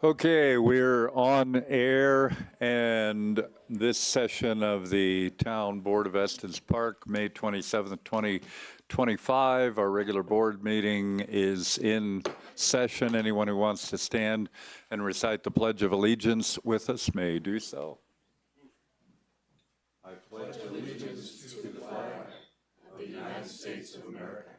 Okay, we're on air, and this session of the Town Board of Estes Park, May 27th, 2025, our regular board meeting is in session. Anyone who wants to stand and recite the Pledge of Allegiance with us may do so. I pledge allegiance to the flag of the United States of America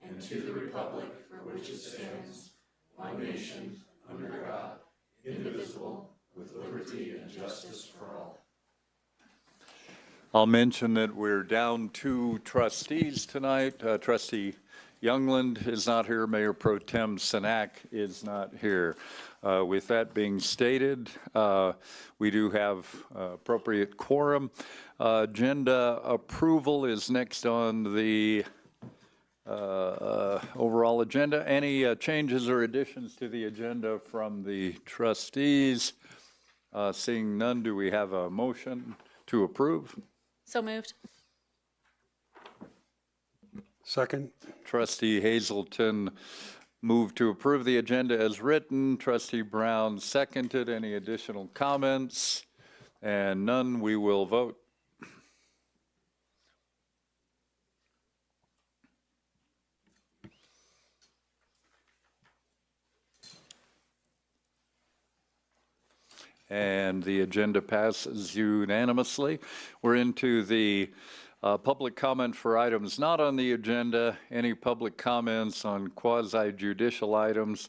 and to the republic for which it stands, one nation, under God, indivisible, with liberty and justice for all. I'll mention that we're down 2 trustees tonight. Trustee Youngland is not here. Mayor Pro Tem Sanak is not here. With that being stated, we do have appropriate quorum. Agenda approval is next on the overall agenda. Any changes or additions to the agenda from the trustees? Seeing none, do we have a motion to approve? So moved. Second. Trustee Hazelton moved to approve the agenda as written. Trustee Brown seconded. Any additional comments? And none, we will vote. And the agenda passes unanimously. We're into the public comment for items not on the agenda. Any public comments on quasi-judicial items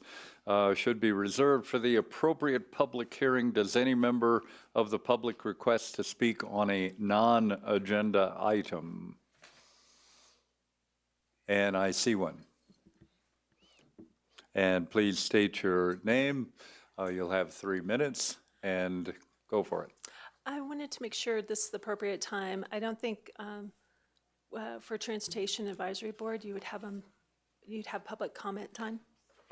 should be reserved for the appropriate public hearing. Does any member of the public request to speak on a non-agenda item? And I see one. And please state your name. You'll have 3 minutes. And go for it. I wanted to make sure this is the appropriate time. I don't think for Transportation Advisory Board you'd have public comment time.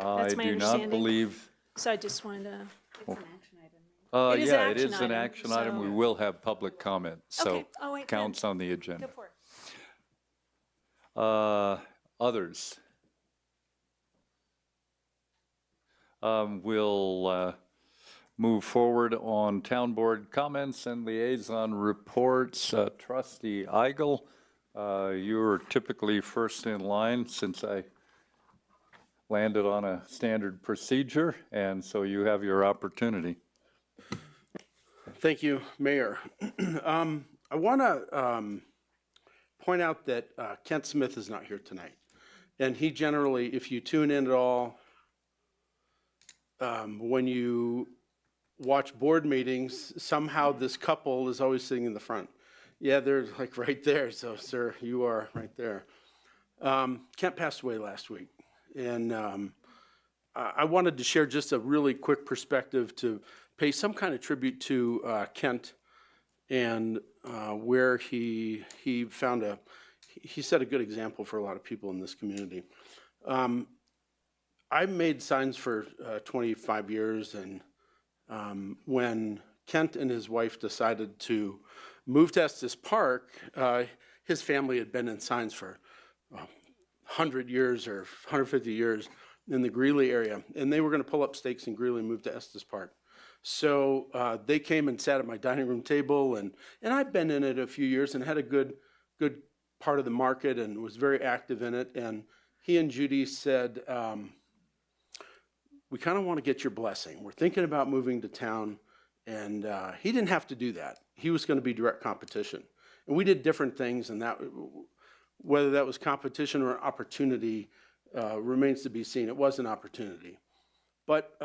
That's my understanding. I do not believe. So I just wanted to. It's an action item. It is an action item. We will have public comment, so Okay. Oh, wait, counts on the agenda. Go for it. Others. We'll move forward on town board comments and liaison reports. Trustee Eigel, you're typically first in line since I landed on a standard procedure, and so you have your opportunity. Thank you, Mayor. I want to point out that Kent Smith is not here tonight. And he generally, if you tune in at all, when you watch board meetings, somehow this couple is always sitting in the front. Yeah, they're like right there. So, sir, you are right there. Kent passed away last week. And I wanted to share just a really quick perspective to pay some kind of tribute to Kent and where he set a good example for a lot of people in this community. I made signs for 25 years, and when Kent and his wife decided to move to Estes Park, his family had been in signs for 100 years or 150 years in the Greeley area, and they were going to pull up stakes in Greeley and move to Estes Park. So they came and sat at my dining room table, and I've been in it a few years and had a good part of the market and was very active in it. And he and Judy said, we kind of want to get your blessing. We're thinking about moving to town. And he didn't have to do that. He was going to be direct competition. And we did different things, and that, whether that was competition or opportunity remains to be seen. It was an opportunity. But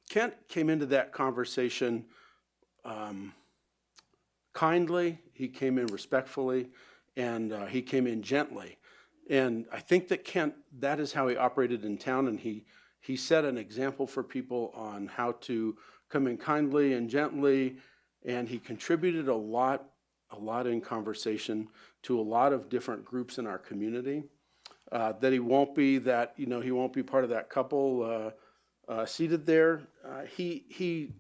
Kent came into that conversation kindly. He came in respectfully, and he came in gently. And I think that Kent, that is how he operated in town, and he set an example for people on how to come in kindly and gently, and he contributed a lot in conversation to a lot of different groups in our community. That he won't be part of that couple seated there. He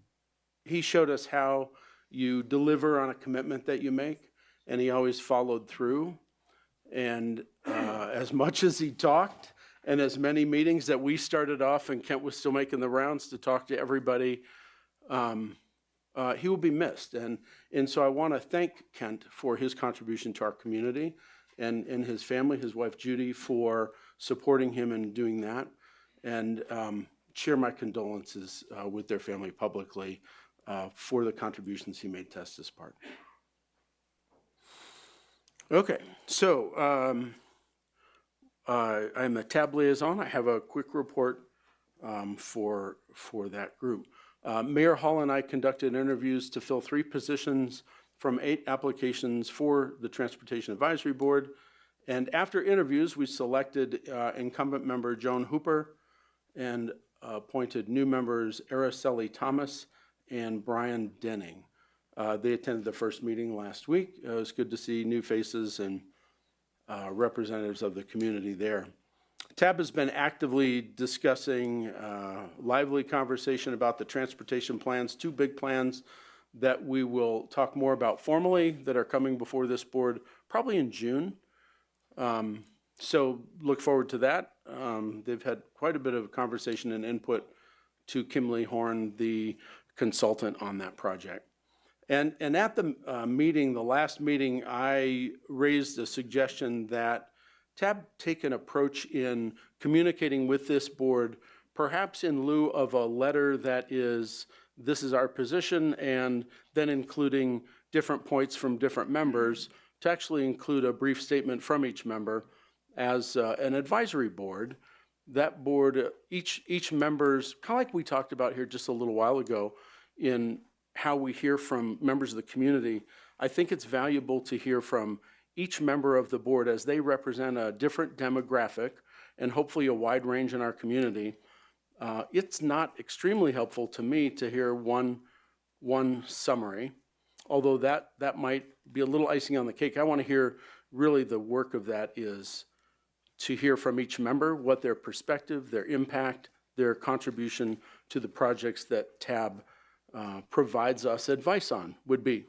showed us how you deliver on a commitment that you make, and he always followed through. And as much as he talked, and as many meetings that we started off and Kent was still making the rounds to talk to everybody. He will be missed. And so I want to thank Kent for his contribution to our community and his family, his wife Judy, for supporting him and doing that. And share my condolences with their family publicly for the contributions he made to Estes Park. Okay, so I'm a tab liaison. I have a quick report for that group. Mayor Hall and I conducted interviews to fill 3 positions from 8 applications for the Transportation Advisory Board. And after interviews, we selected incumbent member Joan Hooper and appointed new members Araceli Thomas and Brian Denning. They attended the first meeting last week. It was good to see new faces and representatives of the community there. TAB has been actively discussing lively conversation about the transportation plans, 2 big plans that we will talk more about formally that are coming before this board probably in June. So look forward to that. They've had quite a bit of conversation and input to Kimley Horn, the consultant on that project. And at the meeting, the last meeting, I raised a suggestion that TAB take an approach in communicating with this board, perhaps in lieu of a letter that is, this is our position, and then including different points from different members, to actually include a brief statement from each member as an advisory board. That board, each member's, kind of like we talked about here just a little while ago in how we hear from members of the community, I think it's valuable to hear from each member of the board as they represent a different demographic and hopefully a wide range in our community. It's not extremely helpful to me to hear one summary, although that might be a little icing on the cake. I want to hear really the work of that is to hear from each member what their perspective, their impact, their contribution to the projects that TAB provides us advice on would be.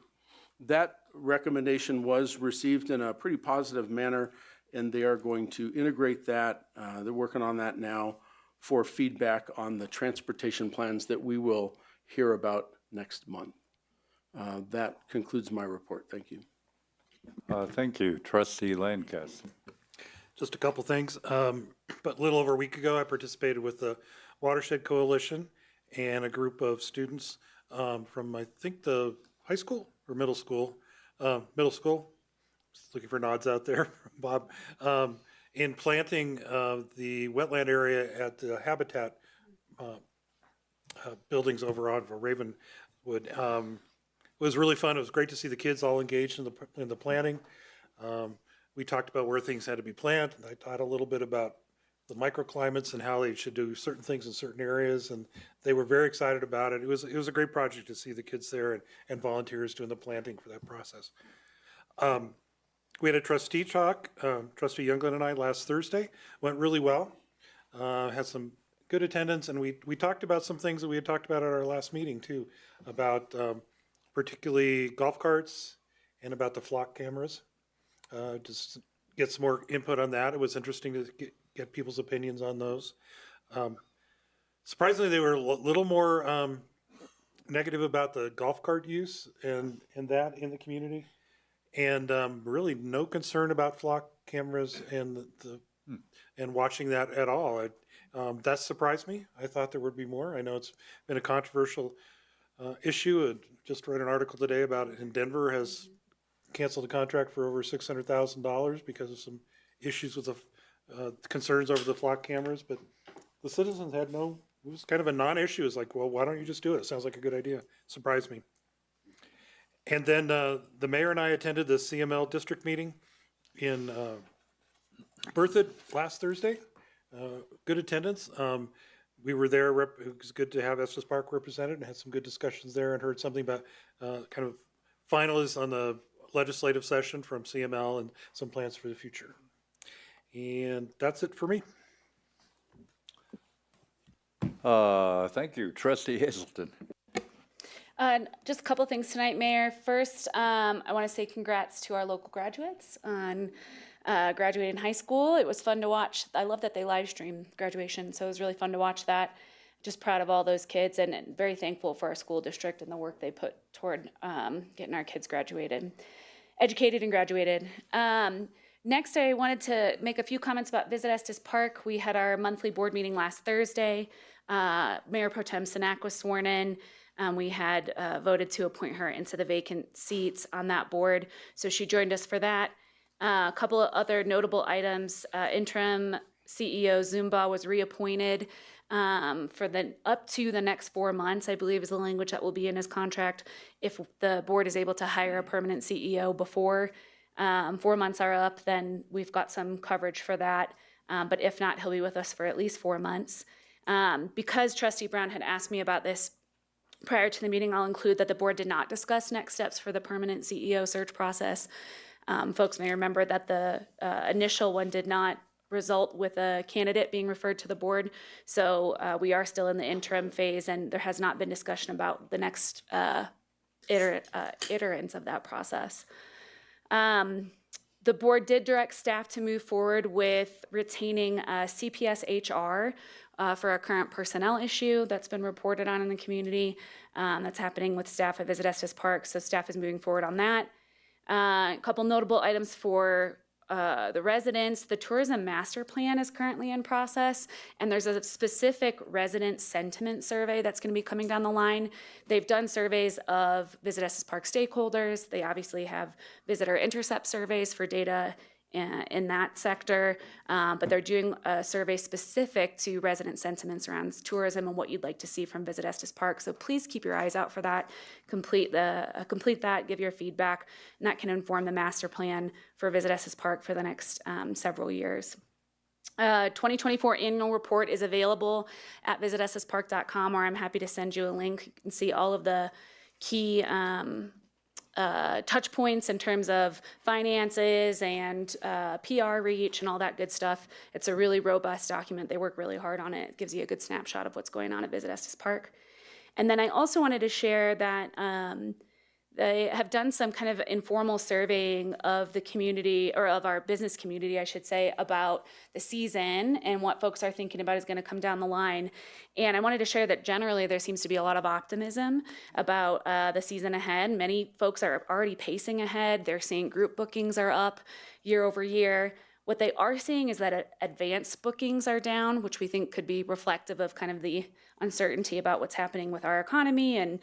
That recommendation was received in a pretty positive manner, and they are going to integrate that. They're working on that now for feedback on the transportation plans that we will hear about next month. That concludes my report. Thank you. Thank you. Trustee Lancaster. Just a couple things. But a little over a week ago, I participated with the Watershed Coalition and a group of students from, I think, the high school or middle school. Just looking for nods out there, Bob. In planting the wetland area at the Habitat buildings over on Ravenwood. It was really fun. It was great to see the kids all engaged in the planting. We talked about where things had to be planted. I taught a little bit about the microclimates and how they should do certain things in certain areas, and they were very excited about it. It was a great project to see the kids there and volunteers doing the planting for that process. We had a trustee talk, Trustee Younglin and I, last Thursday. Went really well. Had some good attendance, and we talked about some things that we had talked about at our last meeting too, about particularly golf carts and about the flock cameras. Just get some more input on that. It was interesting to get people's opinions on those. Surprisingly, they were a little more negative about the golf cart use and that in the community, and really no concern about flock cameras and and watching that at all. That surprised me. I thought there would be more. I know it's been a controversial issue. I just read an article today about it in Denver has canceled a contract for over $600,000 because of some issues with the concerns over the flock cameras. But the citizens had no, it was kind of a non-issue. It's like, well, why don't you just do it? It sounds like a good idea. Surprised me. And then the mayor and I attended the CML district meeting in Berthoud last Thursday. Good attendance. We were there. It was good to have Estes Park represented and had some good discussions there, and heard something about kind of finalists on the legislative session from CML and some plans for the future. And that's it for me. Thank you. Trustee Hazelton. Just a couple things tonight, Mayor. First, I want to say congrats to our local graduates on graduating high school. It was fun to watch. I love that they live stream graduation, so it was really fun to watch that. Just proud of all those kids and very thankful for our school district and the work they put toward getting our kids educated and graduated. Next, I wanted to make a few comments about Visit Estes Park. We had our monthly board meeting last Thursday. Mayor Pro Tem Sinak was sworn in. We had voted to appoint her into the vacant seats on that board, so she joined us for that. A couple of other notable items. Interim CEO Zumba was reappointed for up to the next 4 months, I believe is the language that will be in his contract. If the board is able to hire a permanent CEO before 4 months are up, then we've got some coverage for that. But if not, he'll be with us for at least 4 months. Because Trustee Brown had asked me about this prior to the meeting, I'll include that the board did not discuss next steps for the permanent CEO search process. Folks may remember that the initial one did not result with a candidate being referred to the board. So we are still in the interim phase, and there has not been discussion about the next iterants of that process. The board did direct staff to move forward with retaining CPS HR for our current personnel issue that's been reported on in the community. That's happening with staff at Visit Estes Park, so staff is moving forward on that. A couple notable items for the residents. The tourism master plan is currently in process, and there's a specific resident sentiment survey that's going to be coming down the line. They've done surveys of Visit Estes Park stakeholders. They obviously have visitor intercept surveys for data in that sector, but they're doing a survey specific to resident sentiments around tourism and what you'd like to see from Visit Estes Park. So please keep your eyes out for that. Complete that, give your feedback, and that can inform the master plan for Visit Estes Park for the next several years. 2024 annual report is available at visitestespark.com, or I'm happy to send you a link. You can see all of the key touch points in terms of finances and PR reach and all that good stuff. It's a really robust document. They work really hard on it. It gives you a good snapshot of what's going on at Visit Estes Park. And then I also wanted to share that they have done some kind of informal surveying of the community, or of our business community, I should say, about the season and what folks are thinking about is going to come down the line. And I wanted to share that generally there seems to be a lot of optimism about the season ahead. Many folks are already pacing ahead. They're seeing group bookings are up year over year. What they are seeing is that advanced bookings are down, which we think could be reflective of kind of the uncertainty about what's happening with our economy and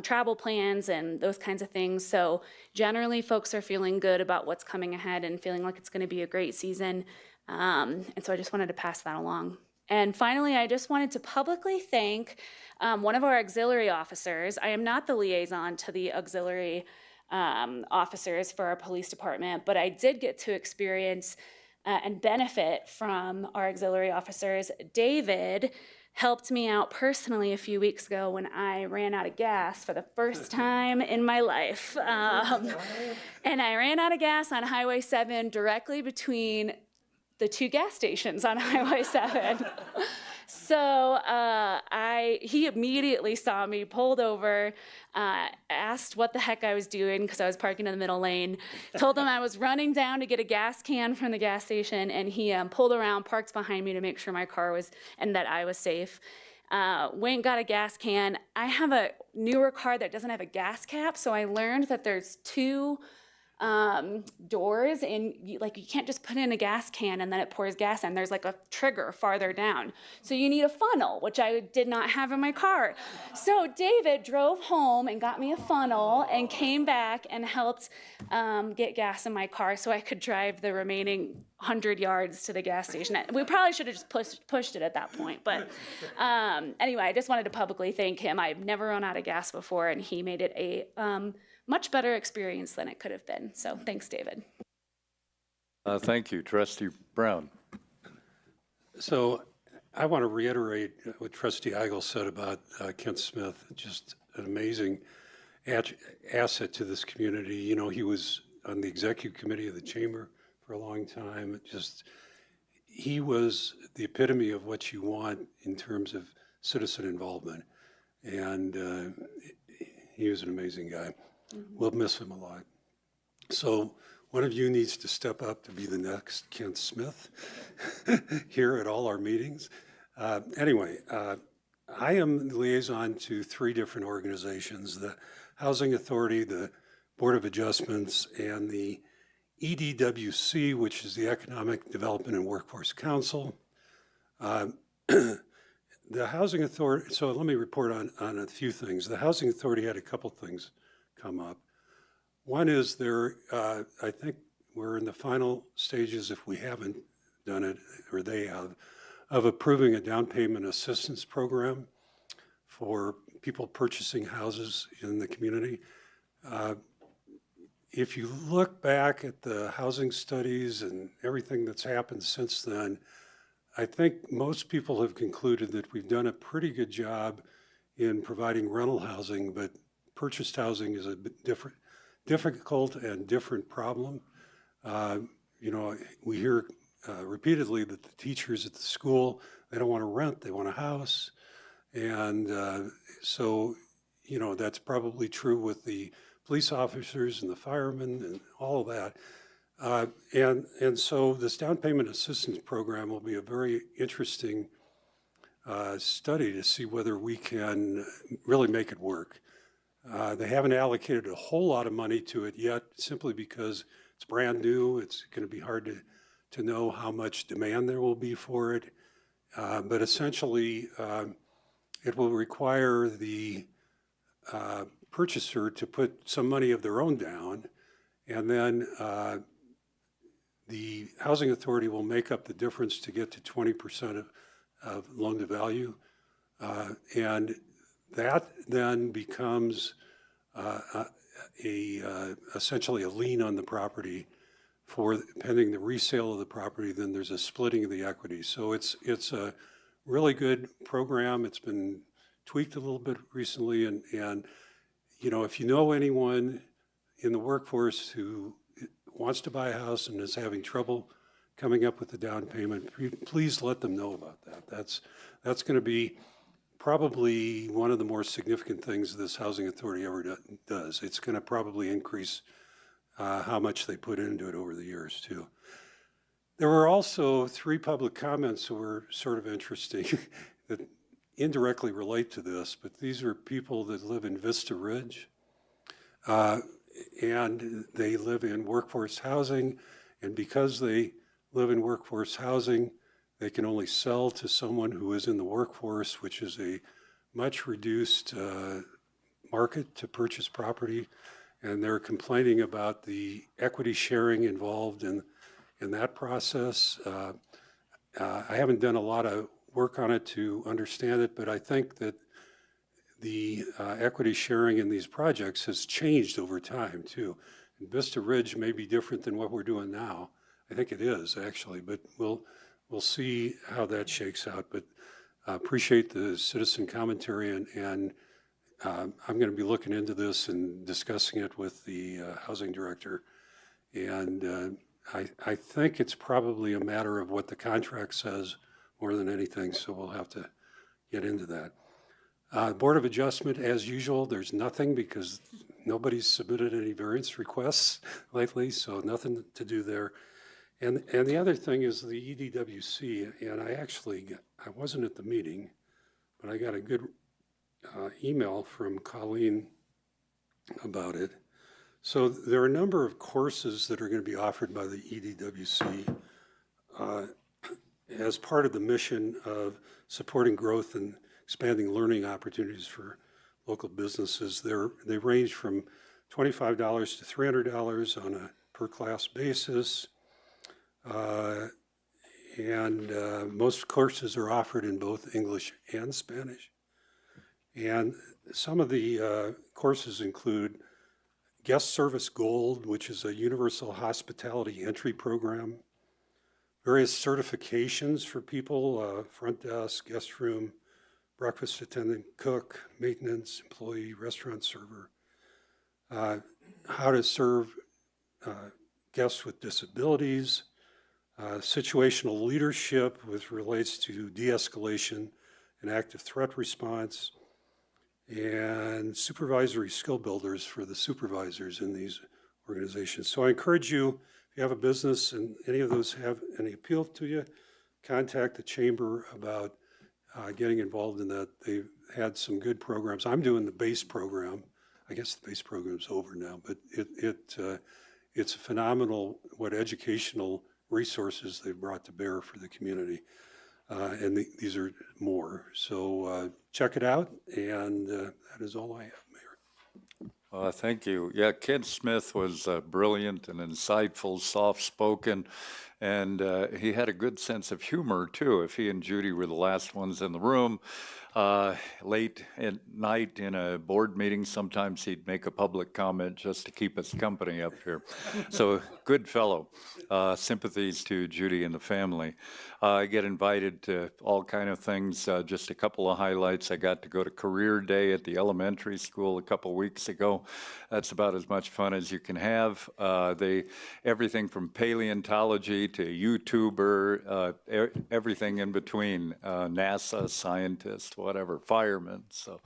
travel plans and those kinds of things. So generally folks are feeling good about what's coming ahead and feeling like it's going to be a great season. And so I just wanted to pass that along. And finally, I just wanted to publicly thank one of our auxiliary officers. I am not the liaison to the auxiliary officers for our police department, but I did get to experience and benefit from our auxiliary officers. David helped me out personally a few weeks ago when I ran out of gas for the first time in my life. And I ran out of gas on Highway 7 directly between the two gas stations on Highway 7. So he immediately saw me, pulled over, asked what the heck I was doing because I was parking in the middle lane, told him I was running down to get a gas can from the gas station, and he pulled around, parked behind me to make sure my car was, and that I was safe. Went and got a gas can. I have a newer car that doesn't have a gas cap, so I learned that there's two doors, and you can't just put in a gas can and then it pours gas in. There's like a trigger farther down. So you need a funnel, which I did not have in my car. So David drove home and got me a funnel and came back and helped get gas in my car so I could drive the remaining 100 yards to the gas station. We probably should have just pushed it at that point. But anyway, I just wanted to publicly thank him. I've never run out of gas before, and he made it a much better experience than it could have been. So thanks, David. Thank you. Trustee Brown. So I want to reiterate what Trustee Eigel said about Kent Smith, just an amazing asset to this community. You know, he was on the executive committee of the chamber for a long time. He was the epitome of what you want in terms of citizen involvement. And he was an amazing guy. We'll miss him a lot. So one of you needs to step up to be the next Kent Smith here at all our meetings. Anyway, I am the liaison to 3 different organizations, the Housing Authority, the Board of Adjustments, and the EDWC, which is the Economic Development and Workforce Council. The Housing Authority, so let me report on a few things. The Housing Authority had a couple things come up. One is I think we're in the final stages, if we haven't done it, or they have, of approving a down payment assistance program for people purchasing houses in the community. If you look back at the housing studies and everything that's happened since then, I think most people have concluded that we've done a pretty good job in providing rental housing, but purchased housing is a bit difficult and different problem. We hear repeatedly that the teachers at the school, they don't want to rent, they want a house. And so, that's probably true with the police officers and the firemen and all of that. And so this down payment assistance program will be a very interesting study to see whether we can really make it work. They haven't allocated a whole lot of money to it yet, simply because it's brand new. It's going to be hard to know how much demand there will be for it. But essentially, it will require the purchaser to put some money of their own down, and then the Housing Authority will make up the difference to get to 20% of loan to value. And that then becomes essentially a lien on the property for pending the resale of the property. Then there's a splitting of the equity. So it's a really good program. It's been tweaked a little bit recently, and if you know anyone in the workforce who wants to buy a house and is having trouble coming up with the down payment, please let them know about that. That's going to be probably one of the more significant things this Housing Authority ever does. It's going to probably increase how much they put into it over the years too. There were also 3 public comments that were sort of interesting that indirectly relate to this, but these are people that live in Vista Ridge, and they live in workforce housing, and because they live in workforce housing, they can only sell to someone who is in the workforce, which is a much reduced market to purchase property, and they're complaining about the equity sharing involved in that process. I haven't done a lot of work on it to understand it, but I think that the equity sharing in these projects has changed over time too. And Vista Ridge may be different than what we're doing now. I think it is actually, but we'll see how that shakes out. But appreciate the citizen commentary, and I'm going to be looking into this and discussing it with the housing director. And I think it's probably a matter of what the contract says more than anything, so we'll have to get into that. Board of Adjustment, as usual, there's nothing because nobody's submitted any variance requests lately, so nothing to do there. And the other thing is the EDWC, and I wasn't at the meeting, but I got a good email from Colleen about it. So there are a number of courses that are going to be offered by the EDWC as part of the mission of supporting growth and expanding learning opportunities for local businesses. They range from $25 to $300 on a per class basis. And most courses are offered in both English and Spanish. And some of the courses include Guest Service Gold, which is a universal hospitality entry program, various certifications for people, front desk, guest room, breakfast attendant, cook, maintenance, employee, restaurant server, how to serve guests with disabilities, situational leadership, which relates to de-escalation and active threat response, and supervisory skill builders for the supervisors in these organizations. So I encourage you, if you have a business and any of those have any appeal to you, contact the chamber about getting involved in that. They've had some good programs. I'm doing the base program. I guess the base program's over now, but it's phenomenal what educational resources they've brought to bear for the community. And these are more. So check it out, and that is all I have, Mayor. Thank you. Yeah, Kent Smith was brilliant and insightful, soft-spoken, and he had a good sense of humor, too. If he and Judy were the last ones in the room, late at night in a board meeting, sometimes he'd make a public comment just to keep us company up here. So, good fellow. Sympathies to Judy and the family. I get invited to all kind of things. Just a couple of highlights. I got to go to Career Day at the elementary school a couple weeks ago. That's about as much fun as you can have. Everything from paleontology to YouTuber, everything in between, NASA scientist, whatever, firemen. So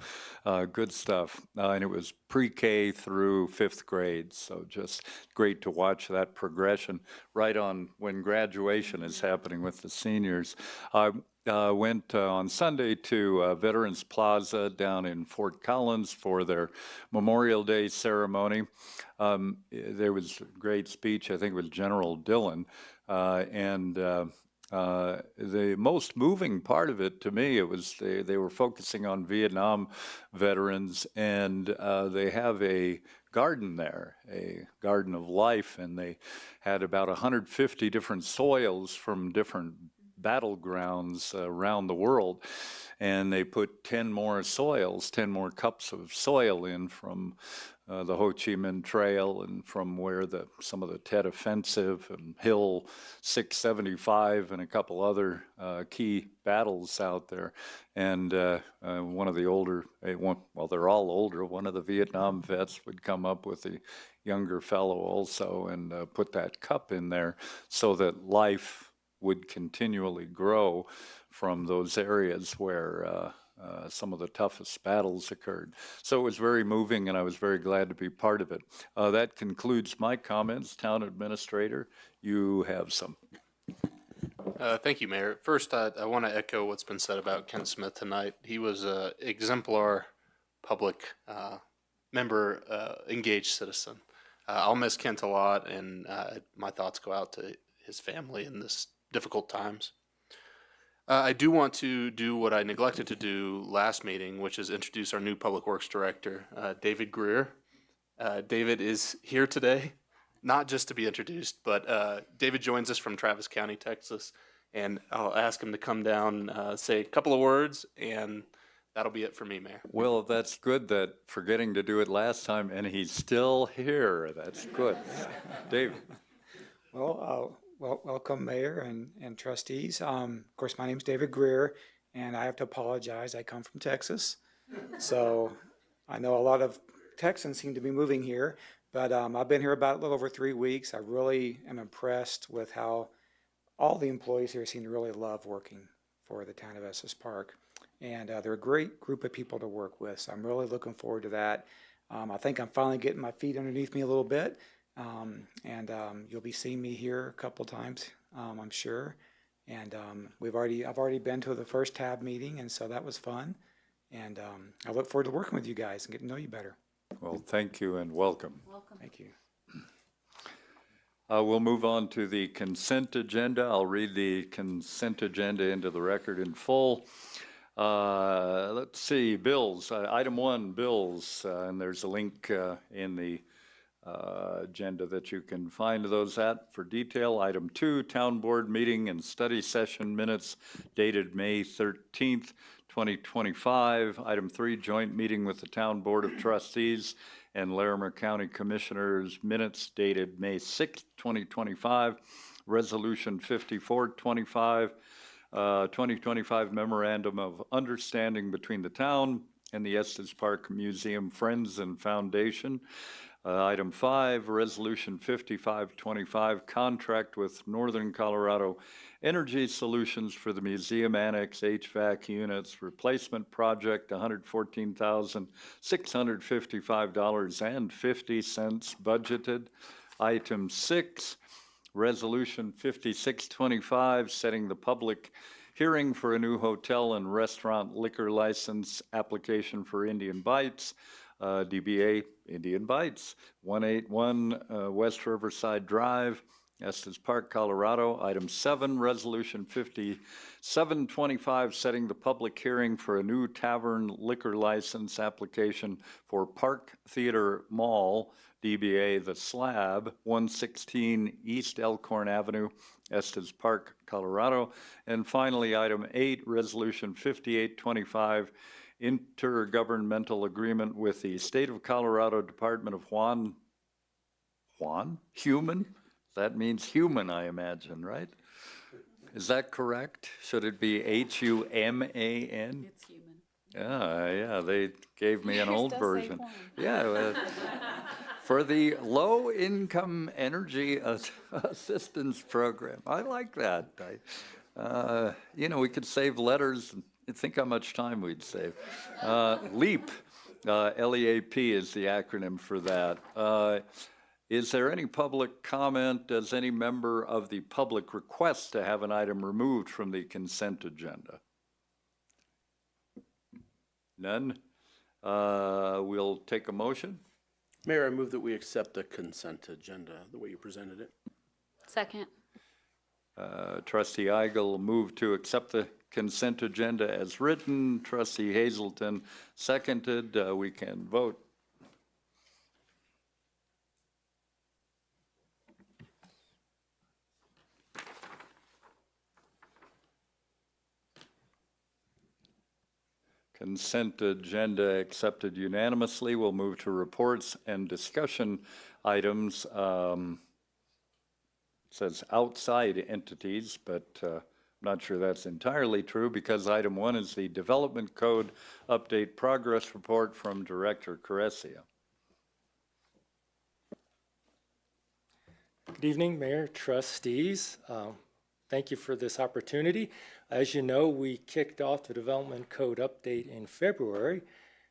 good stuff. And it was pre-K through 5th grade. So just great to watch that progression right on when graduation is happening with the seniors. I went on Sunday to Veterans Plaza down in Fort Collins for their Memorial Day ceremony. There was a great speech, I think it was General Dillon, and the most moving part of it to me, it was they were focusing on Vietnam veterans, and they have a garden there, a garden of life, and they had about 150 different soils from different battlegrounds around the world, and they put 10 more cups of soil in from the Ho Chi Minh Trail and from where some of the Tet Offensive and Hill 675 and a couple other key battles out there. And one of the older, well, they're all older, one of the Vietnam vets would come up with a younger fellow also and put that cup in there so that life would continually grow from those areas where some of the toughest battles occurred. So it was very moving, and I was very glad to be part of it. That concludes my comments. Town Administrator, you have some. Thank you, Mayor. First, I want to echo what's been said about Ken Smith tonight. He was an exemplar public member, engaged citizen. I'll miss Kent a lot, and my thoughts go out to his family in this difficult times. I do want to do what I neglected to do last meeting, which is introduce our new Public Works Director, David Greer. David is here today, not just to be introduced, but David joins us from Travis County, Texas, and I'll ask him to come down, say a couple of words, and that'll be it for me, Mayor. Well, that's good that forgetting to do it last time, and he's still here. That's good. David. Well, welcome, Mayor and trustees. Of course, my name's David Greer, and I have to apologize. I come from Texas, so I know a lot of Texans seem to be moving here, but I've been here about a little over 3 weeks. I really am impressed with how all the employees here seem to really love working for the town of Estes Park, and they're a great group of people to work with, so I'm really looking forward to that. I think I'm finally getting my feet underneath me a little bit. You'll be seeing me here a couple times, I'm sure. And I've already been to the first TAB meeting, and so that was fun. And I look forward to working with you guys and getting to know you better. Well, thank you and welcome. Thank you. We'll move on to the consent agenda. I'll read the consent agenda into the record in full. Let's see, bills. Item 1, bills, and there's a link in the agenda that you can find those at for detail. Item 2, town board meeting and study session minutes dated May 13th, 2025. Item 3, joint meeting with the town board of trustees and Larimer County Commissioners minutes dated May 6th, 2025. Resolution 5425, 2025 memorandum of understanding between the town and the Estes Park Museum Friends and Foundation. Item 5, Resolution 5525, contract with Northern Colorado Energy Solutions for the Museum Annex HVAC units replacement project, $114,655.50 budgeted. Item 6, Resolution 5625, setting the public hearing for a new hotel and restaurant liquor license application for Indian Bites, DBA Indian Bites, 181 West Riverside Drive, Estes Park, Colorado. Item 7, Resolution 5725, setting the public hearing for a new tavern liquor license application for Park Theater Mall, DBA The Slab, 116 East Elkhorn Avenue, Estes Park, Colorado. And finally, item 8, Resolution 5825, intergovernmental agreement with the State of Colorado Department of Human? That means human, I imagine, right? Is that correct? Should it be Human? It's human. Yeah, they gave me an Yours old does say version. Juan. Yeah, for the low-income energy assistance program. I like that. We could save letters. Think how much time we'd save. LEAP, L-E-A-P is the acronym for that. Is there any public comment? Does any member of the public request to have an item removed from the consent agenda? None? We'll take a motion. Mayor, I move that we accept the consent agenda the way you presented it. Second. Trustee Eigel moved to accept the consent agenda as written. Trustee Hazelton seconded. We can vote. Consent agenda accepted unanimously. We'll move to reports and discussion items. It says outside entities, but I'm not sure that's entirely true because item 1 is the Development Code Update Progress Report from Director Caressia. Good evening, Mayor, Trustees. Thank you for this opportunity. As you know, we kicked off the Development Code Update in February.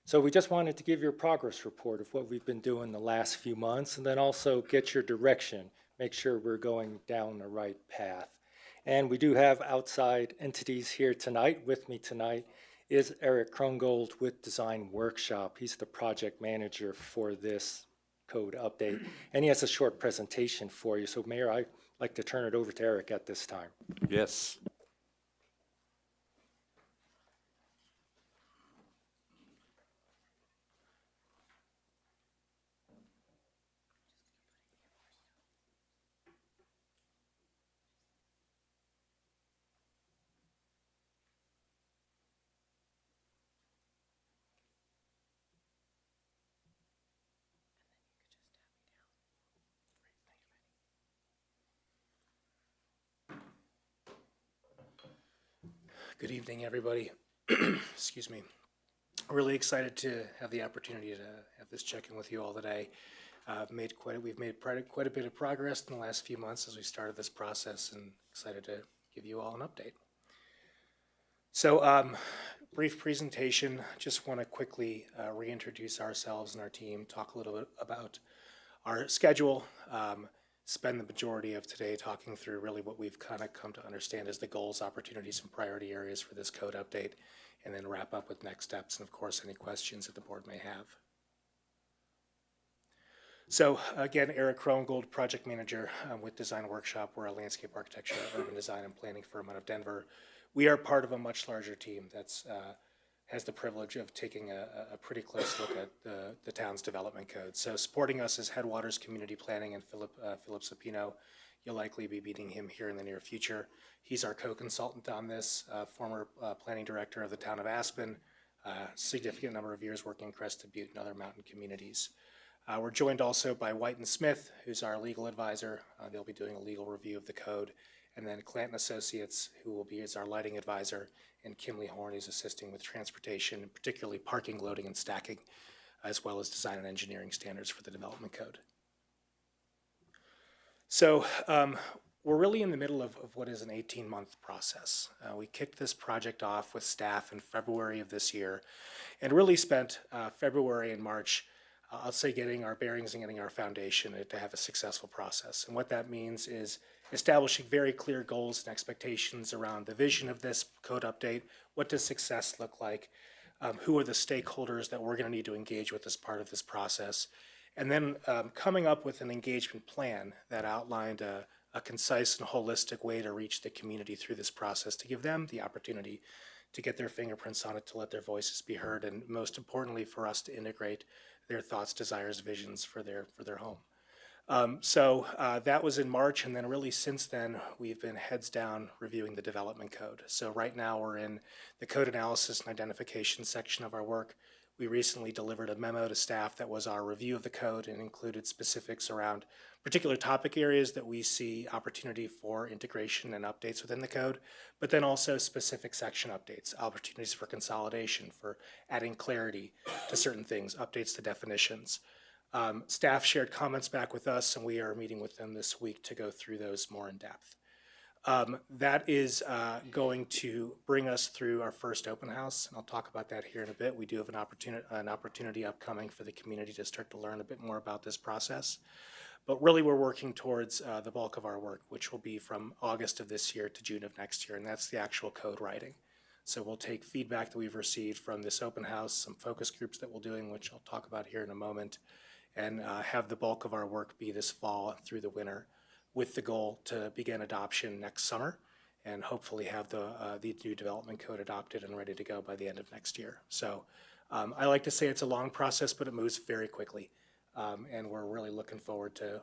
So we just wanted to give you a progress report of what we've been doing the last few months and then also get your direction, make sure we're going down the right path. And we do have outside entities here tonight. With me tonight is Eric Krongold with Design Workshop. He's the project manager for this code update. And he has a short presentation for you. So Mayor, I'd like to turn it over to Eric at this time. Yes. Good evening, everybody. Excuse me. Really excited to have the opportunity to have this check-in with you all today. We've made quite a bit of progress in the last few months as we started this process, and excited to give you all an update. So, brief presentation. Just want to quickly reintroduce ourselves and our team, talk a little bit about our schedule, spend the majority of today talking through really what we've kind of come to understand as the goals, opportunities, and priority areas for this code update, and then wrap up with next steps and, of course, any questions that the board may have. So, again, Eric Krongold, project manager with Design Workshop. We're a landscape architecture, urban design, and planning firm out of Denver. We are part of a much larger team that's has the privilege of taking a pretty close look at the town's development code. So supporting us is Headwaters Community Planning and Philip Sapino. You'll likely be meeting him here in the near future. He's our co-consultant on this, former planning director of the town of Aspen, significant number of years working in Crested Butte and other mountain communities. We're joined also by White and Smith, who's our legal advisor. They'll be doing a legal review of the code. And then Clanton Associates, who will be as our lighting advisor, and Kimley Horn, who's assisting with transportation, particularly parking, loading, and stacking. as well as design and engineering standards for the development code. So we're really in the middle of what is an 18-month process. We kicked this project off with staff in February of this year and really spent February and March, I'll say, getting our bearings and getting our foundation to have a successful process. And what that means is establishing very clear goals and expectations around the vision of this code update. What does success look like? Who are the stakeholders that we're going to need to engage with as part of this process? And then coming up with an engagement plan that outlined a concise and holistic way to reach the community through this process, to give them the opportunity to get their fingerprints on it, to let their voices be heard, and most importantly, for us to integrate their thoughts, desires, visions for their home. So that was in March, and then really since then, we've been heads down reviewing the development code. So right now we're in the code analysis and identification section of our work. We recently delivered a memo to staff that was our review of the code and included specifics around particular topic areas that we see opportunity for integration and updates within the code, but then also specific section updates, opportunities for consolidation, for adding clarity to certain things, updates to definitions. Staff shared comments back with us, and we are meeting with them this week to go through those more in depth. That is going to bring us through our first open house, and I'll talk about that here in a bit. We do have an opportunity upcoming for the community to start to learn a bit more about this process. But really, we're working towards the bulk of our work, which will be from August of this year to June of next year, and that's the actual code writing. So we'll take feedback that we've received from this open house, some focus groups that we're doing, which I'll talk about here in a moment, and have the bulk of our work be this fall through the winter, with the goal to begin adoption next summer and hopefully have the new development code adopted and ready to go by the end of next year. So I like to say it's a long process, but it moves very quickly. And we're really looking forward to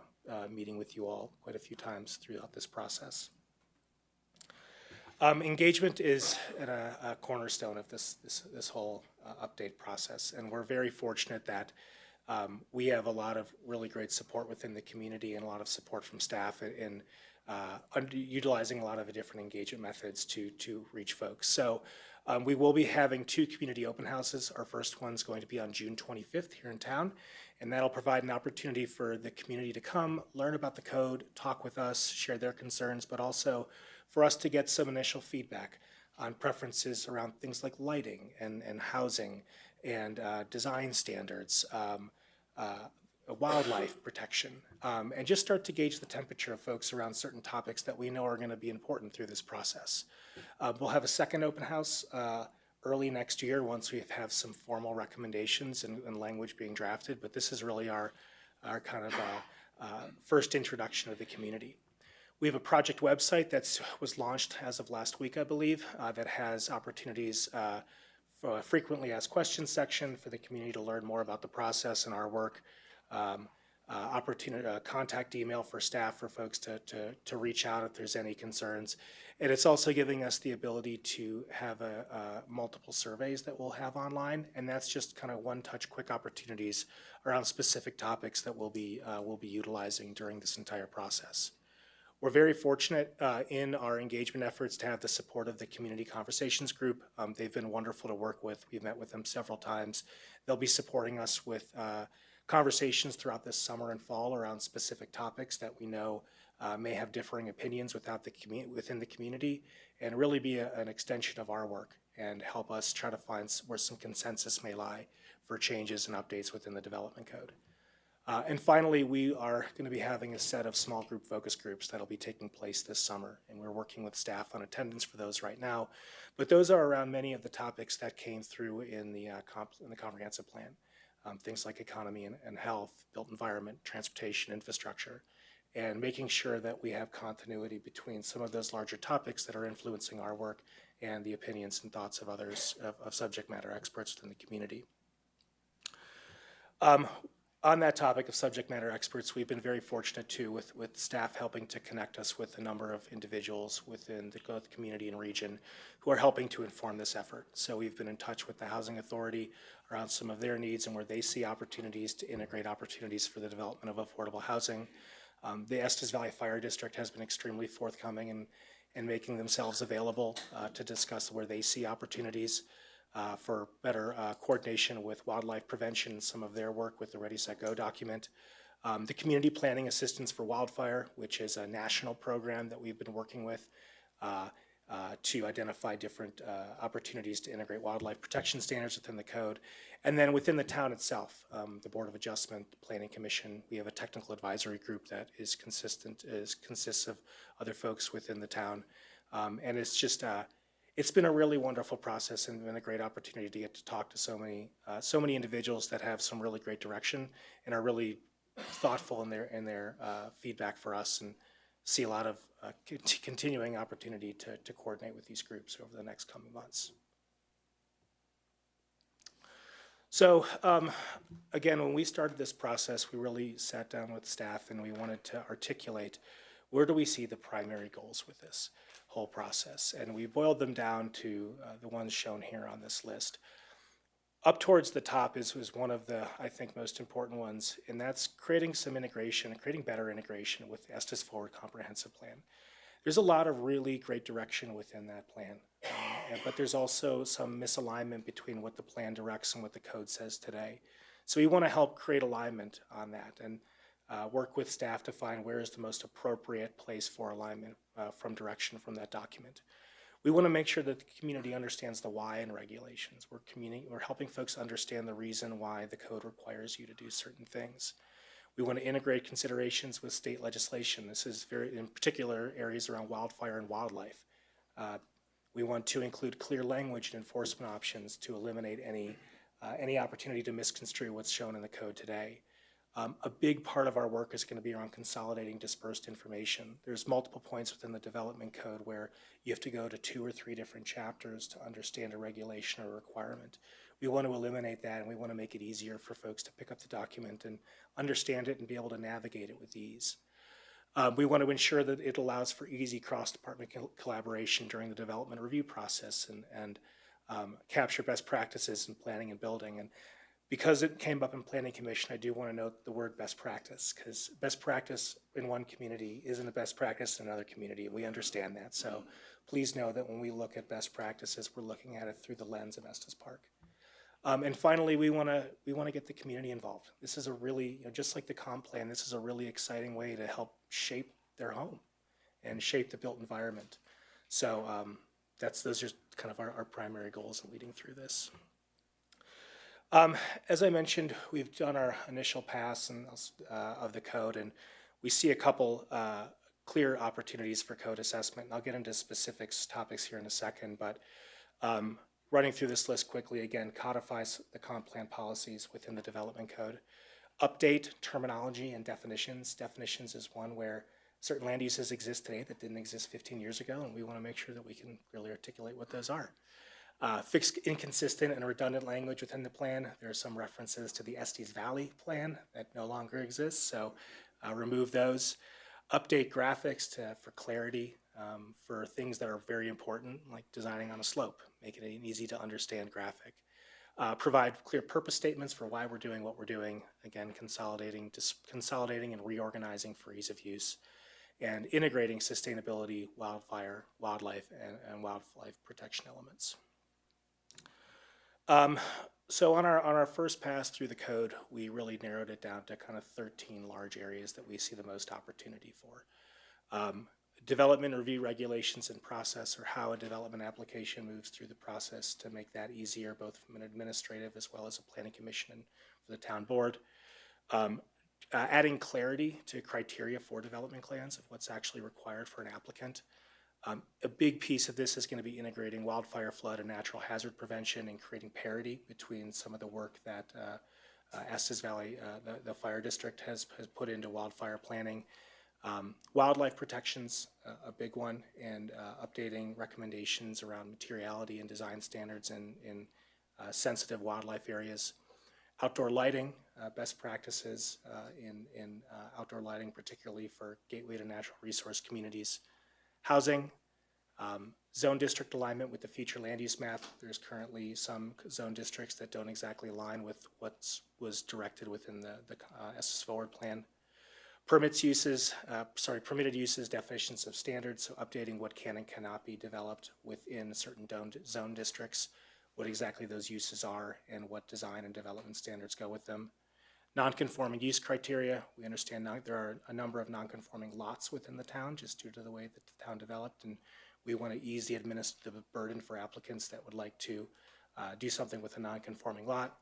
meeting with you all quite a few times throughout this process. Engagement is a cornerstone of this whole update process, and we're very fortunate that we have a lot of really great support within the community and a lot of support from staff in utilizing a lot of the different engagement methods to reach folks. So we will be having 2 community open houses. Our first one's going to be on June 25th here in town, and that'll provide an opportunity for the community to come, learn about the code, talk with us, share their concerns, but also for us to get some initial feedback on preferences around things like lighting and housing and design standards, wildlife protection, and just start to gauge the temperature of folks around certain topics that we know are going to be important through this process. We'll have a second open house early next year once we have some formal recommendations and language being drafted, but this is really our kind of first introduction of the community. We have a project website that was launched as of last week, I believe, that has opportunities for a frequently asked questions section for the community to learn more about the process and our work. Contact email for staff for folks to reach out if there's any concerns. And it's also giving us the ability to have multiple surveys that we'll have online, and that's just kind of one-touch quick opportunities around specific topics that we'll be utilizing during this entire process. We're very fortunate in our engagement efforts to have the support of the Community Conversations Group. They've been wonderful to work with. We've met with them several times. They'll be supporting us with conversations throughout this summer and fall around specific topics that we know may have differing opinions within the community, and really be an extension of our work and help us try to find where some consensus may lie for changes and updates within the development code. And finally, we are going to be having a set of small group focus groups that'll be taking place this summer, and we're working with staff on attendance for those right now. But those are around many of the topics that came through in the comprehensive plan. Things like economy and health, built environment, transportation, infrastructure, and making sure that we have continuity between some of those larger topics that are influencing our work and the opinions and thoughts of others, of subject matter experts within the community. On that topic of subject matter experts, we've been very fortunate too with staff helping to connect us with a number of individuals within the community and region who are helping to inform this effort. So we've been in touch with the Housing Authority around some of their needs and where they see opportunities to integrate opportunities for the development of affordable housing. The Estes Valley Fire District has been extremely forthcoming and making themselves available to discuss where they see opportunities. for better coordination with wildlife prevention, some of their work with the Ready, Set, Go document. The Community Planning Assistance for Wildfire, which is a national program that we've been working with to identify different opportunities to integrate wildlife protection standards within the code. And then within the town itself, the Board of Adjustment, the Planning Commission, we have a technical advisory group that consists of other folks within the town. And it's just, it's been a really wonderful process and been a great opportunity to get to talk to so many individuals that have some really great direction and are really thoughtful in their feedback for us, and see a lot of continuing opportunity to coordinate with these groups over the next coming months. So again, when we started this process, we really sat down with staff and we wanted to articulate where do we see the primary goals with this whole process. And we boiled them down to the ones shown here on this list. Up towards the top was one of the, I think, most important ones, and that's creating some integration, creating better integration with Estes Forward Comprehensive Plan. There's a lot of really great direction within that plan, but there's also some misalignment between what the plan directs and what the code says today. So we want to help create alignment on that and work with staff to find where is the most appropriate place for alignment from direction from that document. We want to make sure that the community understands the why in regulations. We're helping folks understand the reason why the code requires you to do certain things. We want to integrate considerations with state legislation. This is in particular areas around wildfire and wildlife. We want to include clear language and enforcement options to eliminate any opportunity to misconstrue what's shown in the code today. A big part of our work is going to be around consolidating dispersed information. There's multiple points within the development code where you have to go to 2 or 3 different chapters to understand a regulation or requirement. We want to eliminate that, and we want to make it easier for folks to pick up the document and understand it and be able to navigate it with ease. We want to ensure that it allows for easy cross-department collaboration during the development review process and capture best practices in planning and building. And because it came up in Planning Commission, I do want to note the word best practice, because best practice in one community isn't a best practice in another community, and we understand that. So please know that when we look at best practices, we're looking at it through the lens of Estes Park. And finally, we want to get the community involved. This is a really, just like the comp plan, this is a really exciting way to help shape their home and shape the built environment. So those are kind of our primary goals in leading through this. As I mentioned, we've done our initial pass of the code, and we see a couple clear opportunities for code assessment. And I'll get into specific topics here in a second, but running through this list quickly, again, codifies the comp plan policies within the development code. Update terminology and definitions. Definitions is one where certain land uses exist today that didn't exist 15 years ago, and we want to make sure that we can really articulate what those are. Fix inconsistent and redundant language within the plan. There are some references to the Estes Valley plan that no longer exists, so remove those. Update graphics for clarity for things that are very important, like designing on a slope, making it an easy to understand graphic. Provide clear purpose statements for why we're doing what we're doing. Again, consolidating and reorganizing for ease of use. And integrating sustainability, wildfire, wildlife, and wildlife protection elements. So on our first pass through the code, we really narrowed it down to kind of 13 large areas that we see the most opportunity for. Development review regulations and process, or how a development application moves through the process to make that easier, both from an administrative as well as a planning commission and for the town board. Adding clarity to criteria for development plans of what's actually required for an applicant. A big piece of this is going to be integrating wildfire, flood, and natural hazard prevention and creating parity between some of the work that Estes Valley, the fire district, has put into wildfire planning. Wildlife protections, a big one, and updating recommendations around materiality and design standards in sensitive wildlife areas. Outdoor lighting, best practices in outdoor lighting, particularly for gateway to natural resource communities. Housing, zone district alignment with the future land use map. There's currently some zone districts that don't exactly align with what was directed within the Estes Forward plan. Permitted uses, definitions of standards, so updating what can and cannot be developed within certain zone districts what exactly those uses are and what design and development standards go with them. Non-conforming use criteria, we understand now there are a number of non-conforming lots within the town just due to the way that the town developed, and we want to ease the administrative burden for applicants that would like to do something with a non-conforming lot.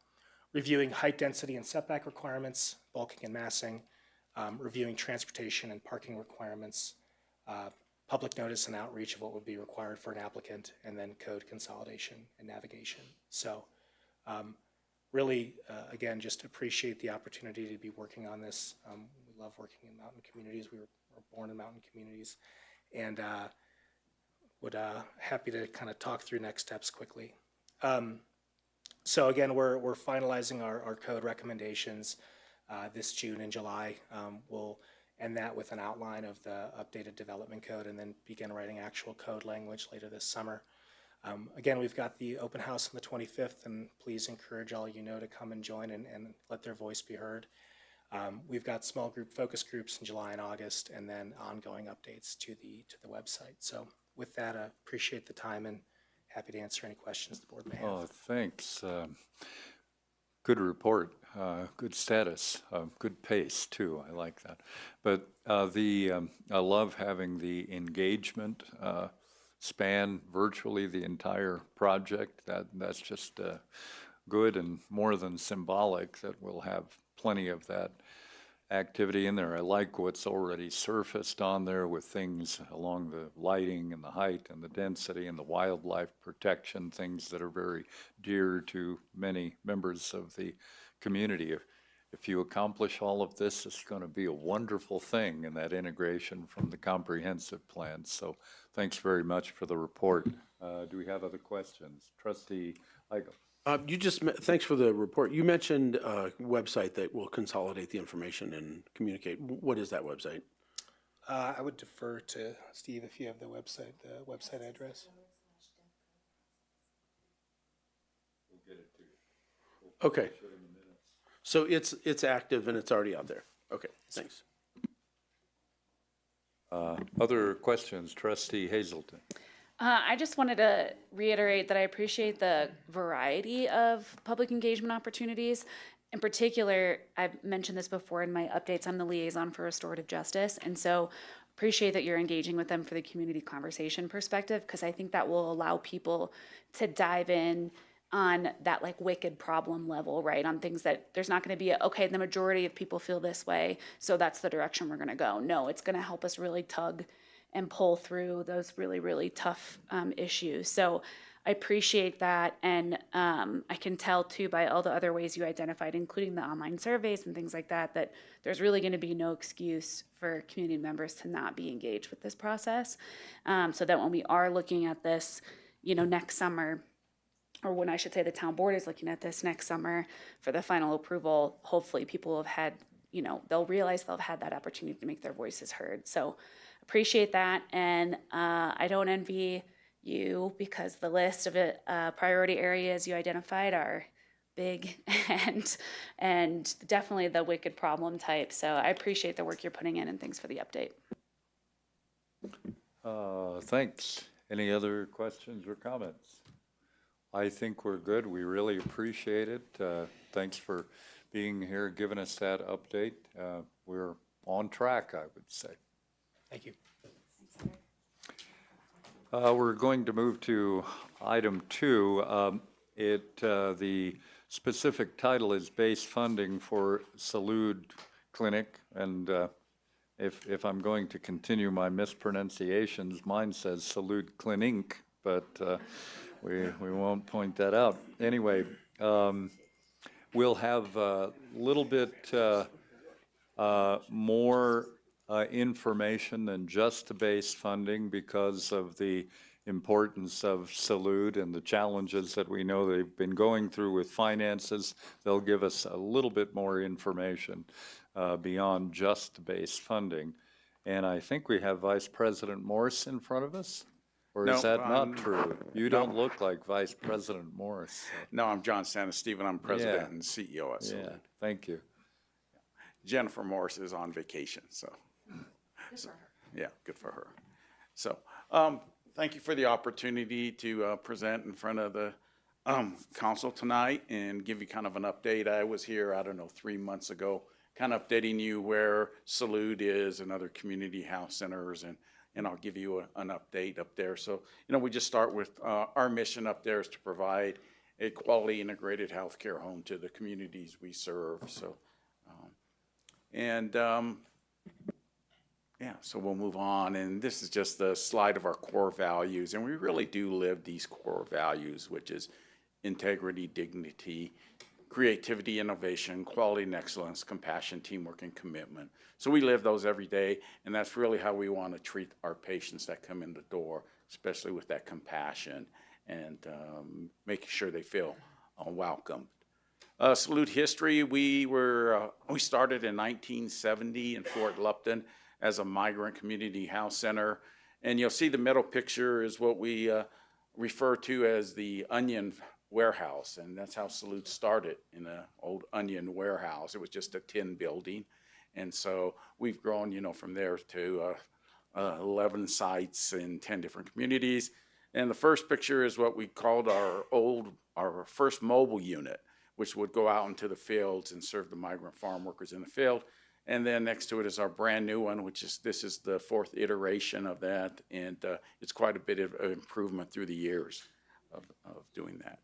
Reviewing height, density, and setback requirements, bulking and massing, reviewing transportation and parking requirements, public notice and outreach of what would be required for an applicant, and then code consolidation and navigation. So really, again, just appreciate the opportunity to be working on this. We love working in mountain communities. We were born in mountain communities, and would happy to kind of talk through next steps quickly. So again, we're finalizing our code recommendations this June and July. We'll end that with an outline of the updated development code and then begin writing actual code language later this summer. Again, we've got the open house on the 25th, and please encourage all you know to come and join and let their voice be heard. We've got small group focus groups in July and August, and then ongoing updates to the website. So with that, I appreciate the time and happy to answer any questions the board may have. Oh, thanks. Good report, good status, good pace too. I like that. But I love having the engagement span virtually the entire project. That's just good and more than symbolic that we'll have plenty of that activity in there. I like what's already surfaced on there with things along the lighting and the height and the density and the wildlife protection, things that are very dear to many members of the community. If you accomplish all of this, it's going to be a wonderful thing in that integration from the comprehensive plan. So thanks very much for the report. Do we have other questions? Trustee Igo. Thanks for the report. You mentioned a website that will consolidate the information and communicate. What is that website? I would defer to Steve if you have the website address. Okay. So it's active and it's already out there. Okay, thanks. Other questions? Trustee Hazelton. I just wanted to reiterate that I appreciate the variety of public engagement opportunities. In particular, I've mentioned this before in my updates, I'm the liaison for restorative justice, and so appreciate that you're engaging with them for the community conversation perspective, because I think that will allow people to dive in on that like wicked problem level, right? On things that there's not going to be okay, the majority of people feel this way, so that's the direction we're going to go. No, it's going to help us really tug and pull through those really, really tough issues. So I appreciate that. And I can tell too by all the other ways you identified, including the online surveys and things like that, that there's really going to be no excuse for community members to not be engaged with this process. So that when we are looking at this, next summer, or when I should say the town board is looking at this next summer for the final approval, hopefully people have had, they'll realize they'll have had that opportunity to make their voices heard. So appreciate that. And I don't envy you because the list of priority areas you identified are big and definitely the wicked problem type. So I appreciate the work you're putting in, and thanks for the update. Thanks. Any other questions or comments? I think we're good. We really appreciate it. Thanks for being here, giving us that update. We're on track, I would say. Thank you. We're going to move to item 2. The specific title is base funding for Salud Clinic, and if I'm going to continue my mispronunciations, mine says Salud Clinic, but we won't point that out. Anyway, we'll have a little bit more information than just the base funding because of the importance of Salud and the challenges that we know they've been going through with finances. They'll give us a little bit more information beyond just the base funding. And I think we have Vice President Morse in front of us. Or is that not true? You don't look like Vice President Morse. So. No, I'm John Sanasteve, and I'm President and CEO at Salud. Yeah, thank you. Jennifer Morse is on vacation, so. Good for her. Yeah, good for her. So, thank you for the opportunity to present in front of the council tonight and give you kind of an update. I was here, I don't know, 3 months ago, kind of updating you where Salute is and other community house centers, and I'll give you an update up there. So, we just start with our mission up there is to provide a quality integrated healthcare home to the communities we serve. So, yeah, so we'll move on. And this is just the slide of our core values. And we really do live these core values, which is integrity, dignity, creativity, innovation, quality and excellence, compassion, teamwork, and commitment. So we live those every day. And that's really how we want to treat our patients that come in the door, especially with that compassion and making sure they feel welcome. Salute history, we started in 1970 in Fort Lupton as a migrant community house center. And you'll see the middle picture is what we refer to as the Onion Warehouse. And that's how Salute started, in an old Onion warehouse. It was just a tin building. And so we've grown, from there to 11 sites in 10 different communities. And the first picture is what we called our first mobile unit, which would go out into the fields and serve the migrant farm workers in the field. And then next to it is our brand new one, this is the 4th iteration of that. And it's quite a bit of improvement through the years of doing that.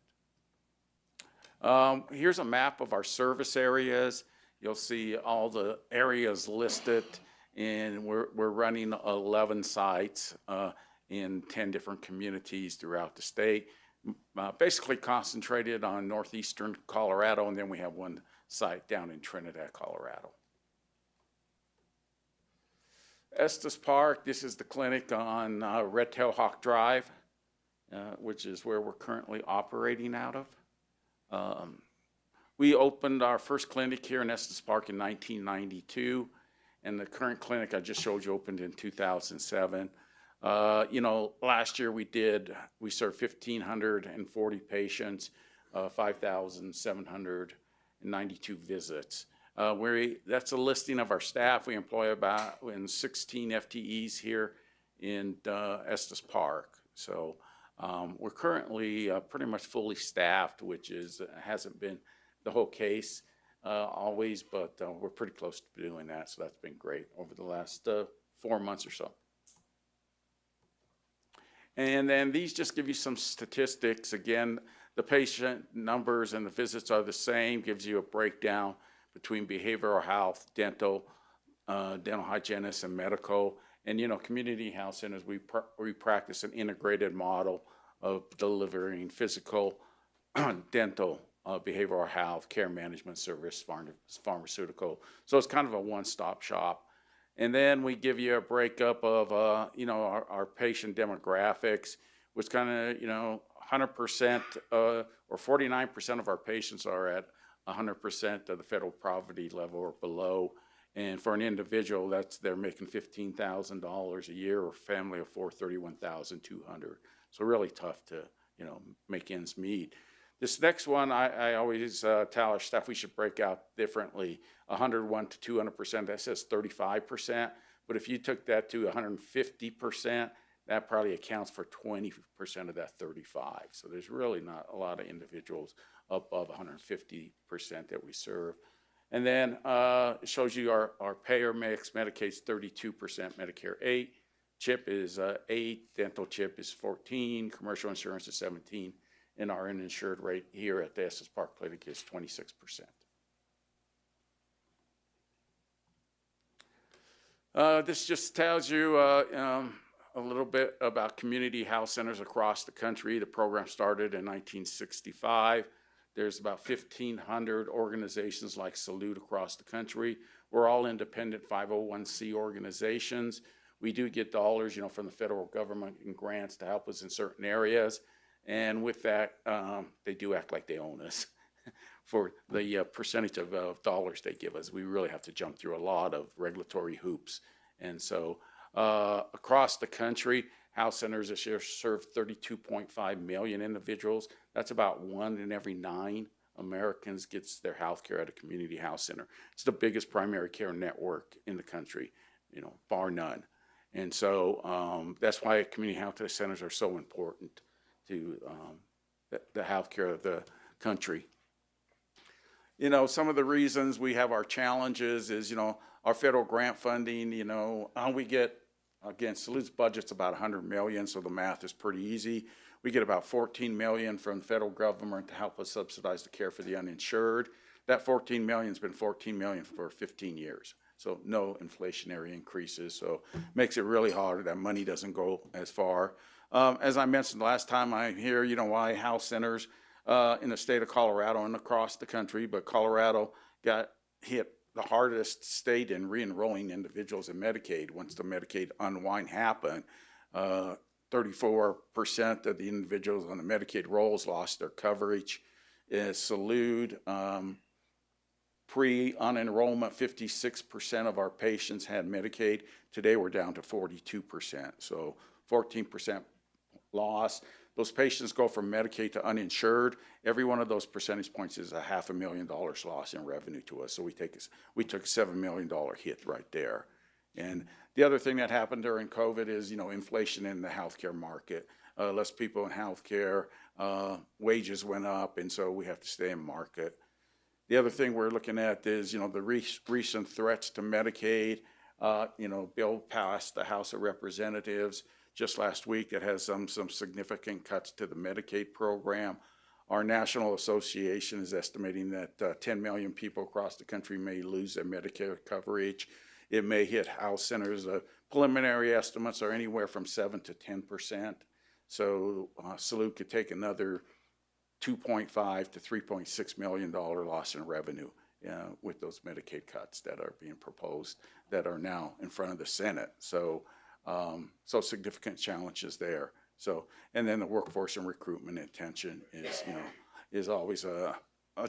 Here's a map of our service areas. You'll see all the areas listed, and we're running 11 sites in 10 different communities throughout the state, basically concentrated on northeastern Colorado, and then we have one site down in Trinidad, Colorado. Estes Park, this is the clinic on Red Tail Hawk Drive, which is where we're currently operating out of. We opened our first clinic here in Estes Park in 1992, and the current clinic I just showed you opened in 2007. Last year we served 1,540 patients, 5,792 visits. That's a listing of our staff. We employ about 16 FTEs here in Estes Park. So we're currently pretty much fully staffed, which hasn't been the whole case always, but we're pretty close to doing that. So that's been great over the last 4 months or so. And then these just give you some statistics. Again, the patient numbers and the visits are the same, gives you a breakdown between behavioral health, dental hygienists, and medical. And, community health centers, we practice an integrated model of delivering physical, dental, behavioral health, care management service, pharmaceutical. So it's kind of a one-stop shop. And then we give you a breakup of, our patient demographics, which kind of, 100% or 49% of our patients are at 100% of the federal poverty level or below. And for an individual, they're making $15,000 a year, or a family of four, $31,200. So really tough to, make ends meet. This next one, I always tell our staff we should break out differently. 101 to 200%, that says 35%. But if you took that to 150%, that probably accounts for 20% of that 35. So there's really not a lot of individuals above 150% that we serve. And then it shows you our payer mix. Medicaid's 32%, Medicare 8%, CHIP is 8%, dental CHIP is 14%, commercial insurance is 17%, and our uninsured rate here at the Estes Park Clinic is 26%. This just tells you a little bit about community health centers across the country. The program started in 1965. There's about 1,500 organizations like Salute across the country. We're all independent 501c organizations. We do get dollars, from the federal government and grants to help us in certain areas. And with that, they do act like they own us for the percentage of dollars they give us. We really have to jump through a lot of regulatory hoops. And so across the country, house centers this year serve 32.5 million individuals. That's about 1 in every 9 Americans gets their health care at a community house center. It's the biggest primary care network in the country, bar none. And so that's why community health centers are so important to the healthcare of the country. You know, some of the reasons we have our challenges is, you know, our federal grant funding, you know, we get, again, Salute's budget's about 100 million, so the math is pretty easy. We get about 14 million from the federal government to help us subsidize the care for the uninsured. That 14 million's been 14 million for 15 years. So no inflationary increases, so makes it really hard. That money doesn't go as far. As I mentioned last time I'm here, you know, why house centers in the state of Colorado and across the country, but Colorado got hit the hardest state in re-enrolling individuals in Medicaid. Once the Medicaid unwind happened, 34% of the individuals on the Medicaid rolls lost their coverage. Salute, pre-unenrollment, 56% of our patients had Medicaid. Today we're down to 42%, so 14% loss. Those patients go from Medicaid to uninsured. Every one of those percentage points is $500,000 loss in revenue to us. So we took a $7 million hit right there. And the other thing that happened during COVID is, you know, inflation in the healthcare market. Less people in healthcare, wages went up, and so we have to stay in market. The other thing we're looking at is, you know, the recent threats to Medicaid. You know, bill passed the House of Representatives just last week that has some significant cuts to the Medicaid program. Our national association is estimating that 10 million people across the country may lose their Medicare coverage. It may hit house centers. Preliminary estimates are anywhere from 7 to 10%. So Salute could take another $2.5 to $3.6 million loss in revenue with those Medicaid cuts that are being proposed that are now in front of the Senate. So significant challenges there. So, and then the workforce and recruitment and retention is, you know, is always a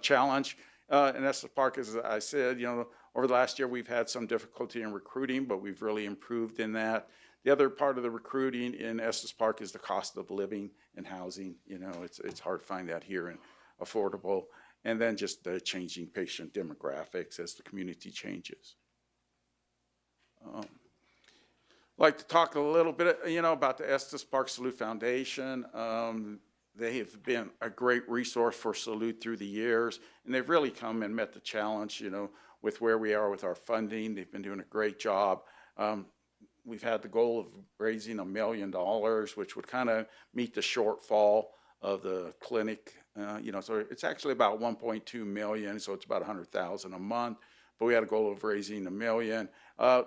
challenge. And Estes Park, as I said, you know, over the last year we've had some difficulty in recruiting, but we've really improved in that. The other part of the recruiting in Estes Park is the cost of living and housing. You know, it's hard to find that here and affordable. And then just the changing patient demographics as the community changes. I'd like to talk a little bit, you know, about the Estes Park Salute Foundation. They have been a great resource for Salute through the years, and they've really come and met the challenge, you know, with where we are with our funding. They've been doing a great job. We've had the goal of raising $1 million, which would kind of meet the shortfall of the clinic. You know, so it's actually about 1.2 million, so it's about 100,000 a month. But we had a goal of raising $1 million.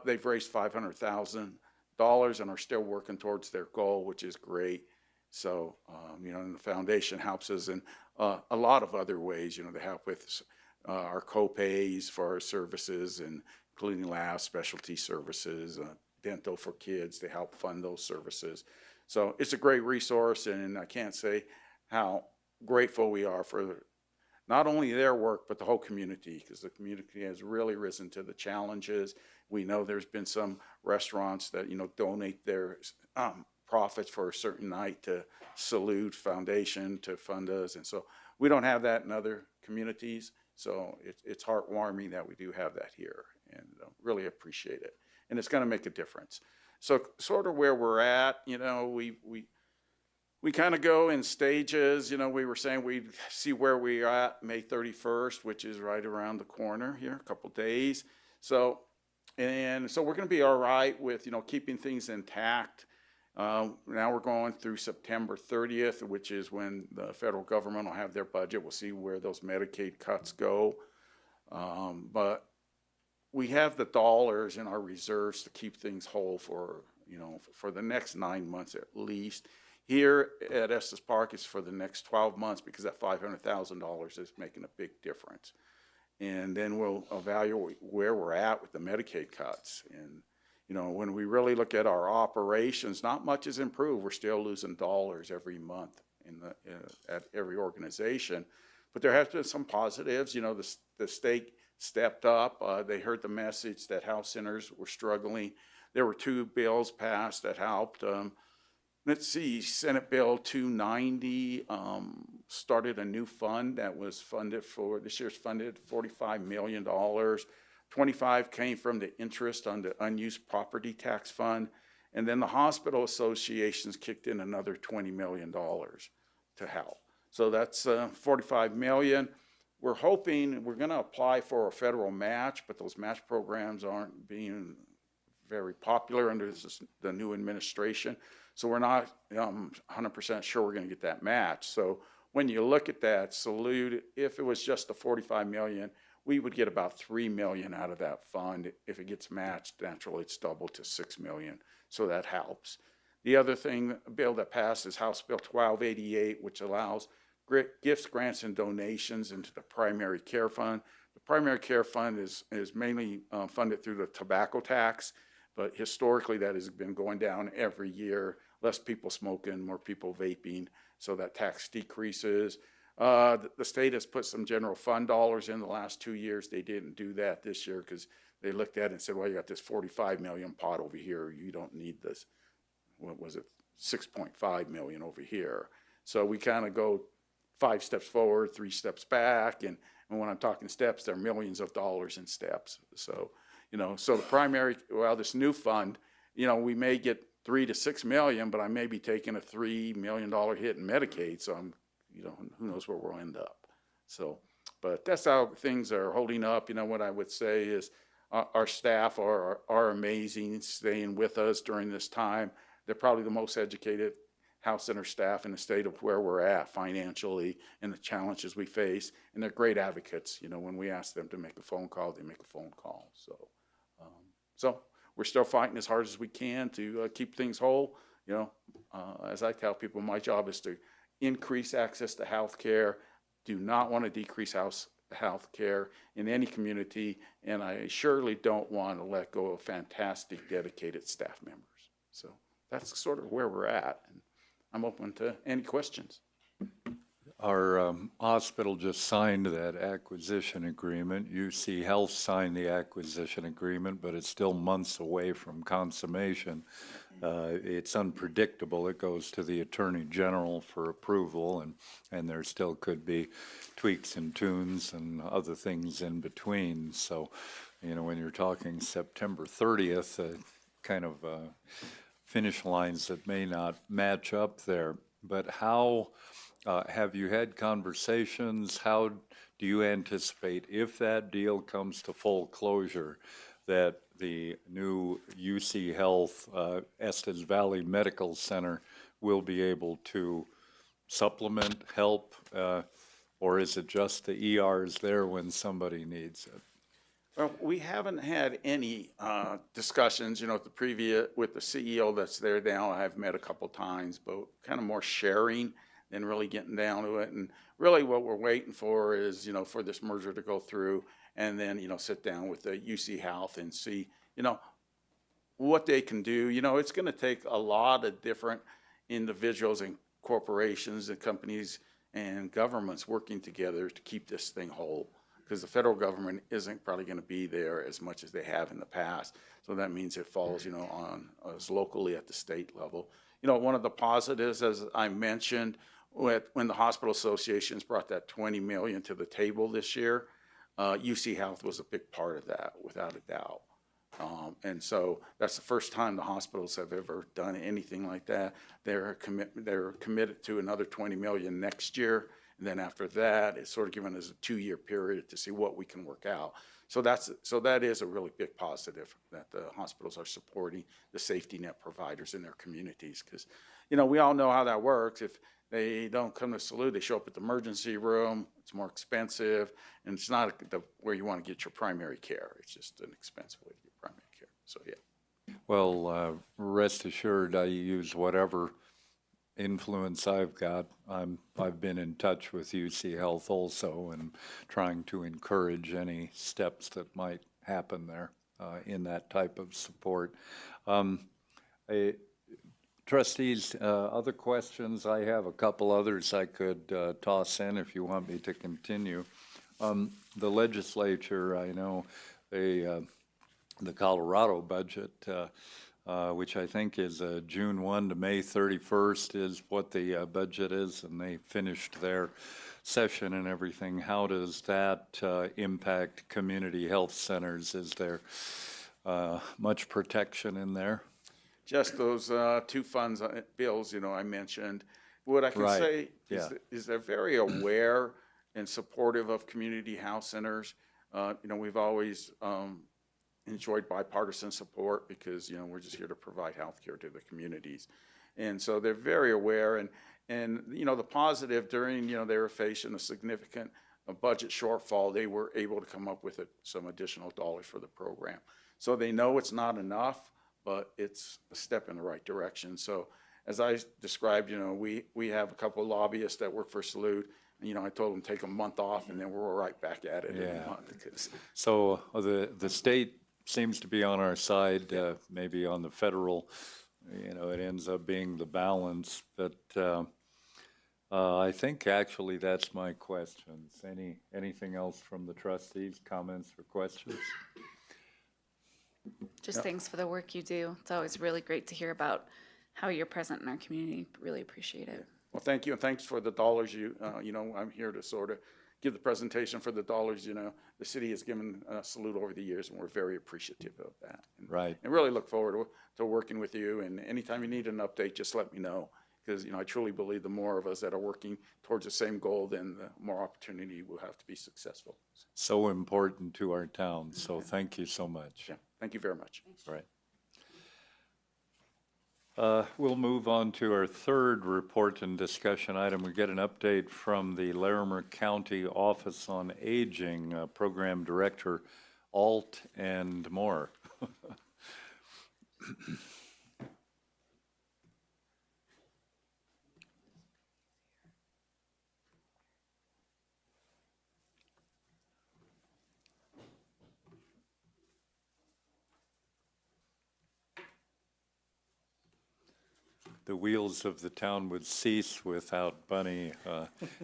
They've raised $500,000 and are still working towards their goal, which is great. So, you know, and the foundation helps us in a lot of other ways. You know, they help with our co-pays for our services, and including lab specialty services, dental for kids. They help fund those services. So it's a great resource, and I can't say how grateful we are for not only their work, but the whole community, because the community has really risen to the challenges. We know there's been some restaurants that, you know, donate their profits for a certain night to Salute Foundation to fund us. And so we don't have that in other communities. So it's heartwarming that we do have that here, and really appreciate it. And it's going to make a difference. So sort of where we're at, you know, we kind of go in stages. You know, we were saying we'd see where we are at May 31st, which is right around the corner here, a couple days. So we're going to be all right with, you know, keeping things intact. Now we're going through September 30th, which is when the federal government will have their budget. We'll see where those Medicaid cuts go. But we have the dollars in our reserves to keep things whole for, you know, for the next 9 months at least. Here at Estes Park, it's for the next 12 months because that $500,000 is making a big difference. And then we'll evaluate where we're at with the Medicaid cuts. And, you know, when we really look at our operations, not much has improved. We're still losing dollars every month at every organization. But there has been some positives. You know, the state stepped up. They heard the message that house centers were struggling. There were 2 bills passed that helped. Let's see, Senate Bill 290 started a new fund that was funded for, this year's funded $45 million. 25 came from the interest on the unused property tax fund. And then the hospital associations kicked in another $20 million to help. So that's 45 million. We're hoping, we're going to apply for a federal match, but those match programs aren't being very popular under the new administration. So we're not 100% sure we're going to get that match. So when you look at that, Salute, if it was just the 45 million, we would get about 3 million out of that fund. If it gets matched, naturally it's doubled to 6 million. So that helps. The other thing, bill that passed is House Bill 1288, which allows gifts, grants, and donations into the primary care fund. The primary care fund is mainly funded through the tobacco tax, but historically that has been going down every year. Less people smoking, more people vaping, so that tax decreases. The state has put some general fund dollars in the last 2 years. They didn't do that this year because they looked at it and said, well, you got this 45 million pot over here. You don't need this, what was it, 6.5 million over here. So we kind of go 5 steps forward, 3 steps back, and when I'm talking steps, there are millions of dollars in steps. So, so the primary, well, this new fund, we may get 3 to 6 million, but I may be taking a $3 million hit in Medicaid, so I'm, who knows where we'll end up. So, but that's how things are holding up. What I would say is our staff are amazing, staying with us during this time. They're probably the most educated House Center staff in the state of where we're at financially and the challenges we face, and they're great advocates. When we ask them to make a phone call, they make a phone call. So we're still fighting as hard as we can to keep things whole. As I tell people, my job is to increase access to health care. Do not want to decrease health care in any community, and I surely don't want to let go of fantastic, dedicated staff members. So that's sort of where we're at. And I'm open to any questions. Our hospital just signed that acquisition agreement. UC Health signed the acquisition agreement, but it's still months away from consummation. It's unpredictable. It goes to the Attorney General for approval, and there still could be tweaks and tunes and other things in between. So, when you're talking September 30th, kind of finish lines that may not match up there. But how have you had conversations? How do you anticipate, if that deal comes to full closure, that the new UC Health Estes Valley Medical Center will be able to supplement, help, or is it just the ERs there when somebody needs it? Well, we haven't had any discussions, with the CEO that's there now. I've met a couple times, but kind of more sharing than really getting down to it. And really what we're waiting for is, for this merger to go through and then, sit down with the UC Health and see, what they can do. It's going to take a lot of different individuals and corporations and companies and governments working together to keep this thing whole, because the federal government isn't probably going to be there as much as they have in the past. So that means it falls, on us locally at the state level. One of the positives, as I mentioned, when the hospital associations brought that 20 million to the table this year, UC Health was a big part of that, without a doubt. And so that's the first time the hospitals have ever done anything like that. They're committed to another 20 million next year. And then after that, it's sort of given us a 2-year period to see what we can work out. So that is a really big positive, that the hospitals are supporting the safety net providers in their communities. Because, we all know how that works. If they don't come to Salute, they show up at the emergency room. It's more expensive, and it's not where you want to get your primary care. It's just an expensive way to get primary care. So, yeah. Well, rest assured, I use whatever influence I've got. I've been in touch with UC Health also, and trying to encourage any steps that might happen there in that type of support. Trustees, other questions? I have a couple others I could toss in if you want me to continue. The legislature, I know the Colorado budget, which I think is June 1 to May 31st is what the budget is, and they finished their session and everything. How does that impact community health centers? Is there much protection in there? Just those 2 funds, bills, I mentioned. what I can Right, say is, yeah. is they're very aware and supportive of community house centers. We've always enjoyed bipartisan support because, we're just here to provide health care to the communities. And so they're very aware, and the positive during, they were facing a significant budget shortfall, they were able to come up with some additional dollars for the program. So they know it's not enough, but it's a step in the right direction. So as I described, we have a couple of lobbyists that work for Salute. I told them take a month off, and then we're right back at it in Yeah. a month. Because So the state seems to be on our side, maybe on the federal, it ends up being the balance. But I think actually that's my questions. Anything else from the trustees, comments or questions? Just thanks for the work you do. It's always really great to hear about how you're present in our community. Really appreciate it. Well, thank you, and thanks for the dollars I'm here to sort of give the presentation for the dollars, the city has given Salute over the years, and we're very appreciative of that. Right. And really look forward to working with you, and anytime you need an update, just let me know, because, I truly believe the more of us that are working towards the same goal, then the more opportunity we'll have to be successful. So important to our town, so thank you so much. Yeah, thank you very much. Right. We'll move on to our third report and discussion item. We get an update from the Larimer County Office on Aging, Program Director Alt and more. The wheels of the town would cease without Bunny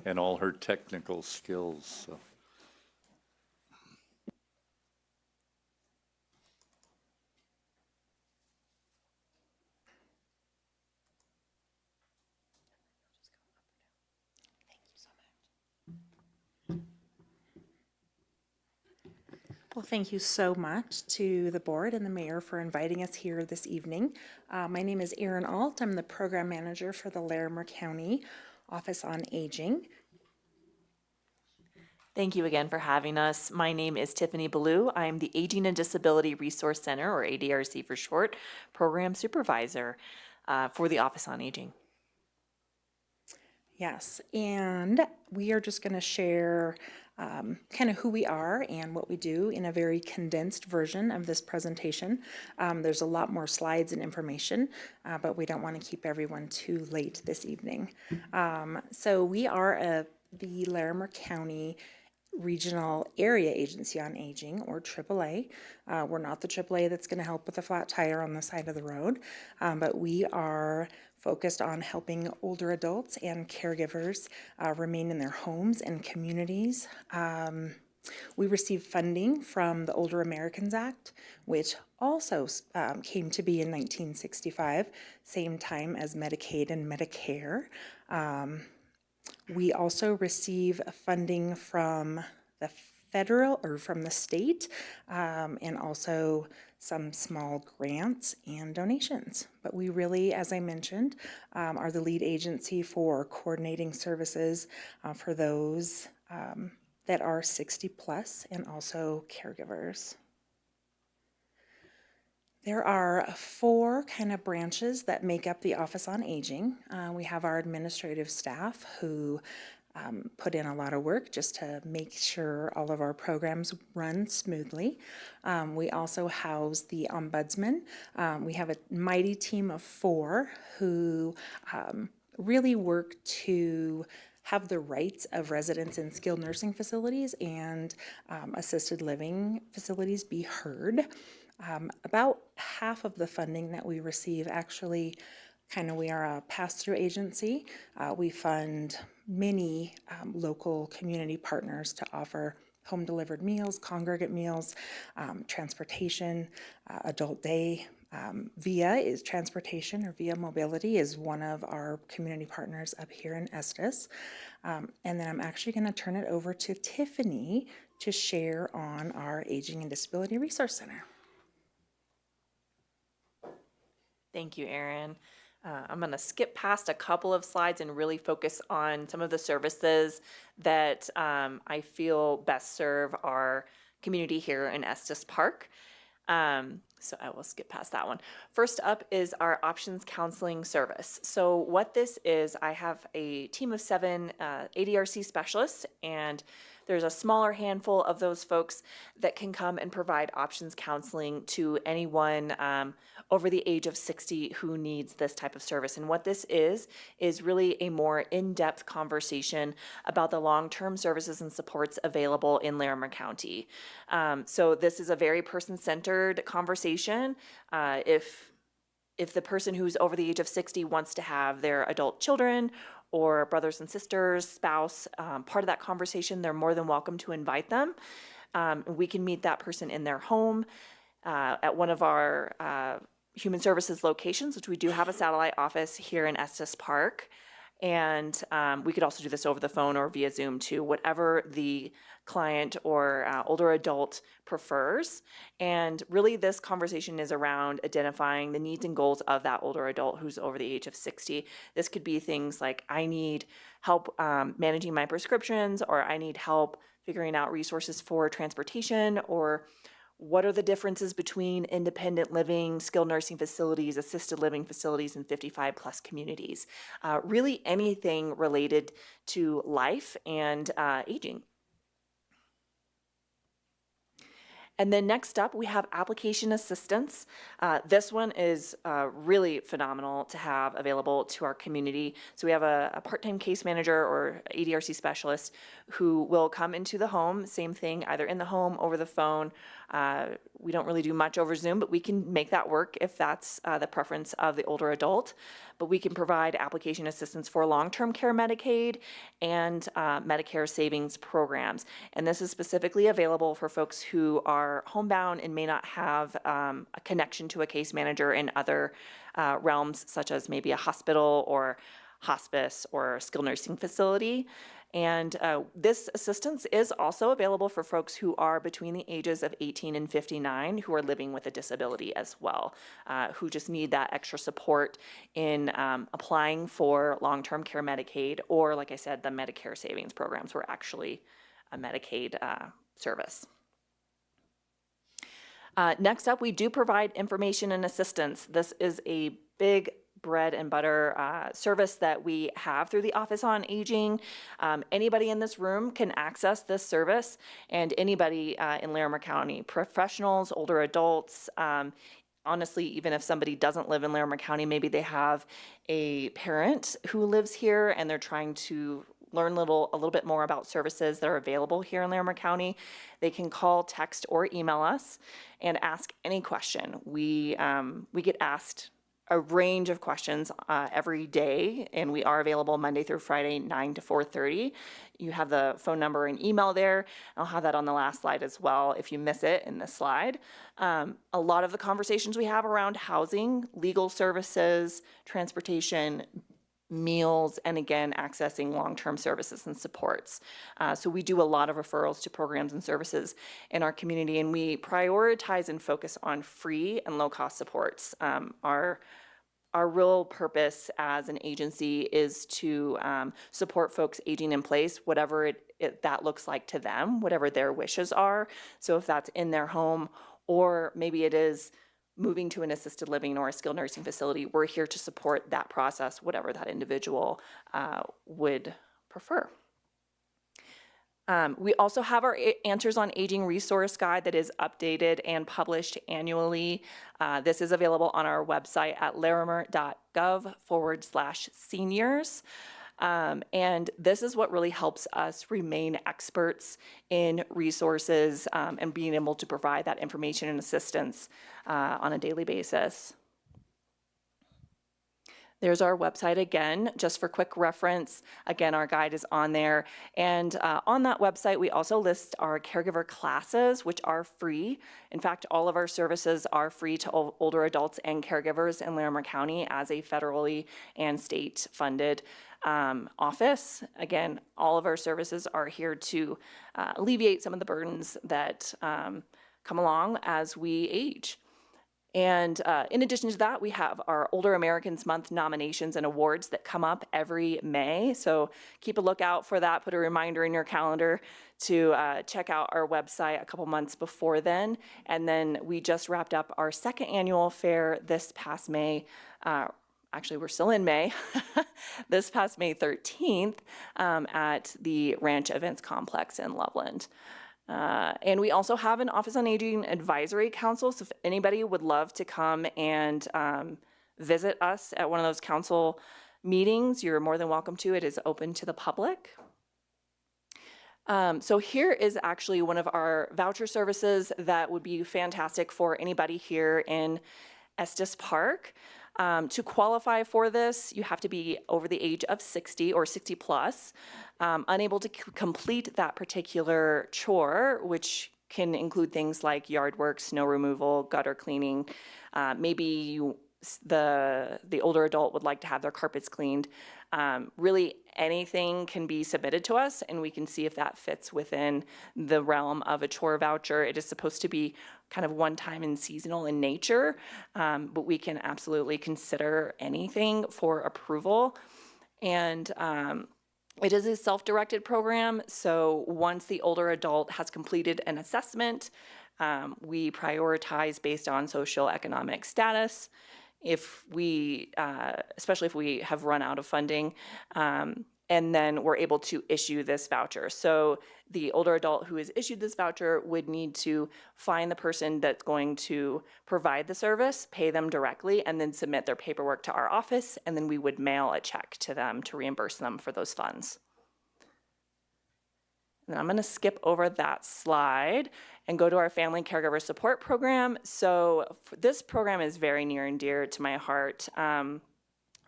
and all her technical skills. So. Well, thank you so much to the board and the mayor for inviting us here this evening. My name is Erin Alt. I'm the program manager for the Larimer County Office on Aging. Thank you again for having us. My name is Tiffany Ballou. I'm the Aging and Disability Resource Center, or ADRC for short, program supervisor for the Office on Aging. Yes, and we are just going to share kind of who we are and what we do in a very condensed version of this presentation. There's a lot more slides and information, but we don't want to keep everyone too late this evening. So we are the Larimer County Regional Area Agency on Aging, or AAA. We're not the AAA that's going to help with a flat tire on the side of the road, but we are focused on helping older adults and caregivers remain in their homes and communities. We receive funding from the Older Americans Act, which also came to be in 1965, same time as Medicaid and Medicare. We also receive funding from the federal or from the state, and also some small grants and donations. But we really, as I mentioned, are the lead agency for coordinating services for those that are 60 plus and also caregivers. There are 4 kind of branches that make up the Office on Aging. We have our administrative staff who put in a lot of work just to make sure all of our programs run smoothly. We also house the ombudsman. We have a mighty team of 4 who really work to have the rights of residents in skilled nursing facilities and assisted living facilities be heard. About half of the funding that we receive actually we are a pass-through agency. We fund many local community partners to offer home-delivered meals, congregate meals, transportation, adult day. VIA is transportation, or VIA Mobility is one of our community partners up here in Estes. And then I'm actually going to turn it over to Tiffany to share on our Aging and Disability Resource Center. Thank you, Erin. I'm going to skip past a couple of slides and really focus on some of the services that I feel best serve our community here in Estes Park. So I will skip past that one. First up is our options counseling service. So what this is, I have a team of 7 ADRC specialists, and there's a smaller handful of those folks that can come and provide options counseling to anyone over the age of 60 who needs this type of service. And what this is really a more in-depth conversation about the long-term services and supports available in Larimer County. So this is a very person-centered conversation. If the person who's over the age of 60 wants to have their adult children or brothers and sisters, spouse, part of that conversation, they're more than welcome to invite them. We can meet that person in their home at one of our human services locations, which we do have a satellite office here in Estes Park. And we could also do this over the phone or via Zoom too, whatever the client or older adult prefers. And really this conversation is around identifying the needs and goals of that older adult who's over the age of 60. This could be things like, I need help managing my prescriptions, or I need help figuring out resources for transportation, or what are the differences between independent living, skilled nursing facilities, assisted living facilities, and 55 plus communities? Really anything related to life and aging. And then next up, we have application assistance. This one is really phenomenal to have available to our community. So we have a part-time case manager or ADRC specialist who will come into the home, same thing, either in the home, over the phone. We don't really do much over Zoom, but we can make that work if that's the preference of the older adult. But we can provide application assistance for long-term care Medicaid and Medicare savings programs. And this is specifically available for folks who are homebound and may not have a connection to a case manager in other realms, such as maybe a hospital or hospice or skilled nursing facility. And this assistance is also available for folks who are between the ages of 18 and 59 who are living with a disability as well, who just need that extra support in applying for long-term care Medicaid, or like I said, the Medicare savings programs were actually a Medicaid service. Next up, we do provide information and assistance. This is a big bread and butter service that we have through the Office on Aging. Anybody in this room can access this service, and anybody in Larimer County, professionals, older adults, honestly, even if somebody doesn't live in Larimer County, maybe they have a parent who lives here and they're trying to learn a little bit more about services that are available here in Larimer County, they can call, text, or email us and ask any question. We get asked a range of questions every day, and we are available Monday through Friday, 9 to 4:30. You have the phone number and email there. I'll have that on the last slide as well if you miss it in this slide. A lot of the conversations we have around housing, legal services, transportation, meals, and again, accessing long-term services and supports. So we do a lot of referrals to programs and services in our community, and we prioritize and focus on free and low-cost supports. Our real purpose as an agency is to support folks aging in place, whatever that looks like to them, whatever their wishes are. So if that's in their home, or maybe it is moving to an assisted living or a skilled nursing facility, we're here to support that process, whatever that individual would prefer. We also have our Answers on Aging resource guide that is updated and published annually. This is available on our website at larimer.gov/seniors. And this is what really helps us remain experts in resources and being able to provide that information and assistance on a daily basis. There's our website again, just for quick reference. Again, our guide is on there. And on that website, we also list our caregiver classes, which are free. In fact, all of our services are free to older adults and caregivers in Larimer County as a federally and state funded office. Again, all of our services are here to alleviate some of the burdens that come along as we age. And in addition to that, we have our Older Americans Month nominations and awards that come up every May. So keep a lookout for that. Put a reminder in your calendar to check out our website a couple months before then. And then we just wrapped up our second annual fair this past May. Actually, we're still in May, this past May 13th at the Ranch Events Complex in Loveland. And we also have an Office on Aging Advisory Council, so if anybody would love to come and visit us at one of those council meetings, you're more than welcome to. It is open to the public. So here is actually one of our voucher services that would be fantastic for anybody here in Estes Park. To qualify for this, you have to be over the age of 60 or 60 plus, unable to complete that particular chore, which can include things like yard work, snow removal, gutter cleaning. Maybe the older adult would like to have their carpets cleaned. Really anything can be submitted to us and we can see if that fits within the realm of a chore voucher. It is supposed to be kind of one time and seasonal in nature, but we can absolutely consider anything for approval. And it is a self-directed program, so once the older adult has completed an assessment, we prioritize based on socioeconomic status. If we, especially if we have run out of funding, and then we're able to issue this voucher. So the older adult who is issued this voucher would need to find the person that's going to provide the service, pay them directly, and then submit their paperwork to our office, and then we would mail a check to them to reimburse them for those funds. And I'm going to skip over that slide and go to our Family Caregiver Support Program. So this program is very near and dear to my heart.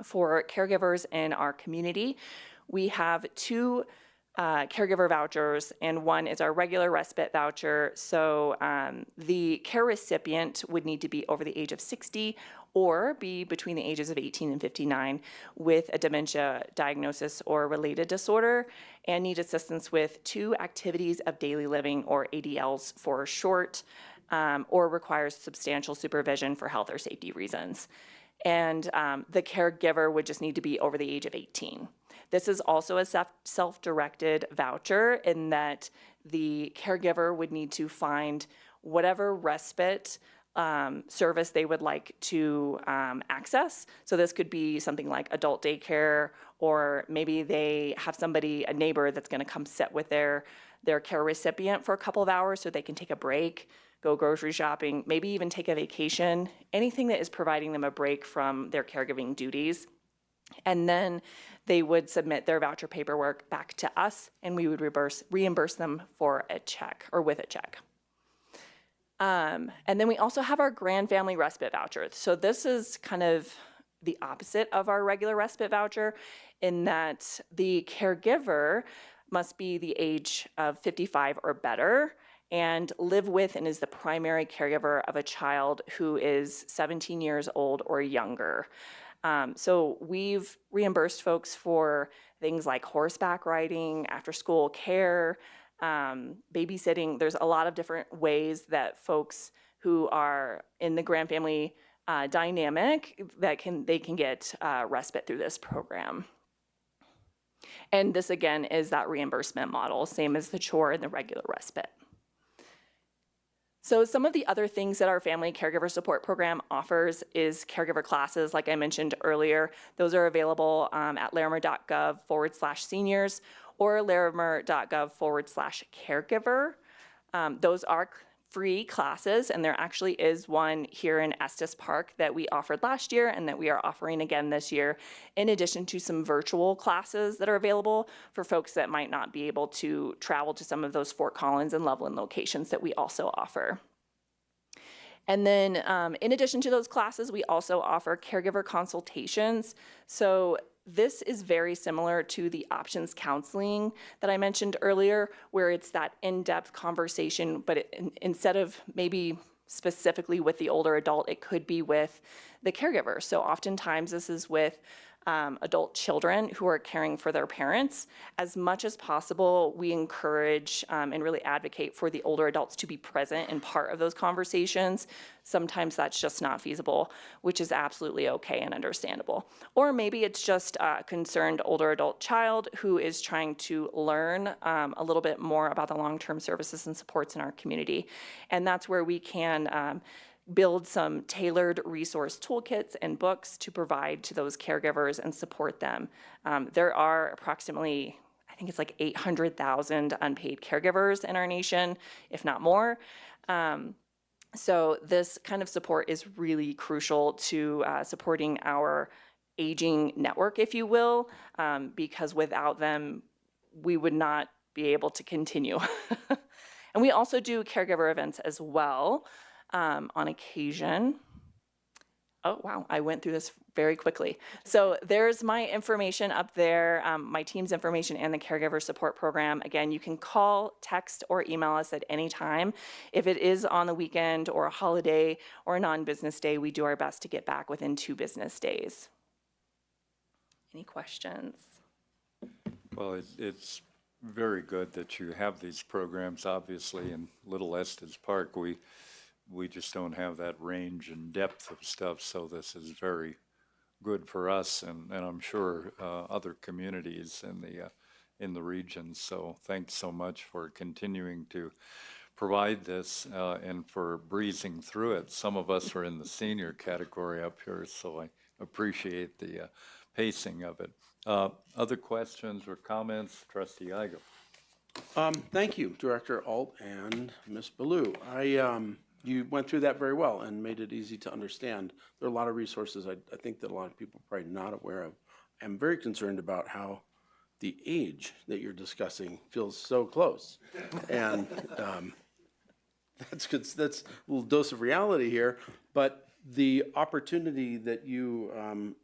For caregivers in our community, we have two caregiver vouchers, and one is our regular respite voucher. So the care recipient would need to be over the age of 60 or be between the ages of 18 and 59 with a dementia diagnosis or related disorder and need assistance with 2 activities of daily living or ADLs for short, or requires substantial supervision for health or safety reasons. And the caregiver would just need to be over the age of 18. This is also a self-directed voucher in that the caregiver would need to find whatever respite service they would like to access. So this could be something like adult daycare, or maybe they have somebody, a neighbor, that's going to come sit with their care recipient for a couple of hours so they can take a break, go grocery shopping, maybe even take a vacation, anything that is providing them a break from their caregiving duties. And then they would submit their voucher paperwork back to us, and we would reimburse them for a check or with a check. And then we also have our Grand Family Respite Voucher. So this is kind of the opposite of our regular respite voucher in that the caregiver must be the age of 55 or better and live with and is the primary caregiver of a child who is 17 years old or younger. So we've reimbursed folks for things like horseback riding, after-school care, babysitting. There's a lot of different ways that folks who are in the grand family dynamic that they can get respite through this program. And this again is that reimbursement model, same as the chore and the regular respite. So some of the other things that our Family Caregiver Support Program offers is caregiver classes, like I mentioned earlier. Those are available at larimer.gov/seniors or larimer.gov/caregiver. Those are free classes, and there actually is one here in Estes Park that we offered last year and that we are offering again this year, in addition to some virtual classes that are available for folks that might not be able to travel to some of those Fort Collins and Loveland locations that we also offer. And then in addition to those classes, we also offer caregiver consultations. So this is very similar to the options counseling that I mentioned earlier, where it's that in-depth conversation, but instead of maybe specifically with the older adult, it could be with the caregiver. So oftentimes this is with adult children who are caring for their parents. As much as possible, we encourage and really advocate for the older adults to be present and part of those conversations. Sometimes that's just not feasible, which is absolutely okay and understandable. Or maybe it's just a concerned older adult child who is trying to learn a little bit more about the long-term services and supports in our community. And that's where we can build some tailored resource toolkits and books to provide to those caregivers and support them. There are approximately, I think it's like 800,000 unpaid caregivers in our nation, if not more. So this kind of support is really crucial to supporting our aging network, if you will, because without them, we would not be able to continue. And we also do caregiver events as well. On occasion. Oh, wow, I went through this very quickly. So there's my information up there, my team's information and the caregiver support program. Again, you can call, text, or email us at any time. If it is on the weekend or a holiday or a non-business day, we do our best to get back within 2 business days. Any questions? Well, it's very good that you have these programs. Obviously, in Little Estes Park, we just don't have that range and depth of stuff, so this is very good for us, and I'm sure other communities in the region. So thanks so much for continuing to provide this and for breezing through it. Some of us are in the senior category up here, so I appreciate the pacing of it. Other questions or comments? Trustee Igo. Thank you, Director Alt and Ms. Ballou. You went through that very well and made it easy to understand. There are a lot of resources I think that a lot of people are probably not aware of. I'm very concerned about how the age that you're discussing feels so close. And that's good. That's a little dose of reality here. But the opportunity that you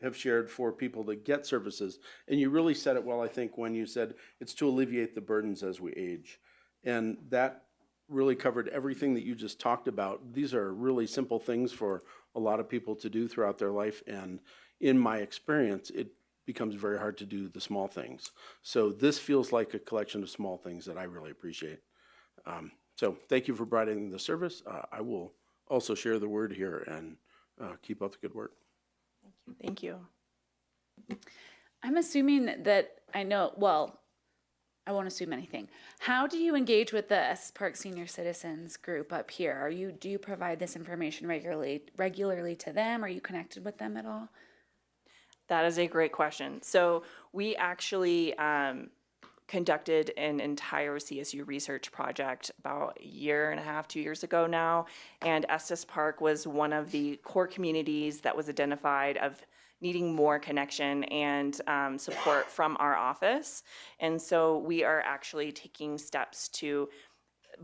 have shared for people to get services, and you really said it well, I think, when you said it's to alleviate the burdens as we age. And that really covered everything that you just talked about. These are really simple things for a lot of people to do throughout their life, and in my experience, it becomes very hard to do the small things. So this feels like a collection of small things that I really appreciate. So thank you for providing the service. I will also share the word here and keep up the good work. Thank you. I'm assuming that I know, well, I won't assume anything. How do you engage with the Estes Park Senior Citizens group up here? Do you provide this information regularly to them? Are you connected with them at all? That is a great question. So we actually conducted an entire CSU research project about a year and a half, 2 years ago now. And Estes Park was one of the core communities that was identified of needing more connection and support from our office. And so we are actually taking steps to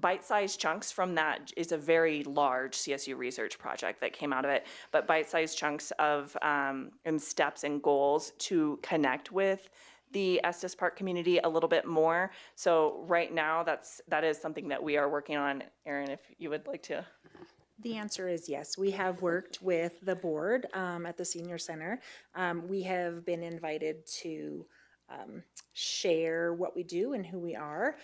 bite-sized chunks from that. Is a very large CSU research project that came out of it, but bite-sized chunks of and steps and goals to connect with the Estes Park community a little bit more. So right now, that is something that we are working on. Erin, if you would like to. The answer is yes. We have worked with the board at the Senior Center. We have been invited to share what we do and who we are.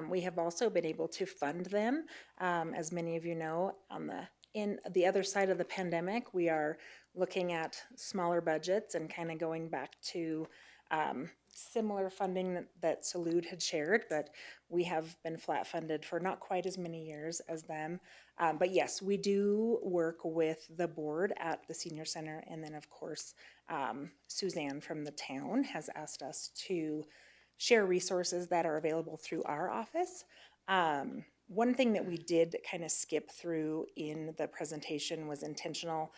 We have also been able to fund them. As many of you know, in the other side of the pandemic, we are looking at smaller budgets and kind of going back to similar funding that Salud had shared, but we have been flat funded for not quite as many years as them. But yes, we do work with the board at the Senior Center, and then of course, Suzanne from the town has asked us to share resources that are available through our office. One thing that we did kind of skip through in the presentation was intentional.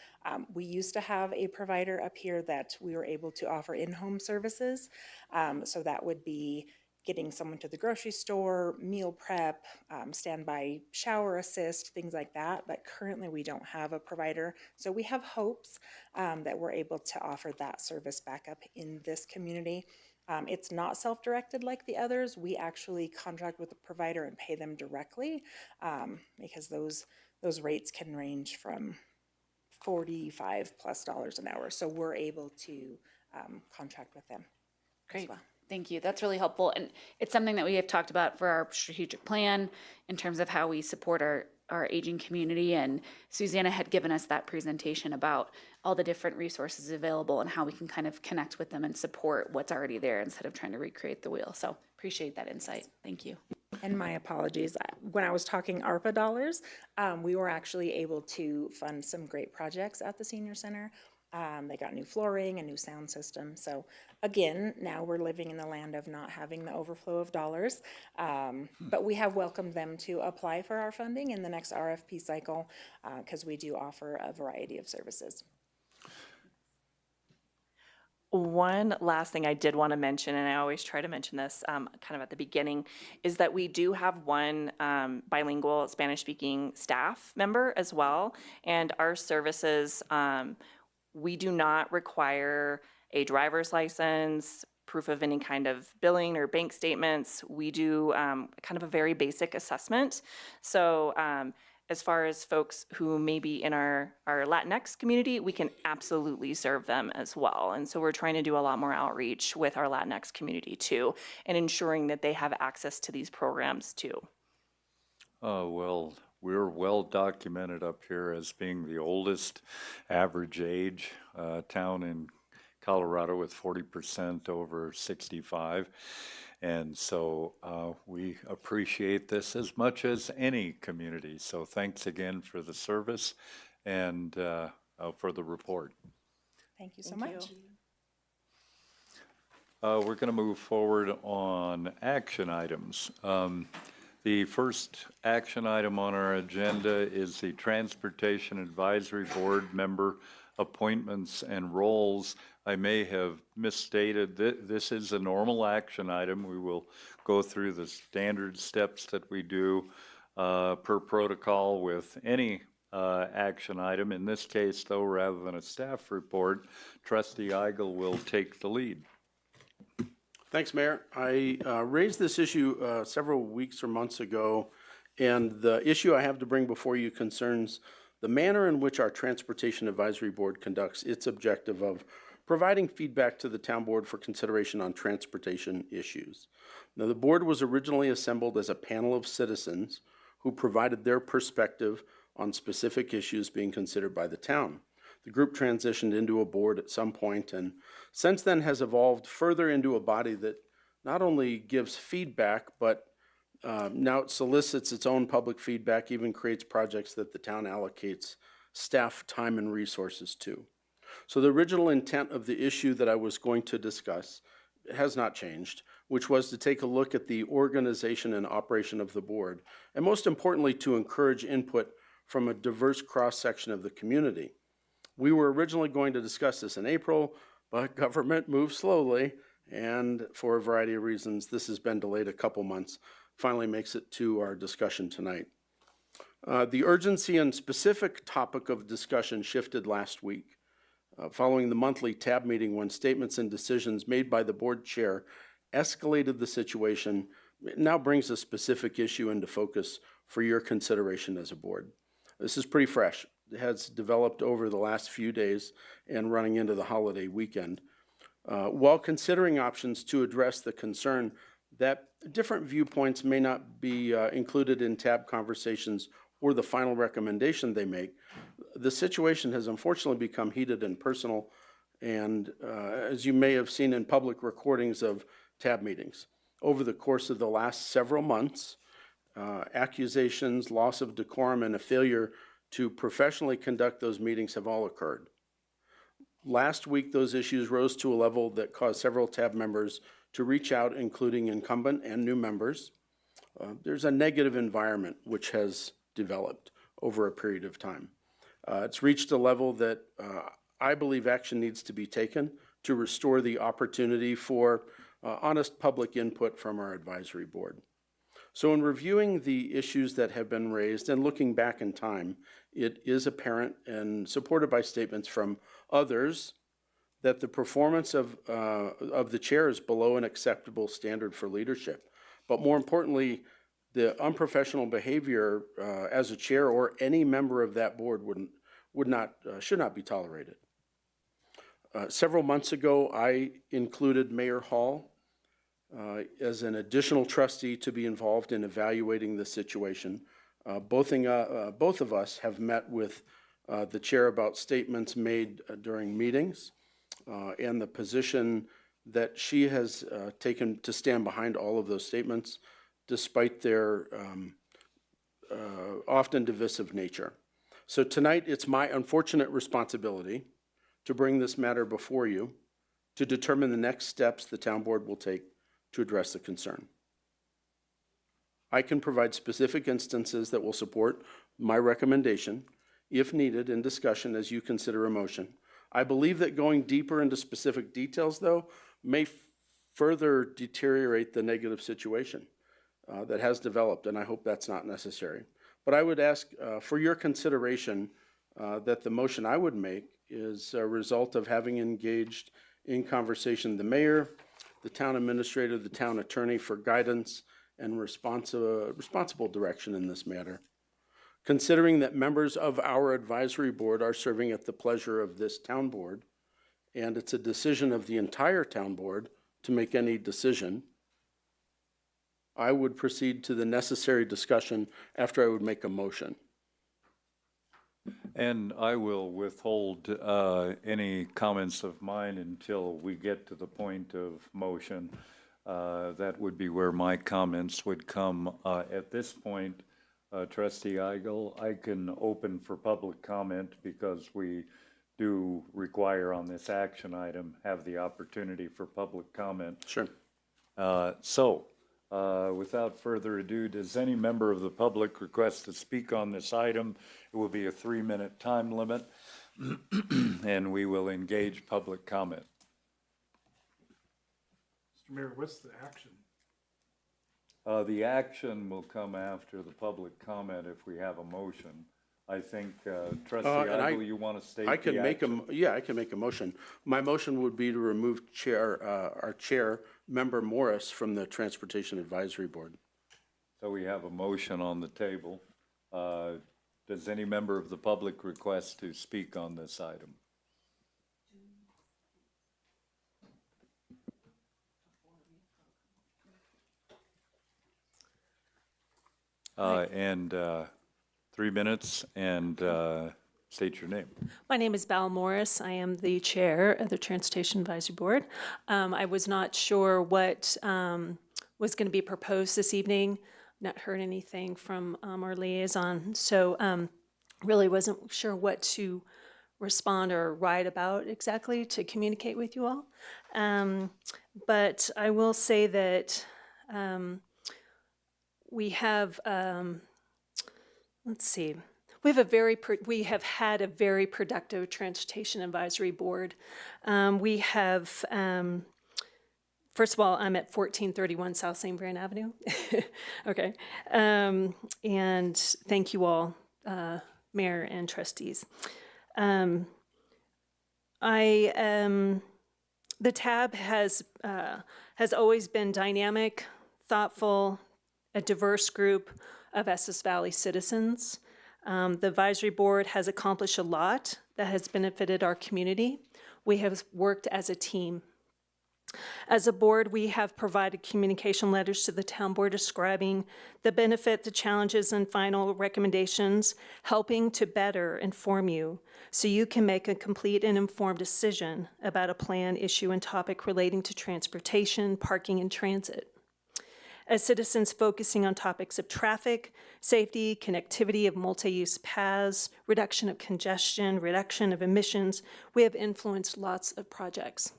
We used to have a provider up here that we were able to offer in-home services. So that would be getting someone to the grocery store, meal prep, standby shower assist, things like that. But currently we don't have a provider. So we have hopes that we're able to offer that service back up in this community. It's not self-directed like the others. We actually contract with the provider and pay them directly because those rates can range from $45+ an hour. So we're able to contract with them as Great. well. Thank you. That's really helpful. And it's something that we have talked about for our strategic plan in terms of how we support our aging community. And Susanna had given us that presentation about all the different resources available and how we can kind of connect with them and support what's already there instead of trying to recreate the wheel. So appreciate that insight. Thank you. And my apologies, when I was talking ARPA dollars, we were actually able to fund some great projects at the senior center. They got new flooring, a new sound system. So again, now we're living in the land of not having the overflow of dollars. But we have welcomed them to apply for our funding in the next RFP cycle because we do offer a variety of services. One last thing I did want to mention, and I always try to mention this kind of at the beginning, is that we do have one bilingual Spanish-speaking staff member as well. And our services, we do not require a driver's license, proof of any kind of billing or bank statements. We do kind of a very basic assessment. So as far as folks who may be in our Latinx community, we can absolutely serve them as well. And so we're trying to do a lot more outreach with our Latinx community too, and ensuring that they have access to these programs too. Well, we're well documented up here as being the oldest average age town in Colorado with 40% over 65. And so we appreciate this as much as any community. So thanks again for the service and for the report. Thank you so much. We're going to move forward on action items. The first action item on our agenda is the Transportation Advisory Board member appointments and roles. I may have misstated that this is a normal action item. We will go through the standard steps that we do per protocol with any action item. In this case, though, rather than a staff report, Trustee Eigel will take the lead. Thanks, Mayor. I raised this issue several weeks or months ago, and the issue I have to bring before you concerns the manner in which our Transportation Advisory Board conducts its objective of providing feedback to the town board for consideration on transportation issues. Now, the board was originally assembled as a panel of citizens who provided their perspective on specific issues being considered by the town. The group transitioned into a board at some point and since then has evolved further into a body that not only gives feedback, but now it solicits its own public feedback, even creates projects that the town allocates staff time and resources to. So the original intent of the issue that I was going to discuss has not changed, which was to take a look at the organization and operation of the board, and most importantly, to encourage input from a diverse cross-section of the community. We were originally going to discuss this in April, but government moves slowly, and for a variety of reasons, this has been delayed a couple months. Finally makes it to our discussion tonight. The urgency and specific topic of discussion shifted last week, following the monthly TAB meeting when statements and decisions made by the board chair escalated the situation. It now brings a specific issue into focus for your consideration as a board. This is pretty fresh. It has developed over the last few days and running into the holiday weekend. While considering options to address the concern that different viewpoints may not be included in TAB conversations or the final recommendation they make, the situation has unfortunately become heated and personal, and as you may have seen in public recordings of TAB meetings. Over the course of the last several months, accusations, loss of decorum, and a failure to professionally conduct those meetings have all occurred. Last week, those issues rose to a level that caused several TAB members to reach out, including incumbent and new members. There's a negative environment which has developed over a period of time. It's reached a level that I believe action needs to be taken to restore the opportunity for honest public input from our advisory board. So in reviewing the issues that have been raised and looking back in time, it is apparent and supported by statements from others that the performance of the chair is below an acceptable standard for leadership. But more importantly, the unprofessional behavior as a chair or any member of that board should not be tolerated. Several months ago, I included Mayor Hall as an additional trustee to be involved in evaluating the situation. Both of us have met with the chair about statements made during meetings and the position that she has taken to stand behind all of those statements, despite their often divisive nature. So tonight, it's my unfortunate responsibility to bring this matter before you to determine the next steps the town board will take to address the concern. I can provide specific instances that will support my recommendation, if needed, in discussion as you consider a motion. I believe that going deeper into specific details, though, may further deteriorate the negative situation that has developed, and I hope that's not necessary. But I would ask for your consideration that the motion I would make is a result of having engaged in conversation the mayor, the town administrator, the town attorney for guidance and responsible direction in this matter. Considering that members of our advisory board are serving at the pleasure of this town board, and it's a decision of the entire town board to make any decision, I would proceed to the necessary discussion after I would make a motion. And I will withhold any comments of mine until we get to the point of motion. That would be where my comments would come. At this point, Trustee Eigel, I can open for public comment because we do require on this action item have the opportunity for public comment. Sure. Without further ado, does any member of the public request to speak on this item? It will be a 3-minute time limit, and we will engage public comment. Mr. Mayor, what's the action? The action will come after the public comment if we have a motion. I think, Trustee Idle, you want to state the action? I can make a motion. My motion would be to remove our chair, Member Morris, from the Transportation Advisory Board. So we have a motion on the table. Does any member of the public request to speak on this item? And 3 minutes, and state your name. My name is Val Morris. I am the chair of the Transportation Advisory Board. I was not sure what was going to be proposed this evening. Not heard anything from our liaison, so really wasn't sure what to respond or write about exactly to communicate with you all. But I will say that we have, let's see, we have had a very productive Transportation Advisory Board. We have, first of all, I'm at 1431 South St. Vrain Avenue. Okay. And thank you all, Mayor and trustees. The TAB has always been dynamic, thoughtful, a diverse group of Estes Valley citizens. The advisory board has accomplished a lot that has benefited our community. We have worked as a team. As a board, we have provided communication letters to the town board describing the benefit, the challenges, and final recommendations, helping to better inform you so you can make a complete and informed decision about a plan, issue, and topic relating to transportation, parking, and transit. As citizens focusing on topics of traffic, safety, connectivity of multi-use paths, reduction of congestion, reduction of emissions, we have influenced lots of projects.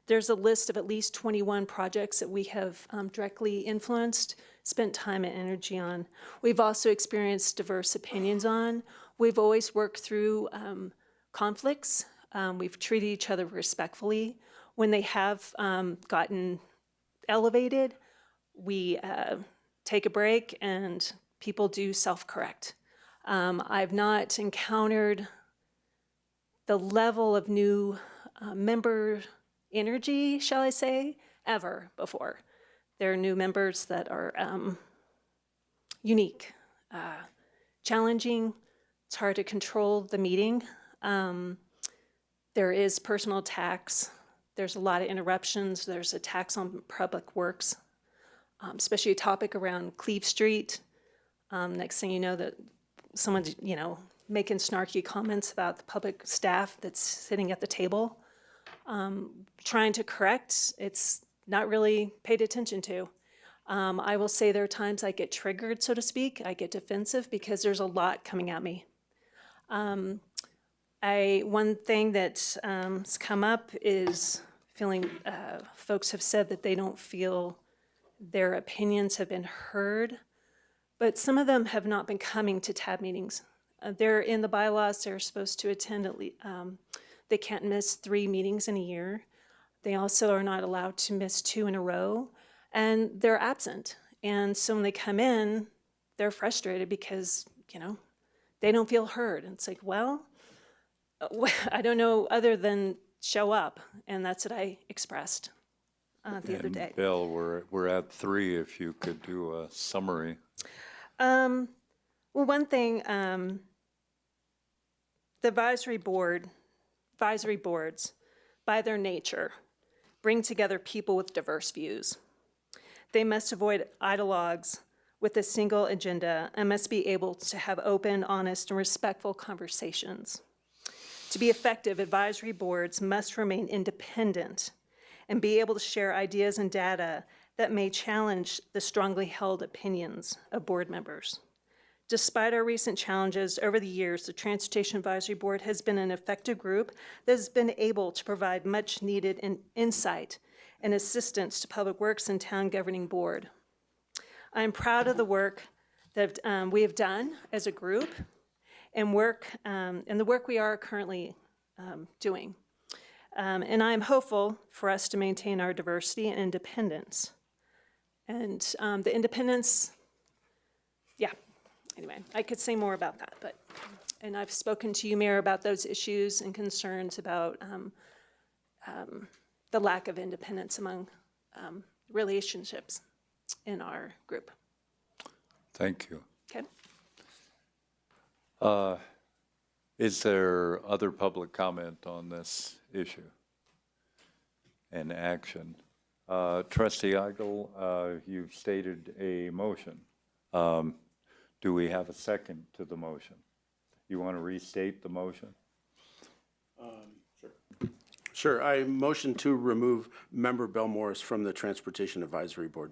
There's a list of at least 21 projects that we have directly influenced, spent time and energy on. We've also experienced diverse opinions on. We've always worked through conflicts. We've treated each other respectfully. When they have gotten elevated, we take a break and people do self-correct. I've not encountered the level of new member energy, shall I say, ever before. There are new members that are unique, challenging. It's hard to control the meeting. There is personal attacks. There's a lot of interruptions. There's attacks on public works, especially a topic around Cleve Street. Next thing you know, that someone's, making snarky comments about the public staff that's sitting at the table. Trying to correct, it's not really paid attention to. I will say there are times I get triggered, so to speak. I get defensive because there's a lot coming at me. One thing that's come up is feeling, folks have said that they don't feel their opinions have been heard, but some of them have not been coming to TAB meetings. They're in the bylaws, they're supposed to attend at least, they can't miss 3 meetings in a year. They also are not allowed to miss 2 in a row, and they're absent. And so when they come in, they're frustrated because, they don't feel heard. And it's like, well, I don't know other than show up. And that's what I expressed the other day. Bill, we're at 3, if you could do a summary. Well, one thing, the advisory boards, by their nature, bring together people with diverse views. They must avoid ideologues with a single agenda and must be able to have open, honest, and respectful conversations. To be effective, advisory boards must remain independent and be able to share ideas and data that may challenge the strongly held opinions of board members. Despite our recent challenges over the years, the Transportation Advisory Board has been an effective group that has been able to provide much needed insight and assistance to Public Works and Town Governing Board. I am proud of the work that we have done as a group and the work we are currently doing. And I am hopeful for us to maintain our diversity and independence. And the independence, anyway, I could say more about that, and I've spoken to you, Mayor, about those issues and concerns about the lack of independence among relationships in our group. Thank you. Okay. Is there other public comment on this issue and action? Trustee Eigel, you've stated a motion. Do we have a second to the motion? You want to restate the motion? Sure, I motion to remove Member Bell Morris from the Transportation Advisory Board.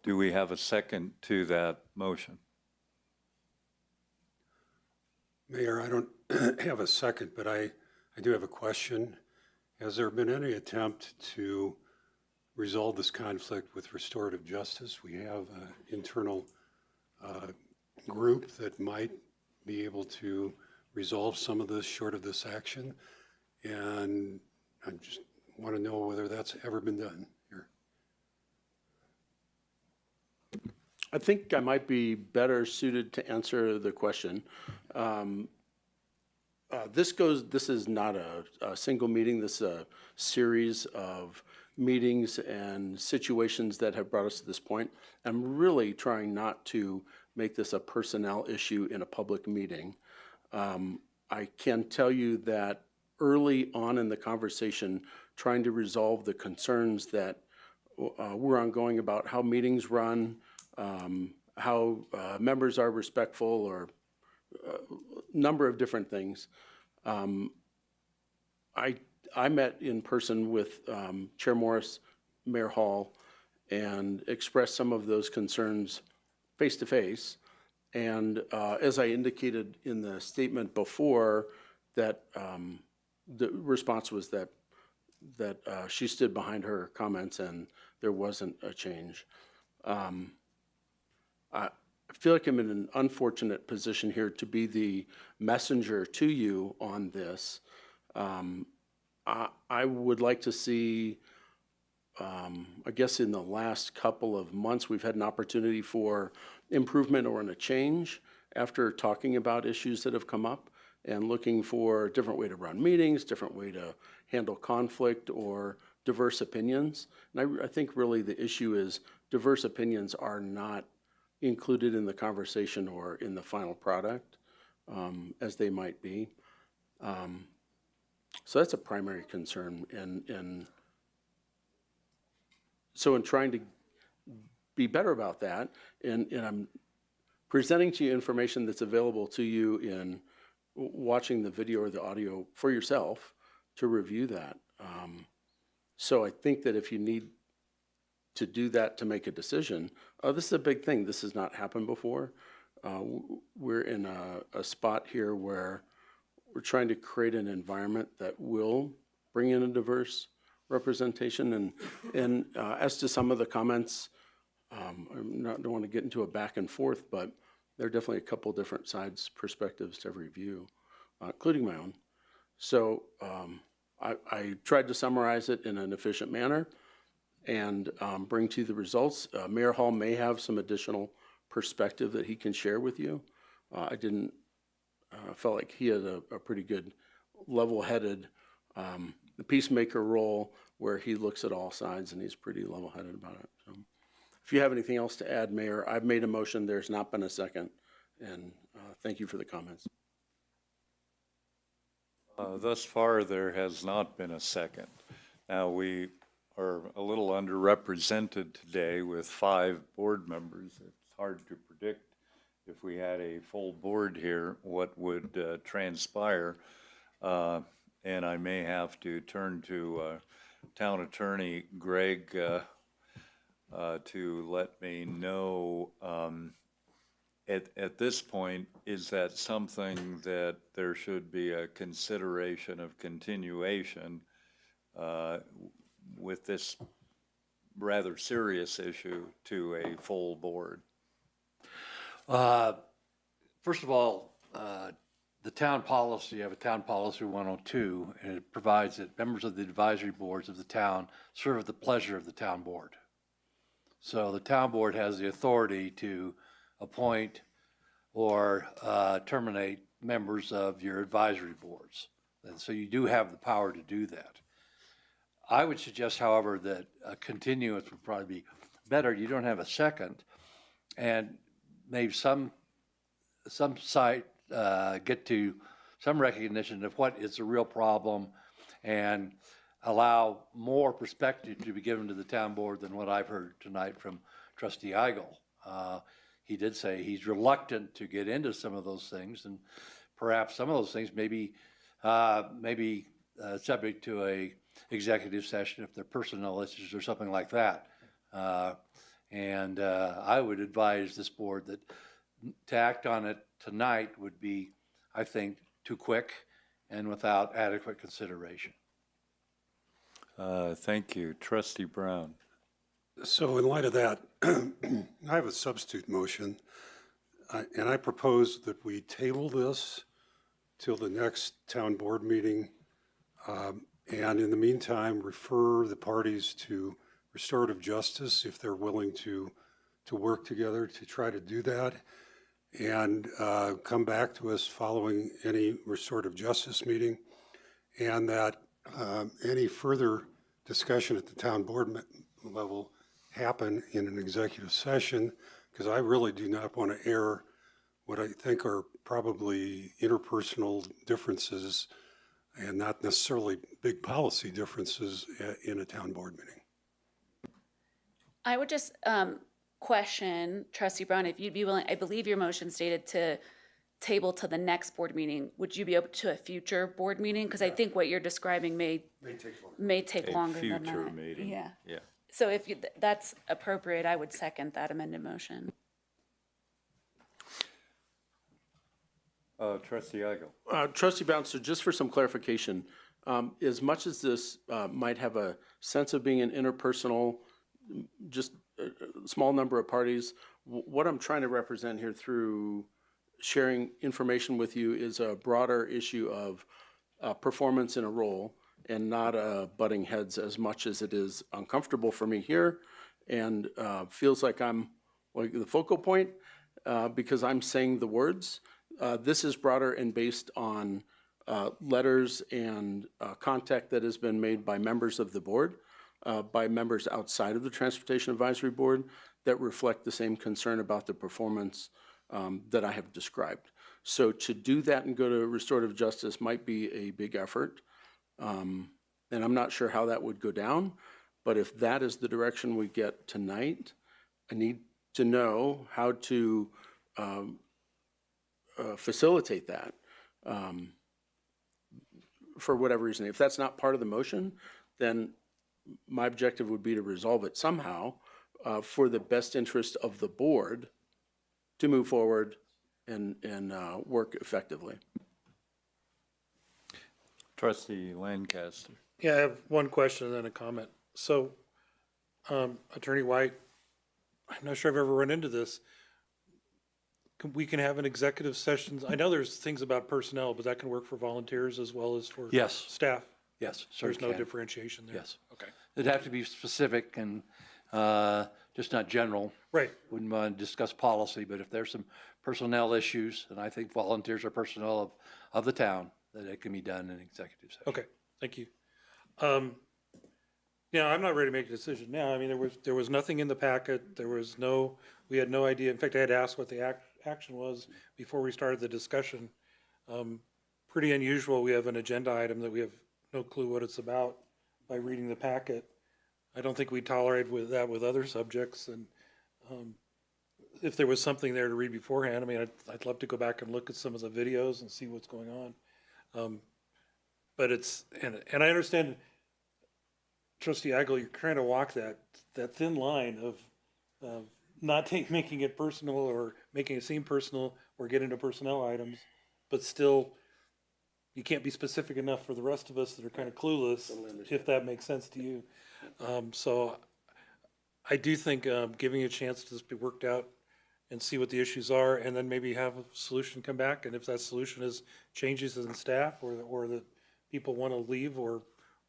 Do we have a second to that motion? Mayor, I don't have a second, but I do have a question. Has there been any attempt to resolve this conflict with restorative justice? We have an internal group that might be able to resolve some of this short of this action. And I just want to know whether that's ever been done here. I think I might be better suited to answer the question. This is not a single meeting. This is a series of meetings and situations that have brought us to this point. I'm really trying not to make this a personnel issue in a public meeting. I can tell you that early on in the conversation, trying to resolve the concerns that were ongoing about how meetings run, how members are respectful, or a number of different things. I met in person with Chair Morris, Mayor Hall, and expressed some of those concerns face to face. And as I indicated in the statement before, that the response was that she stood behind her comments and there wasn't a change. I feel like I'm in an unfortunate position here to be the messenger to you on this. I would like to see, I guess in the last couple of months, we've had an opportunity for improvement or in a change after talking about issues that have come up and looking for a different way to run meetings, different way to handle conflict or diverse opinions. And I think really the issue is diverse opinions are not included in the conversation or in the final product as they might be. So that's a primary concern. And so in trying to be better about that, and I'm presenting to you information that's available to you in watching the video or the audio for yourself to review that. So I think that if you need to do that to make a decision, this is a big thing. This has not happened before. We're in a spot here where we're trying to create an environment that will bring in a diverse representation. And as to some of the comments, I don't want to get into a back and forth, but there are definitely a couple different sides, perspectives to every view, including my own. So I tried to summarize it in an efficient manner and bring to you the results. Mayor Hall may have some additional perspective that he can share with you. I felt like he had a pretty good level-headed peacemaker role where he looks at all sides and he's pretty level-headed about it. So if you have anything else to add, Mayor, I've made a motion. There's not been a second. And thank you for the comments. Thus far, there has not been a second. Now, we are a little underrepresented today with 5 board members. It's hard to predict if we had a full board here what would transpire. And I may have to turn to Town Attorney Greg to let me know at this point, is that something that there should be a consideration of continuation with this rather serious issue to a full board? First of all, the town policy, you have a town policy 102, and it provides that members of the advisory boards of the town serve at the pleasure of the town board. So the town board has the authority to appoint or terminate members of your advisory boards. And so you do have the power to do that. I would suggest, however, that a continuance would probably be better. You don't have a second, and maybe some site get to some recognition of what is the real problem and allow more perspective to be given to the town board than what I've heard tonight from Trustee Eigel. He did say he's reluctant to get into some of those things, and perhaps some of those things may be subject to a executive session if they're personnel issues or something like that. And I would advise this board that to act on it tonight would be, I think, too quick and without adequate consideration. Thank you. Trustee Brown. So in light of that, I have a substitute motion, and I propose that we table this till the next town board meeting, and in the meantime, refer the parties to restorative justice if they're willing to work together to try to do that, and come back to us following any restorative justice meeting, and that any further discussion at the town board level happen in an executive session, because I really do not want to air what I think are probably interpersonal differences and not necessarily big policy differences in a town board meeting. I would just question, Trustee Brown, if you'd be willing, I believe your motion stated to table to the next board meeting. Would you be open to a future board meeting? Because I think what you're describing may take longer than that. Future meeting. Yeah. Yeah. So if that's appropriate, I would second that amended motion. Trustee Eigel. Trustee Bouncer, just for some clarification, as much as this might have a sense of being an interpersonal, just a small number of parties, what I'm trying to represent here through sharing information with you is a broader issue of performance in a role and not butting heads as much as it is uncomfortable for me here and feels like I'm like the focal point because I'm saying the words. This is broader and based on letters and contact that has been made by members of the board, by members outside of the Transportation Advisory Board that reflect the same concern about the performance that I have described. So to do that and go to restorative justice might be a big effort. And I'm not sure how that would go down, but if that is the direction we get tonight, I need to know how to facilitate that for whatever reason. If that's not part of the motion, then my objective would be to resolve it somehow for the best interest of the board to move forward and work effectively. Trustee Lancaster. Yeah, I have one question and then a comment. So, Attorney White, I'm not sure I've ever run into this. We can have an executive session. I know there's things about personnel, but that can work for volunteers as well as for Yes. staff. Yes, There's no can. differentiation there. Yes. Okay. It'd have to be specific and just not general. Right. Wouldn't want to discuss policy, but if there's some personnel issues, and I think volunteers are personnel of the town, that it can be done in executive session. Okay. Thank you. Yeah, I'm not ready to make a decision now. I mean, there was nothing in the packet. We had no idea. In fact, I had asked what the action was before we started the discussion. Pretty unusual. We have an agenda item that we have no clue what it's about by reading the packet. I don't think we tolerate that with other subjects. And if there was something there to read beforehand, I mean, I'd love to go back and look at some of the videos and see what's going on. But and I understand, Trustee Agel, you're trying to walk that thin line of not making it personal or making it seem personal or get into personnel items, but still, you can't be specific enough for the rest of us that are kind of clueless, if that makes sense to you. So I do think giving a chance to just be worked out and see what the issues are, and then maybe have a solution come back, and if that solution is changes in staff or that people want to leave or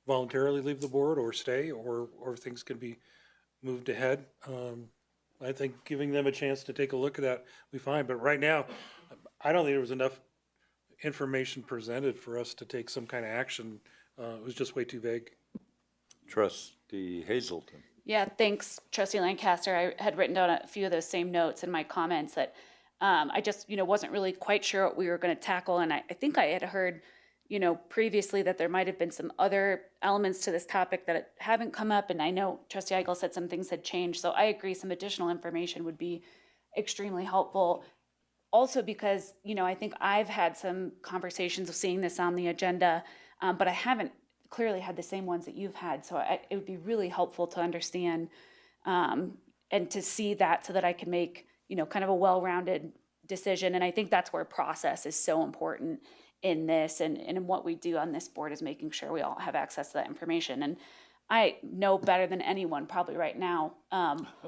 voluntarily leave the board or stay, or things can be moved ahead. I think giving them a chance to take a look at that will be fine. But right now, I don't think there was enough information presented for us to take some kind of action. It was just way too vague. Trustee Hazelton. Yeah, thanks, Trustee Lancaster. I had written down a few of those same notes in my comments that I just, wasn't really quite sure what we were going to tackle. And I think I had heard, previously that there might have been some other elements to this topic that haven't come up. And I know Trustee Eigel said some things had changed. So I agree some additional information would be extremely helpful. Also because, I think I've had some conversations of seeing this on the agenda, but I haven't clearly had the same ones that you've had. So it would be really helpful to understand and to see that so that I can make, kind of a well-rounded decision. And I think that's where process is so important in this, and what we do on this board is making sure we all have access to that information. And I know better than anyone probably right now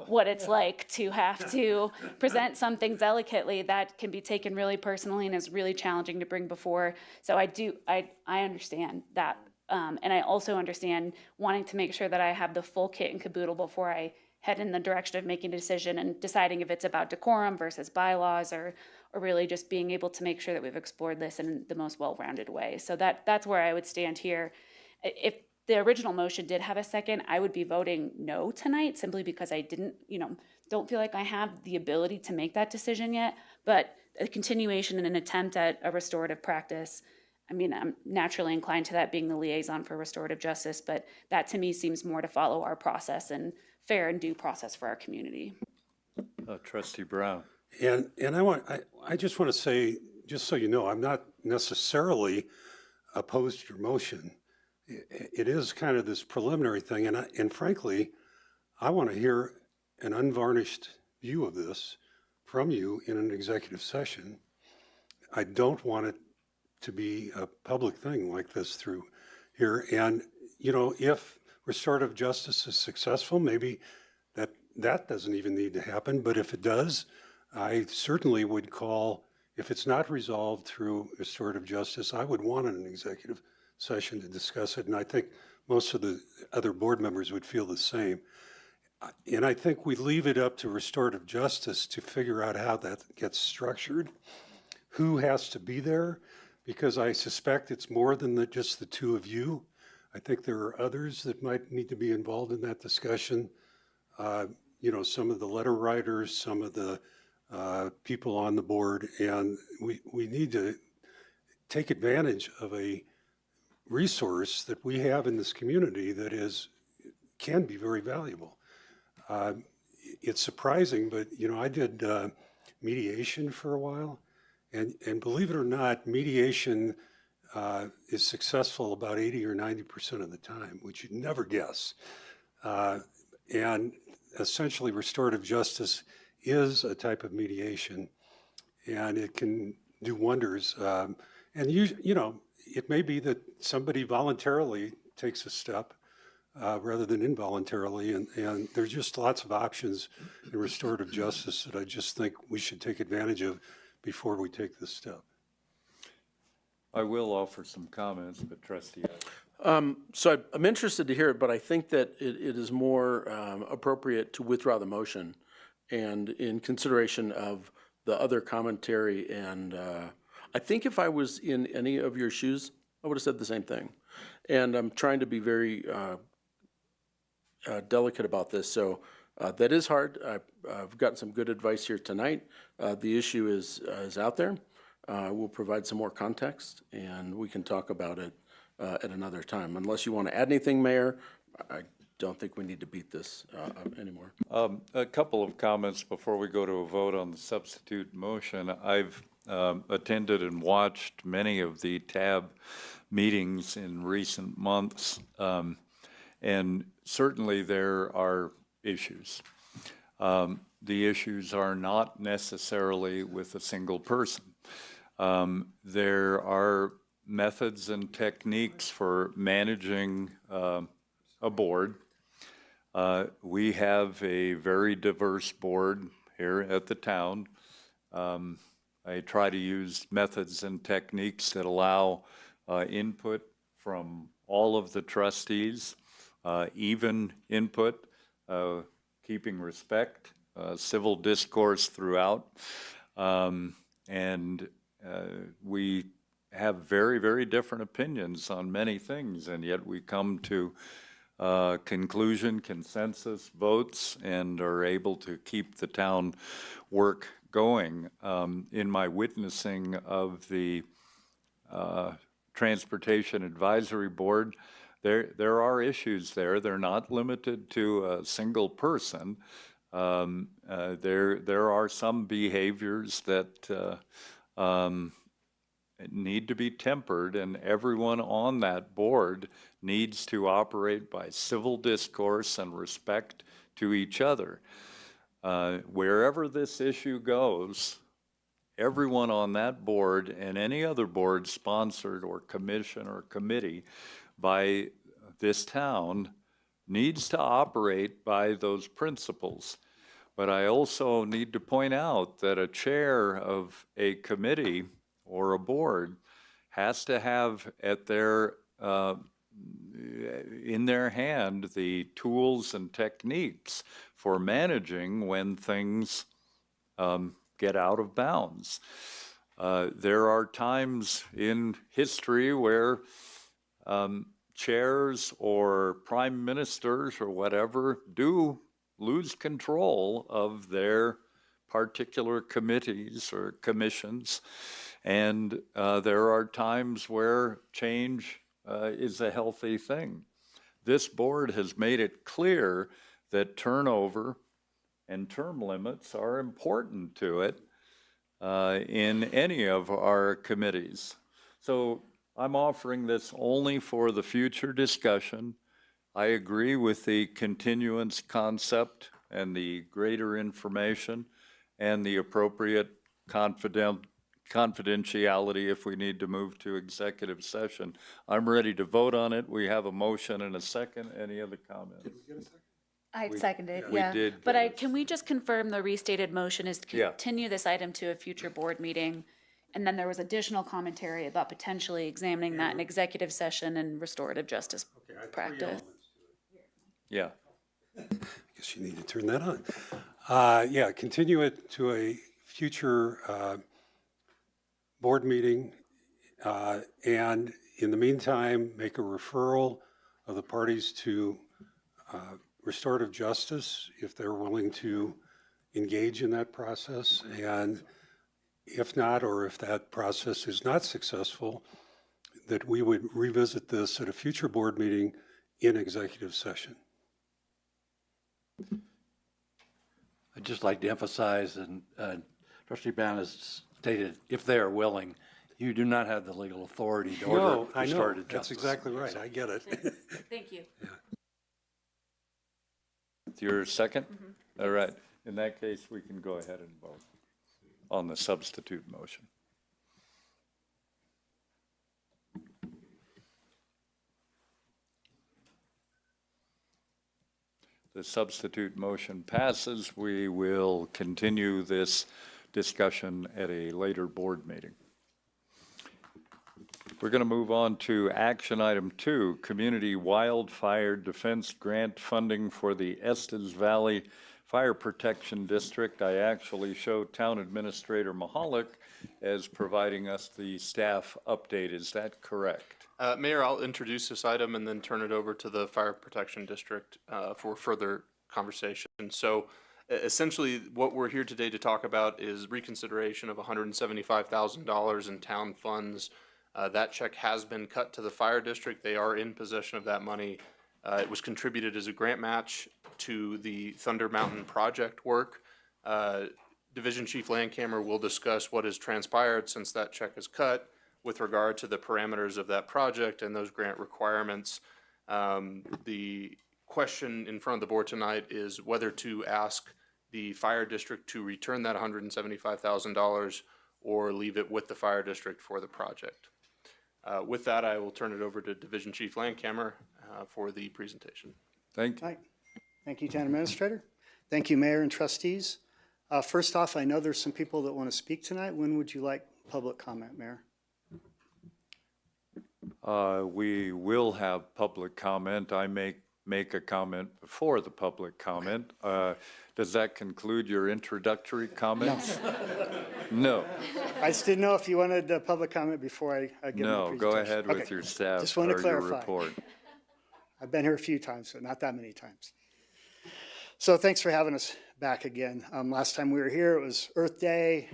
what it's like to have to present something delicately that can be taken really personally and is really challenging to bring before. So I understand that. And I also understand wanting to make sure that I have the full kit and caboodle before I head in the direction of making a decision and deciding if it's about decorum versus bylaws or really just being able to make sure that we've explored this in the most well-rounded way. So that's where I would stand here. If the original motion did have a second, I would be voting no tonight simply because I don't feel like I have the ability to make that decision yet. But a continuation and an attempt at a restorative practice, I mean, I'm naturally inclined to that being the liaison for restorative justice, but that to me seems more to follow our process and fair and due process for our community. Trustee Brown. And I just want to say, just so you know, I'm not necessarily opposed to your motion. It is kind of this preliminary thing, and frankly, I want to hear an unvarnished view of this from you in an executive session. I don't want it to be a public thing like this through here. And, if restorative justice is successful, maybe that doesn't even need to happen. But if it does, I certainly would call, if it's not resolved through restorative justice, I would want an executive session to discuss it. And I think most of the other board members would feel the same. And I think we leave it up to restorative justice to figure out how that gets structured, who has to be there, because I suspect it's more than just the two of you. I think there are others that might need to be involved in that discussion. Some of the letter writers, some of the people on the board, and we need to take advantage of a resource that we have in this community that can be very valuable. It's surprising, but I did mediation for a while, and believe it or not, mediation is successful about 80 or 90% of the time, which you'd never guess. And essentially, restorative justice is a type of mediation, and it can do wonders. And it may be that somebody voluntarily takes a step rather than involuntarily, and there's just lots of options in restorative justice that I just think we should take advantage of before we take this step. I will offer some comments, but Trustee. So I'm interested to hear it, but I think that it is more appropriate to withdraw the motion and in consideration of the other commentary. And I think if I was in any of your shoes, I would have said the same thing. And I'm trying to be very delicate about this. So that is hard. I've gotten some good advice here tonight. The issue is out there. We'll provide some more context, and we can talk about it at another time. Unless you want to add anything, Mayor, I don't think we need to beat this anymore. A couple of comments before we go to a vote on the substitute motion. I've attended and watched many of the TAB meetings in recent months, and certainly there are issues. The issues are not necessarily with a single person. There are methods and techniques for managing a board. We have a very diverse board here at the town. I try to use methods and techniques that allow input from all of the trustees, even input, keeping respect, civil discourse throughout. And we have very, very different opinions on many things, and yet we come to conclusion, consensus votes, and are able to keep the town work going. In my witnessing of the Transportation Advisory Board, there are issues there. They're not limited to a single person. There are some behaviors that need to be tempered, and everyone on that board needs to operate by civil discourse and respect to each other. Wherever this issue goes, everyone on that board and any other board sponsored or commission or committee by this town needs to operate by those principles. But I also need to point out that a chair of a committee or a board has to have at their in their hand the tools and techniques for managing when things get out of bounds. There are times in history where chairs or prime ministers or whatever do lose control of their particular committees or commissions. And there are times where change is a healthy thing. This board has made it clear that turnover and term limits are important to it in any of our committees. So I'm offering this only for the future discussion. I agree with the continuance concept and the greater information and the appropriate confidentiality if we need to move to executive session. I'm ready to vote on it. We have a motion and a second. Any other comments? Did we get a second? I seconded it, We yeah. did But get it. can we just confirm the restated motion is to Yeah. continue this item to a future board meeting? And then there was additional commentary about potentially examining that in executive session and restorative justice practice. Yeah. I guess you need to turn that on. Yeah, continue it to a future board meeting. And in the meantime, make a referral of the parties to restorative justice if they're willing to engage in that process. And if not, or if that process is not successful, that we would revisit this at a future board meeting in executive session. I'd just like to emphasize, and Trustee Brown has stated, if they are willing, you do not have the legal authority to order No, I know, restorative that's justice. exactly right, I get it. Thank you. Your second? All right. In that case, we can go ahead and vote on the substitute motion. The substitute motion passes. We will continue this discussion at a later board meeting. We're going to move on to action item 2, Community Wildfire Defense Grant Funding for the Estes Valley Fire Protection District. I actually show Town Administrator Mahalik as providing us the staff update. Is that correct? Mayor, I'll introduce this item and then turn it over to the Fire Protection District for further conversation. So essentially, what we're here today to talk about is reconsideration of $175,000 in town funds. That check has been cut to the fire district. They are in possession of that money. It was contributed as a grant match to the Thunder Mountain project work. Division Chief Landcamer will discuss what has transpired since that check is cut with regard to the parameters of that project and those grant requirements. The question in front of the board tonight is whether to ask the fire district to return that $175,000 or leave it with the fire district for the project. With that, I will turn it over to Division Chief Landcamer for the presentation. Thank you. Hi. Thank you, Town Administrator. Thank you, Mayor and Trustees. First off, I know there's some people that want to speak tonight. When would you like public comment, Mayor? We will have public comment. I make a comment before the public comment. Does that conclude your introductory comments? No. I just didn't know if you wanted public comment before I give my No, presentation. go ahead with Okay. your staff Just want to or your clarify. report. I've been here a few times, so not that many times. So thanks for having us back again. Last time we were here, it was Earth Day.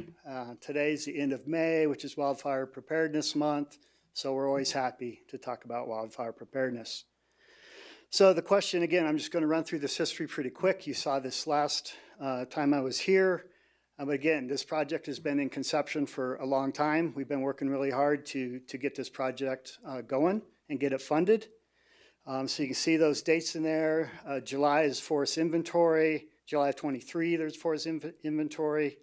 Today's the end of May, which is Wildfire Preparedness Month. So we're always happy to talk about wildfire preparedness. So the question, again, I'm just going to run through this history pretty quick. You saw this last time I was here. But again, this project has been in conception for a long time. We've been working really hard to get this project going and get it funded. So you can see those dates in there. July is forest inventory. July of 23, there's forest inventory.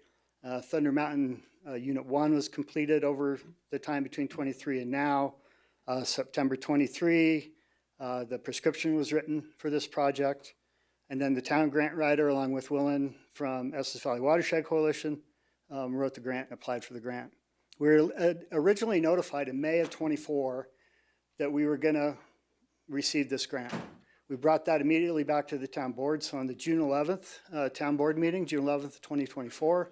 Thunder Mountain Unit 1 was completed over the time between 23 and now. September 23, the prescription was written for this project. And then the town grant writer, along with Willen from Estes Valley Watershed Coalition, wrote the grant and applied for the grant. We were originally notified in May of 24 that we were going to receive this grant. We brought that immediately back to the town board. So on the June 11th town board meeting, June 11th, 2024,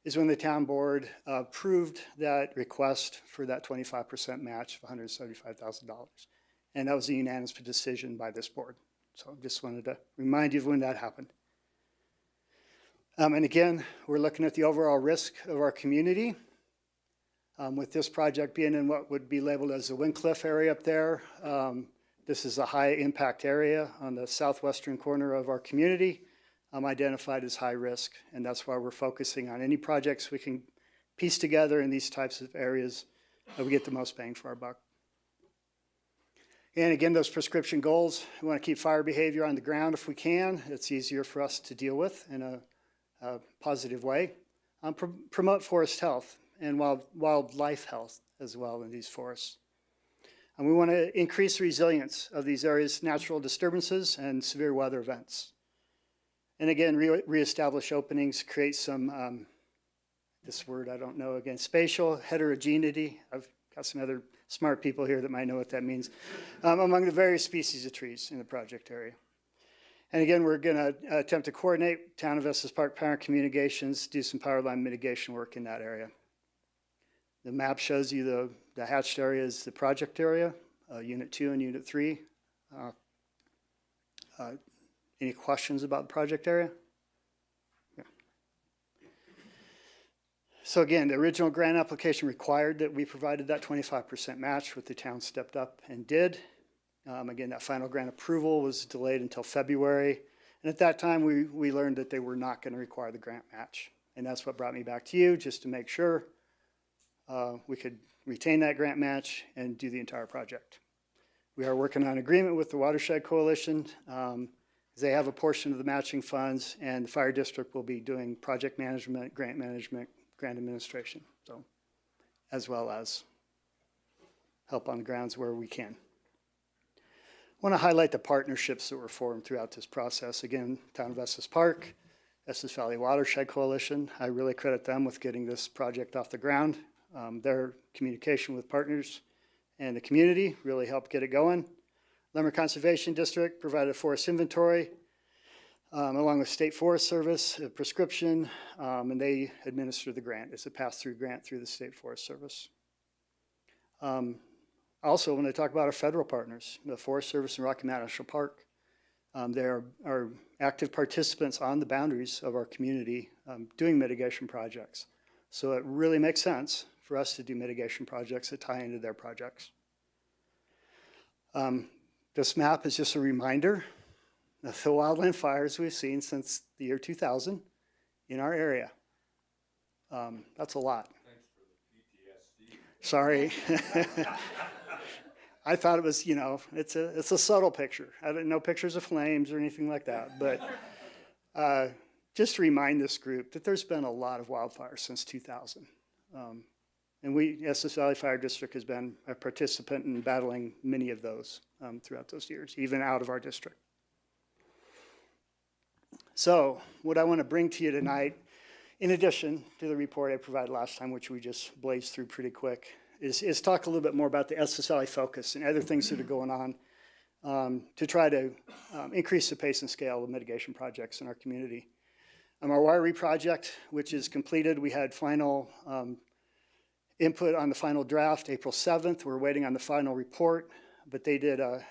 is when the town board approved that request for that 25% match of $175,000. And that was a unanimous decision by this board. So I just wanted to remind you of when that happened. And again, we're looking at the overall risk of our community. With this project being in what would be labeled as the Windcliff area up there, this is a high impact area on the southwestern corner of our community, identified as high risk. And that's why we're focusing on any projects we can piece together in these types of areas that we get the most bang for our buck. And again, those prescription goals, we want to keep fire behavior on the ground if we can. It's easier for us to deal with in a positive way. Promote forest health and wildlife health as well in these forests. And we want to increase the resilience of these areas' natural disturbances and severe weather events. And again, reestablish openings, create some, this word I don't know, again, spatial heterogeneity. I've got some other smart people here that might know what that means, among the various species of trees in the project area. And again, we're going to attempt to coordinate Town of Estes Park parent communications, do some power line mitigation work in that area. The map shows you the hatched area is the project area, Unit 2 and Unit 3. Any questions about the project area? Yeah. So again, the original grant application required that we provided that 25% match, which the town stepped up and did. Again, that final grant approval was delayed until February. And at that time, we learned that they were not going to require the grant match. And that's what brought me back to you, just to make sure we could retain that grant match and do the entire project. We are working on agreement with the Watershed Coalition. They have a portion of the matching funds, and the fire district will be doing project management, grant administration, so, as well as help on the grounds where we can. I want to highlight the partnerships that were formed throughout this process. Again, Town of Estes Park, Estes Valley Watershed Coalition. I really credit them with getting this project off the ground. Their communication with partners and the community really helped get it going. Lumber Conservation District provided a forest inventory along with State Forest Service, a prescription, and they administer the grant. It's a pass-through grant through the State Forest Service. Also, when I talk about our federal partners, the Forest Service and Rocky Mountain National Park, they are active participants on the boundaries of our community doing mitigation projects. So it really makes sense for us to do mitigation projects that tie into their projects. This map is just a reminder of the wildland fires we've seen since the year 2000 in our area. That's a lot. Thanks for the PTSD. Sorry. I thought it was, you know, it's a subtle picture. I didn't know pictures of flames or anything like that. But just to remind this group that there's been a lot of wildfires since 2000. And we, Estes Valley Fire District, has been a participant in battling many of those throughout those years, even out of our district. So what I want to bring to you tonight, in addition to the report I provided last time, which we just blazed through pretty quick, is talk a little bit more about the Estes Valley focus and other things that are going on to try to increase the pace and scale of mitigation projects in our community. Our winery project, which is completed, we had final input on the final draft April 7th. We're waiting on the final report, but they did a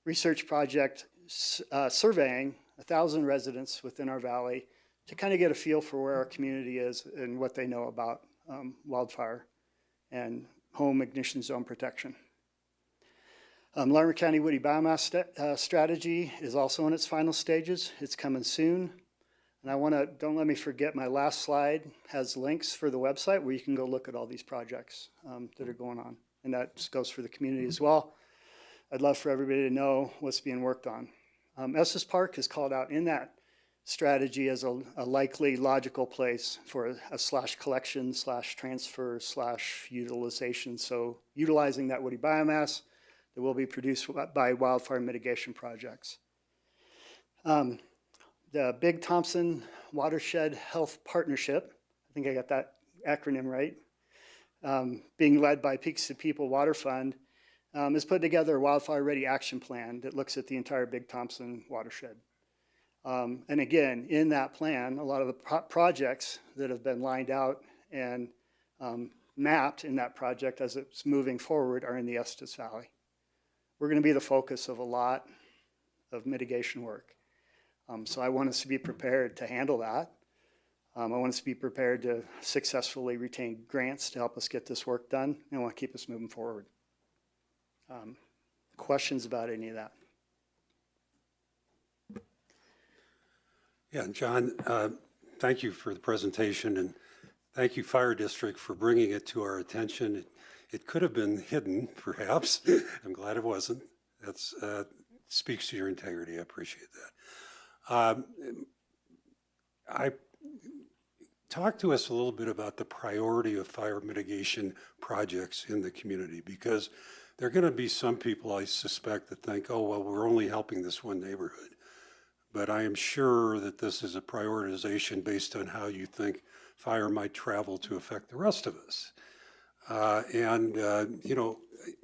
research project surveying 1,000 residents within our valley to kind of get a feel for where our community is and what they know about wildfire and home ignition zone protection. Larimer County Woody Biomass Strategy is also in its final stages. It's coming soon. And I want to, don't let me forget, my last slide has links for the website where you can go look at all these projects that are going on. And that goes for the community as well. I'd love for everybody to know what's being worked on. Estes Park is called out in that strategy as a likely logical place for a slash collection, slash transfer, slash utilization. So utilizing that woody biomass that will be produced by wildfire mitigation projects. The Big Thompson Watershed Health Partnership, I think I got that acronym right, being led by Peaks to People Water Fund, has put together a wildfire ready action plan that looks at the entire Big Thompson watershed. And again, in that plan, a lot of the projects that have been lined out and mapped in that project as it's moving forward are in the Estes Valley. We're going to be the focus of a lot of mitigation work. So I want us to be prepared to handle that. I want us to be prepared to successfully retain grants to help us get this work done, and I want to keep us moving forward. Questions about any of that? Yeah, John, thank you for the presentation, and thank you, Fire District, for bringing it to our attention. It could have been hidden, perhaps. I'm glad it wasn't. That's speaks to your integrity. I appreciate that. Talk to us a little bit about the priority of fire mitigation projects in the community, because there are going to be some people, I suspect, that think, oh, well, we're only helping this one neighborhood. But I am sure that this is a prioritization based on how you think fire might travel to affect the rest of us. You know,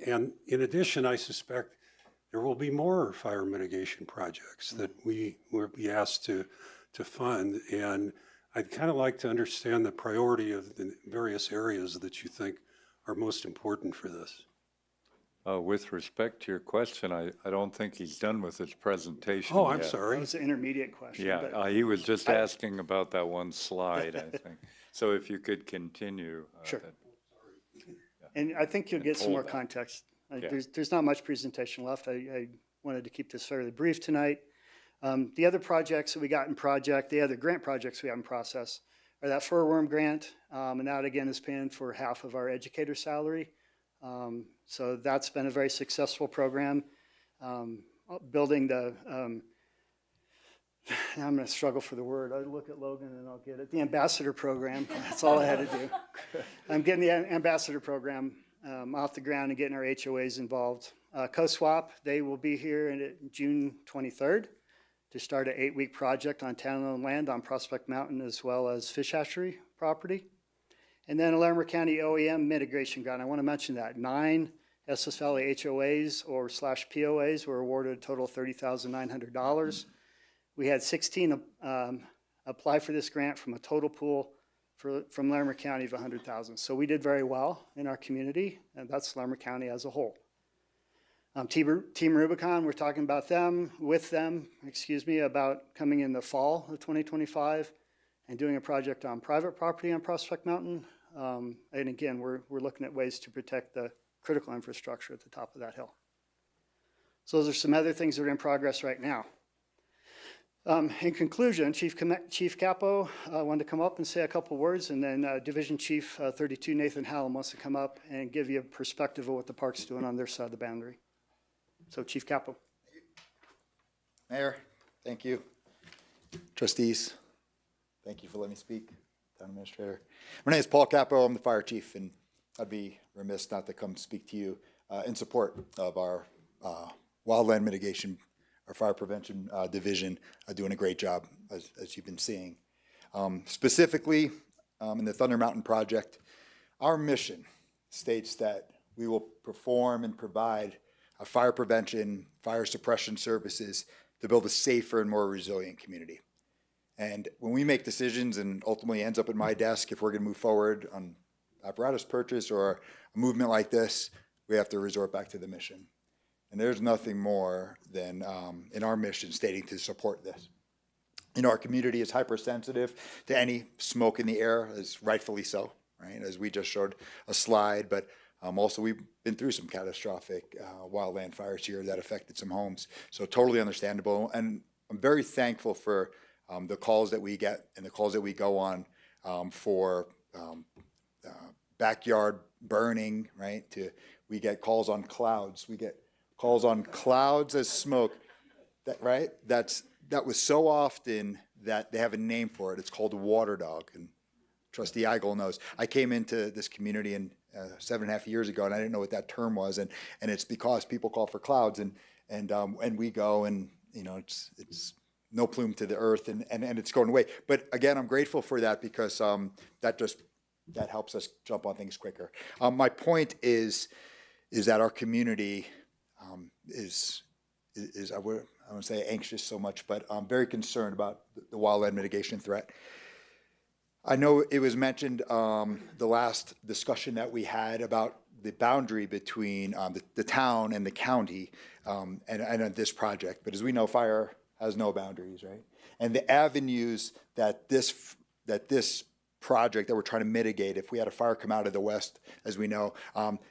and in addition, I suspect there will be more fire mitigation projects that we will be asked to fund. And I'd kind of like to understand the priority of the various areas that you think are most important for this. With respect to your question, I don't think he's done with his presentation Oh, I'm yet. sorry. That was an intermediate question. Yeah, he was just asking about that one slide, I think. So if you could continue. Sure. that- And I think you'll get some more hold that. context. Yeah. There's not much presentation left. I wanted to keep this fairly brief tonight. The other projects that we got in the other grant projects we have in process are that furworm grant, and that again is paying for half of our educator salary. So that's been a very successful program. Building the, now I'm going to struggle for the word. I look at Logan and I'll get it. The ambassador program. That's all I had to do. I'm getting the ambassador program off the ground and getting our HOAs involved. Co-swap, they will be here in June 23rd to start an 8-week project on town-owned land on Prospect Mountain as well as fish hatchery property. And then a Larimer County OEM mitigation grant. I want to mention that 9 Estes Valley HOAs or /POAs were awarded a total of $30,900. We had 16 apply for this grant from a total pool from Larimer County of 100,000. So we did very well in our community, and that's Larimer County as a whole. Team Rubicon, we're talking about about coming in the fall of 2025 and doing a project on private property on Prospect Mountain. And again, we're looking at ways to protect the critical infrastructure at the top of that hill. So those are some other things that are in progress right now. In conclusion, Chief Capo wanted to come up and say a couple words, and then Division Chief 32 Nathan Hallam wants to come up and give you a perspective of what the park's doing on their side of the boundary. So Chief Capo. Mayor, thank you. Trustees, thank you for letting me speak. Town Administrator. My name is Paul Capo. I'm the fire chief, and I'd be remiss not to come speak to you in support of our wildland mitigation, our fire prevention division, doing a great job, as you've been seeing. Specifically, in the Thunder Mountain Project, our mission states that we will perform and provide fire prevention, fire suppression services to build a safer and more resilient community. And when we make decisions and ultimately ends up at my desk, if we're going to move forward on apparatus purchase or a movement like this, we have to resort back to the mission. And there's nothing more than in our mission stating to support this. You know, our community is hypersensitive to any smoke in the air, as rightfully so, right? As we just showed a slide, but also we've been through some catastrophic wildland fires here that affected some homes. So totally understandable. And I'm very thankful for the calls that we get and the calls that we go on for backyard burning, right? We get calls on clouds. We get calls on clouds as smoke, right? That was so often that they have a name for it. It's called water dog. And Trustee Eigel knows. I came into this community 7.5 years ago, and I didn't know what that term was. And it's because people call for clouds, and we go, and you know, it's no plume to the earth, and it's going away. But again, I'm grateful for that because that helps us jump on things quicker. My point is that our community is I wouldn't say anxious so much, but I'm very concerned about the wildland mitigation threat. I know it was mentioned the last discussion that we had about the boundary between the town and the county and this project. But as we know, fire has no boundaries, right? And the avenues that this project that we're trying to mitigate, if we had a fire come out of the west, as we know,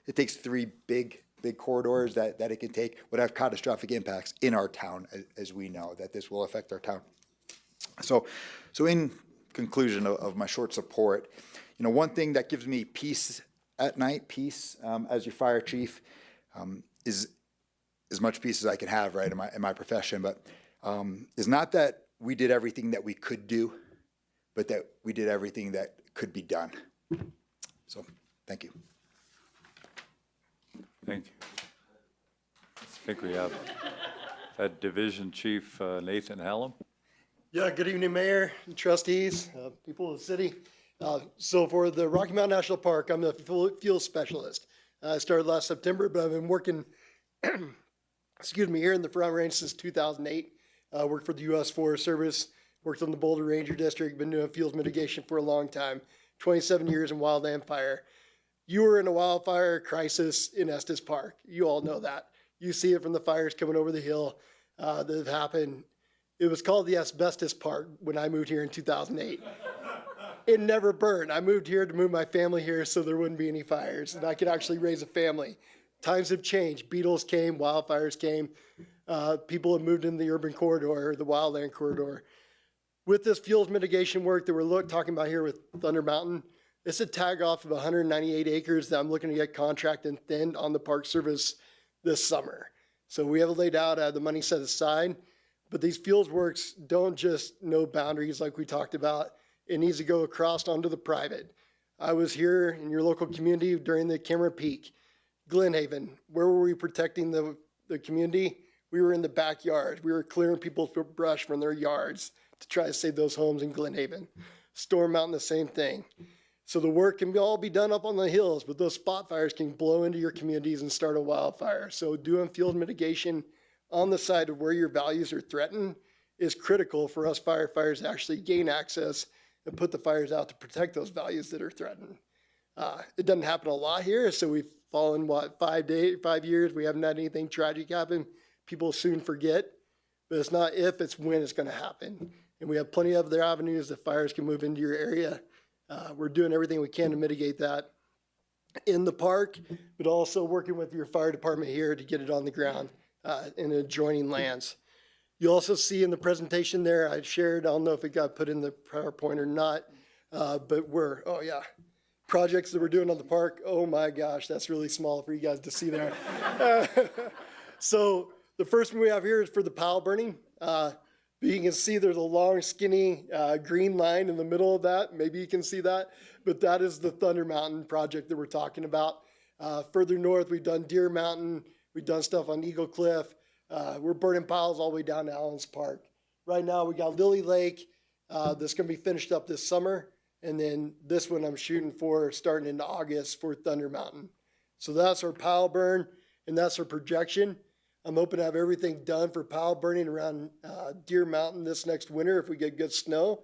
it takes 3 big corridors that it can take, would have catastrophic impacts in our town, as we know, that this will affect our town. So in conclusion of my short support, you know, one thing that gives me peace at night, as your fire chief, is as much peace as I can have, right, in my profession, but is not that we did everything that we could do, but that we did everything that could be done. So, thank you. Thank you. I think we have Division Chief Nathan Hallam. Yeah, good evening, Mayor, and trustees, people of the city. So for the Rocky Mountain National Park, I'm the fuel specialist. I started last September, but I've been working, here in the Front Range since 2008. Worked for the U.S. Forest Service, worked on the Boulder Ranger District, been doing fuels mitigation for a long time, 27 years in wildland fire. You were in a wildfire crisis in Estes Park. You all know that. You see it from the fires coming over the hill that have happened. It was called the Asbestos Park when I moved here in 2008. it never burned. I moved here to move my family here so there wouldn't be any fires and I could actually raise a family. Times have changed. Beetles came, wildfires came. People have moved into the urban corridor, the wildland corridor. With this fuels mitigation work that we're talking about here with Thunder Mountain, it's a tag off of 198 acres that I'm looking to get contract and thinned on the Park Service this summer. So we have it laid out, I have the money set aside, but these fuels works don't just know boundaries like we talked about. It needs to go across onto the private. I was here in your local community during the Cameron Peak. Glen Haven, where were we protecting the community? We were in the backyard. We were clearing people's brush from their yards to try to save those homes in Glen Haven. Storm Mountain, the same thing. So the work can all be done up on the hills, but those spot fires can blow into your communities and start a wildfire. So doing field mitigation on the side of where your values are threatened is critical for us firefighters to actually gain access and put the fires out to protect those values that are threatened. It doesn't happen a lot here, so we've fallen, 5 years, we haven't had anything tragic happen. People soon forget, but it's not if, it's when it's gonna happen. And we have plenty of other avenues that fires can move into your area. We're doing everything we can to mitigate that in the park, but also working with your fire department here to get it on the ground in adjoining lands. You also see in the presentation there, I shared, I don't know if it got put in the PowerPoint or not, but projects that we're doing on the park. Oh my gosh, that's really small for you guys to see there. So the first one we have here is for the pile burning. But you can see there's a long, skinny green line in the middle of that. Maybe you can see that, but that is the Thunder Mountain project that we're talking about. Further north, we've done Deer Mountain. We've done stuff on Eagle Cliff. We're burning piles all the way down to Allen's Park. Right now, we got Lily Lake that's going to be finished up this summer. And then this one I'm shooting for starting in August for Thunder Mountain. So that's our pile burn, and that's our projection. I'm hoping to have everything done for pile burning around Deer Mountain this next winter if we get good snow.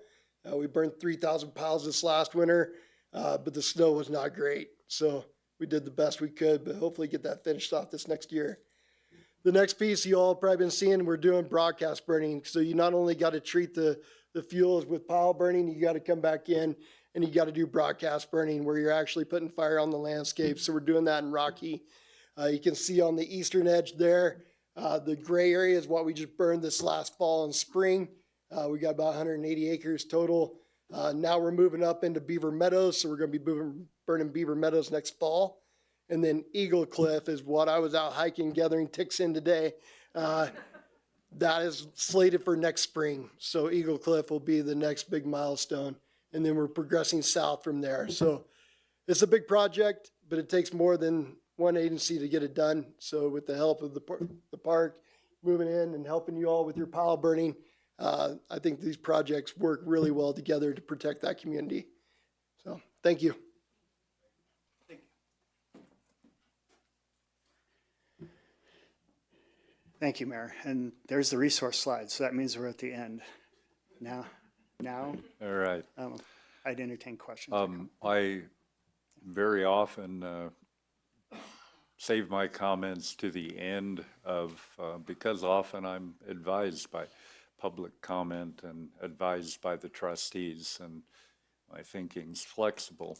We burned 3,000 piles this last winter, but the snow was not great. So we did the best we could, but hopefully get that finished off this next year. The next piece you all probably been seeing, we're doing broadcast burning. So you not only got to treat the fuels with pile burning, you got to come back in and you got to do broadcast burning where you're actually putting fire on the landscape. So we're doing that in Rocky. You can see on the eastern edge there, the gray area is what we just burned this last fall and spring. We got about 180 acres total. Now we're moving up into Beaver Meadows, so we're going to be burning Beaver Meadows next fall. And then Eagle Cliff is what I was out hiking, gathering ticks in today. That is slated for next spring. So Eagle Cliff will be the next big milestone. And then we're progressing south from there. So it's a big project, but it takes more than one agency to get it done. So with the help of the park moving in and helping you all with your pile burning, I think these projects work really well together to protect that community. So thank you. Thank you, Mayor. And there's the resource slide. So that means we're at the end. Now, All right. I'd entertain questions. I very often save my comments to the end of, because often I'm advised by public comment and advised by the trustees, and my thinking's flexible.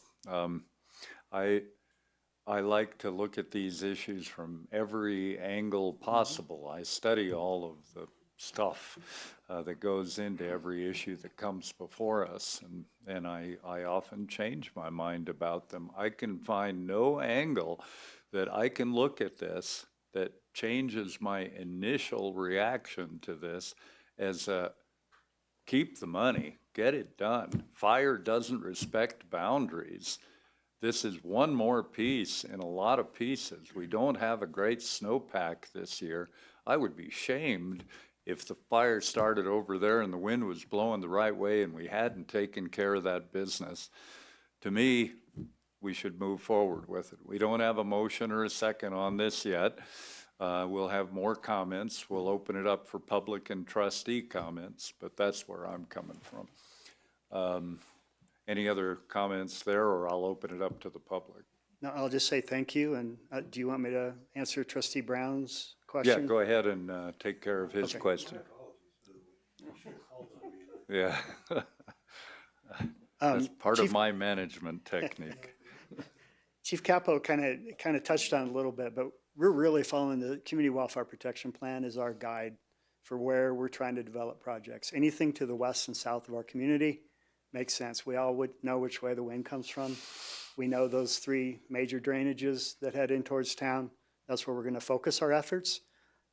I like to look at these issues from every angle possible. I study all of the stuff that goes into every issue that comes before us, and I often change my mind about them. I can find no angle that I can look at this that changes my initial reaction to this as a keep the money, get it done. Fire doesn't respect boundaries. This is one more piece in a lot of pieces. We don't have a great snowpack this year. I would be shamed if the fire started over there and the wind was blowing the right way and we hadn't taken care of that business. To me, we should move forward with it. We don't have a motion or a second on this yet. We'll have more comments. We'll open it up for public and trustee comments, but that's where I'm coming from. Any other comments there, or I'll open it up to the public? No, I'll just say thank you. And do you want me to answer Trustee Brown's question? Yeah, go ahead and take care of his question. Yeah. That's part of my management technique. Chief Capo kind of touched on it a little bit, but we're really following the Community Wildfire Protection Plan as our guide for where we're trying to develop projects. Anything to the west and south of our community makes sense. We all would know which way the wind comes from. We know those 3 major drainages that head in towards town. That's where we're going to focus our efforts.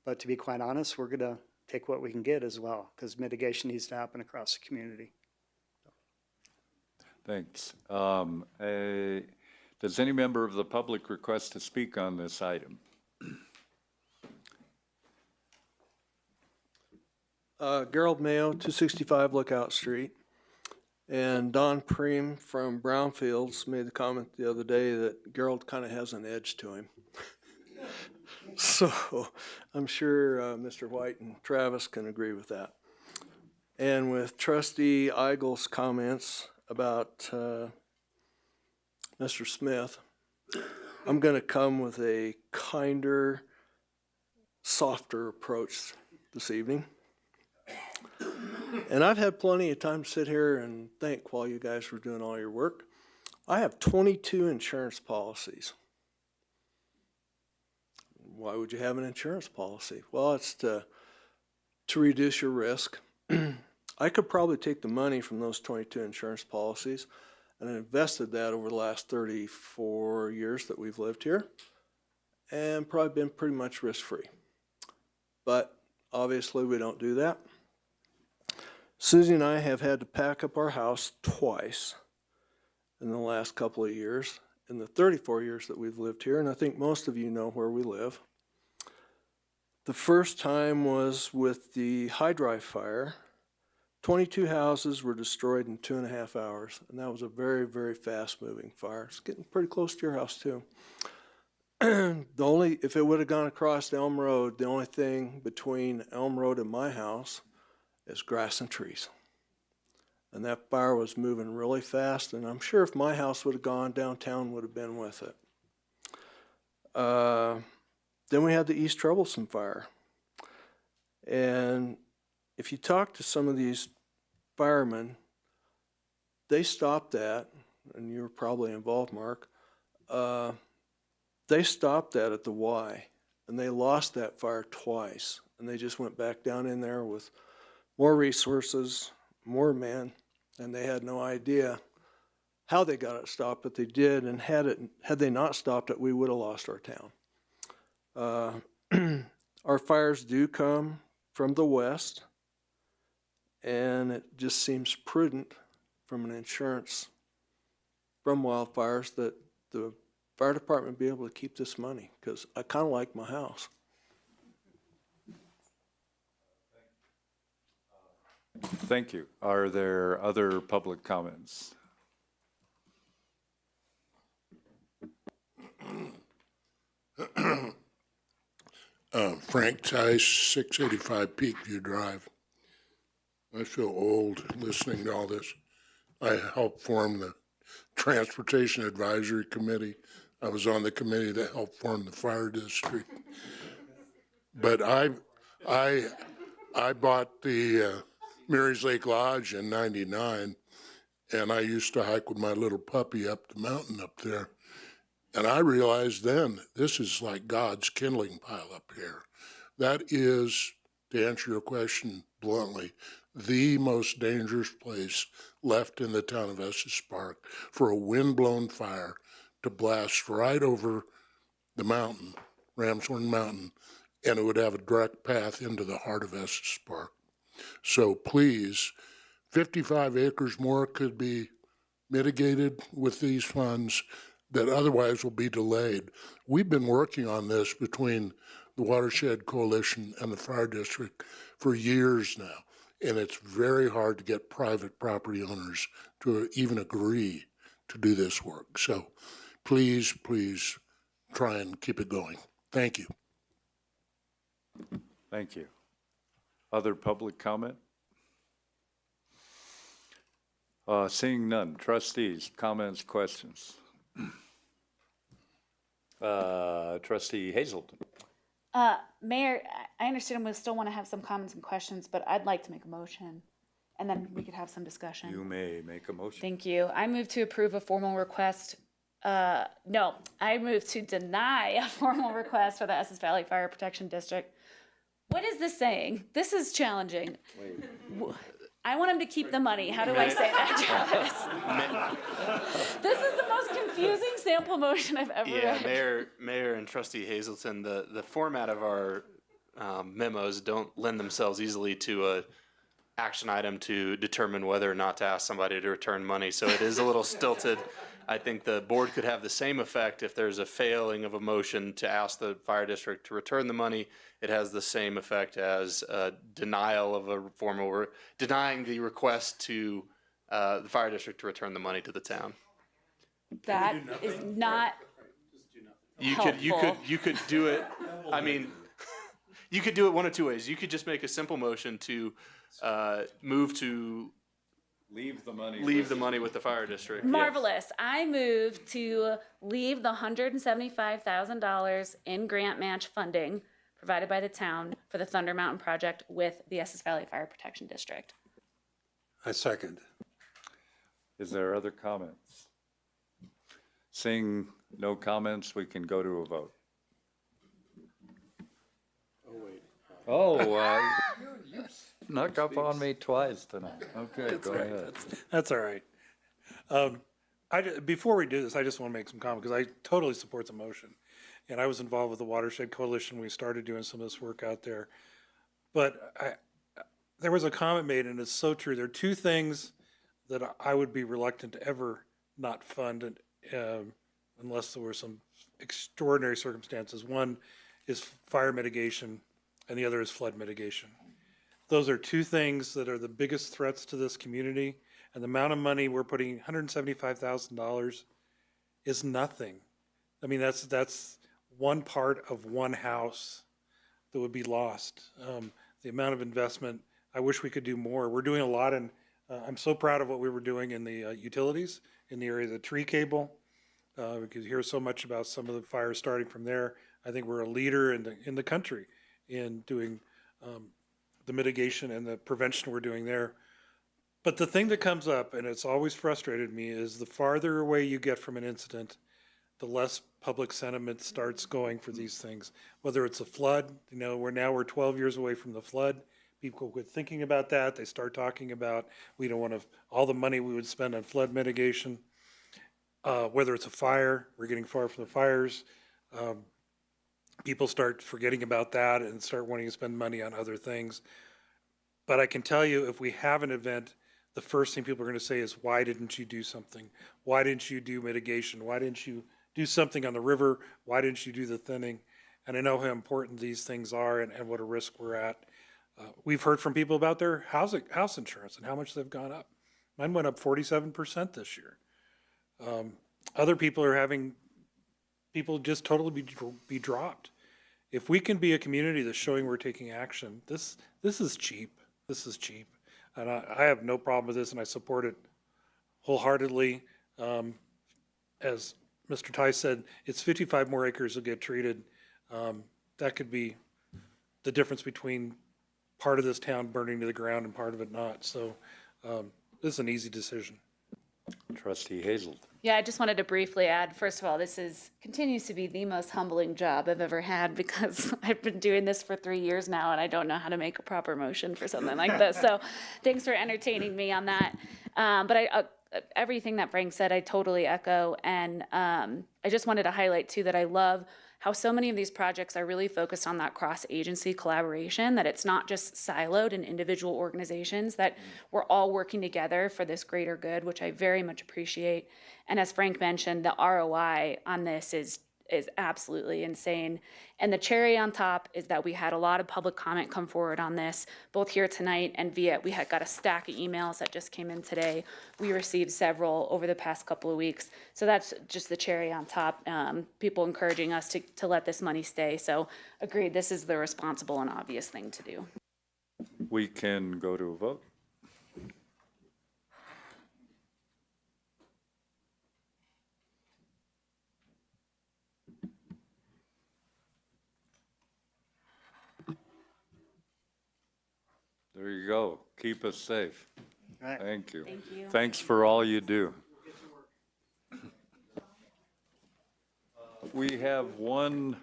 But to be quite honest, we're going to take what we can get as well, because mitigation needs to happen across the community. Thanks. Does any member of the public request to speak on this item? Gerald Mayo, 265 Lookout Street. And Don Preem from Brownfields made the comment the other day that Gerald kind of has an edge to him. So I'm sure Mr. White and Travis can agree with that. And with Trustee Eigel's comments about Mr. Smith, I'm going to come with a kinder, softer approach this evening. And I've had plenty of time to sit here and think while you guys were doing all your work. I have 22 insurance policies. Why would you have an insurance policy? Well, it's to reduce your risk. I could probably take the money from those 22 insurance policies and invested that over the last 34 years that we've lived here and probably been pretty much risk-free. But obviously we don't do that. Susie and I have had to pack up our house twice in the last couple of years, in the 34 years that we've lived here, and I think most of you know where we live. The first time was with the high drive fire. 22 houses were destroyed in 2.5 hours, and that was a very, very fast-moving fire. It's getting pretty close to your house, too. If it would have gone across Elm Road, the only thing between Elm Road and my house is grass and trees. And that fire was moving really fast, and I'm sure if my house would have gone, downtown would have been with it. Then we had the East Troublesome fire. And if you talk to some of these firemen, they stopped that, and you were probably involved, Mark. They stopped that at the Y, and they lost that fire twice. And they just went back down in there with more resources, more men, and they had no idea how they got it stopped, but they did, and had they not stopped it, we would have lost our town. Our fires do come from the west, and it just seems prudent from an insurance from wildfires that the fire department be able to keep this money, because I kind of like my house. Thank you. Are there other public comments? Frank Tice, 685 Peakview Drive. I feel old listening to all this. I helped form the Transportation Advisory Committee. I was on the committee that helped form the fire district. But I bought the Mary's Lake Lodge in '99, and I used to hike with my little puppy up the mountain up there. And I realized then, this is like God's kindling pile up here. That is, to answer your question bluntly, the most dangerous place left in the town of Estes Park for a wind-blown fire to blast right over the mountain, Ramshorn Mountain, and it would have a direct path into the heart of Estes Park. So please, 55 acres more could be mitigated with these funds that otherwise will be delayed. We've been working on this between the Watershed Coalition and the Fire District for years now, and it's very hard to get private property owners to even agree to do this work. So please, please try and keep it going. Thank you. Thank you. Other public comment? Seeing none. Trustees, comments, questions? Trustee Hazelton. Mayor, I understand we still want to have some comments and questions, but I'd like to make a motion. and then we could have some discussion. You may make a motion. Thank you. I move to approve a formal request. No, I move to deny a formal request for the Estes Valley Fire Protection District. What is this saying? This is challenging. I want him to keep the money. How do I say that, Travis? This is the most confusing sample motion I've ever read. Mayor and Trustee Hazelton, the format of our memos don't lend themselves easily to a action item to determine whether or not to ask somebody to return money. So it is a little stilted. I think the board could have the same effect if there's a failing of a motion to ask the fire district to return the money. It has the same effect as denial of a denying the request to the fire district to return the money to the town. That is not You helpful. could do it. I mean, you could do it one of two ways. You could just make a simple motion to move to Leave the money. leave the money with the fire district. Marvelous. I move to leave the $175,000 in grant match funding provided by the town for the Thunder Mountain project with the Estes Valley Fire Protection District. I second. Is there other comments? Seeing no comments, we can go to a vote. Oh, you snuck up on me twice tonight. Okay, go ahead. That's all right. Before we do this, I just want to make some comment because I totally support the motion. And I was involved with the Watershed Coalition. We started doing some of this work out there. But there was a comment made, and it's so true. There are two things that I would be reluctant to ever not fund unless there were some extraordinary circumstances. One is fire mitigation, and the other is flood mitigation. Those are two things that are the biggest threats to this community, and the amount of money we're putting, $175,000, is nothing. I mean, that's one part of one house that would be lost. The amount of investment, I wish we could do more. We're doing a lot, and I'm so proud of what we were doing in the utilities, in the area of the tree cable. We could hear so much about some of the fires starting from there. I think we're a leader in the country in doing the mitigation and the prevention we're doing there. But the thing that comes up, and it's always frustrated me, is the farther away you get from an incident, the less public sentiment starts going for these things. Whether it's a flood, we're 12 years away from the flood. People quit thinking about that. They start talking about, we don't want all the money we would spend on flood mitigation. Whether it's a fire, we're getting far from the fires. People start forgetting about that and start wanting to spend money on other things. But I can tell you, if we have an event, the first thing people are going to say is, why didn't you do something? Why didn't you do mitigation? Why didn't you do something on the river? Why didn't you do the thinning? And I know how important these things are and what a risk we're at. We've heard from people about their house insurance and how much they've gone up. Mine went up 47% this year. Other people are having people just totally be dropped. If we can be a community that's showing we're taking action, this is cheap. This is cheap. And I have no problem with this, and I support it wholeheartedly. As Mr. Tice said, it's 55 more acres that get treated. That could be the difference between part of this town burning to the ground and part of it not. So this is an easy decision. Trustee Hazelton. Yeah, I just wanted to briefly add, first of all, this continues to be the most humbling job I've ever had because I've been doing this for 3 years now and I don't know how to make a proper motion for something like this. So thanks for entertaining me on that. But everything that Frank said, I totally echo. And I just wanted to highlight too that I love how so many of these projects are really focused on that cross-agency collaboration, that it's not just siloed in individual organizations, that we're all working together for this greater good, which I very much appreciate. And as Frank mentioned, the ROI on this is absolutely insane. And the cherry on top is that we had a lot of public comment come forward on this, both here tonight and we had got a stack of emails that just came in today. We received several over the past couple of weeks. So that's just the cherry on top, people encouraging us to let this money stay. So agreed, this is the responsible and obvious thing to do. We can go to a vote. There you go. Keep us safe. All right. Thank you. Thank you. Thanks for all you do. We have one.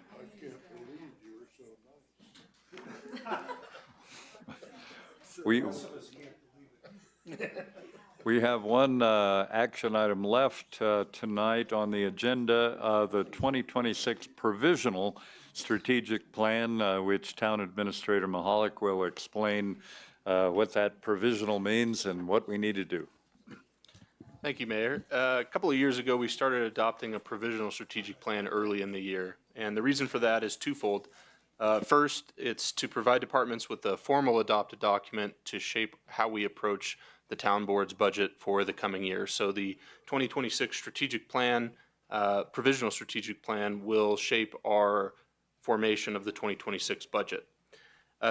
We have one action item left tonight on the agenda, the 2026 Provisional Strategic Plan, which Town Administrator Mahalik will explain what that provisional means and what we need to do. Thank you, Mayor. A couple of years ago, we started adopting a provisional strategic plan early in the year, and the reason for that is twofold. First, it's to provide departments with a formal adopted document to shape how we approach the town board's budget for the coming year. So the 2026 strategic plan, provisional strategic plan, will shape our formation of the 2026 budget.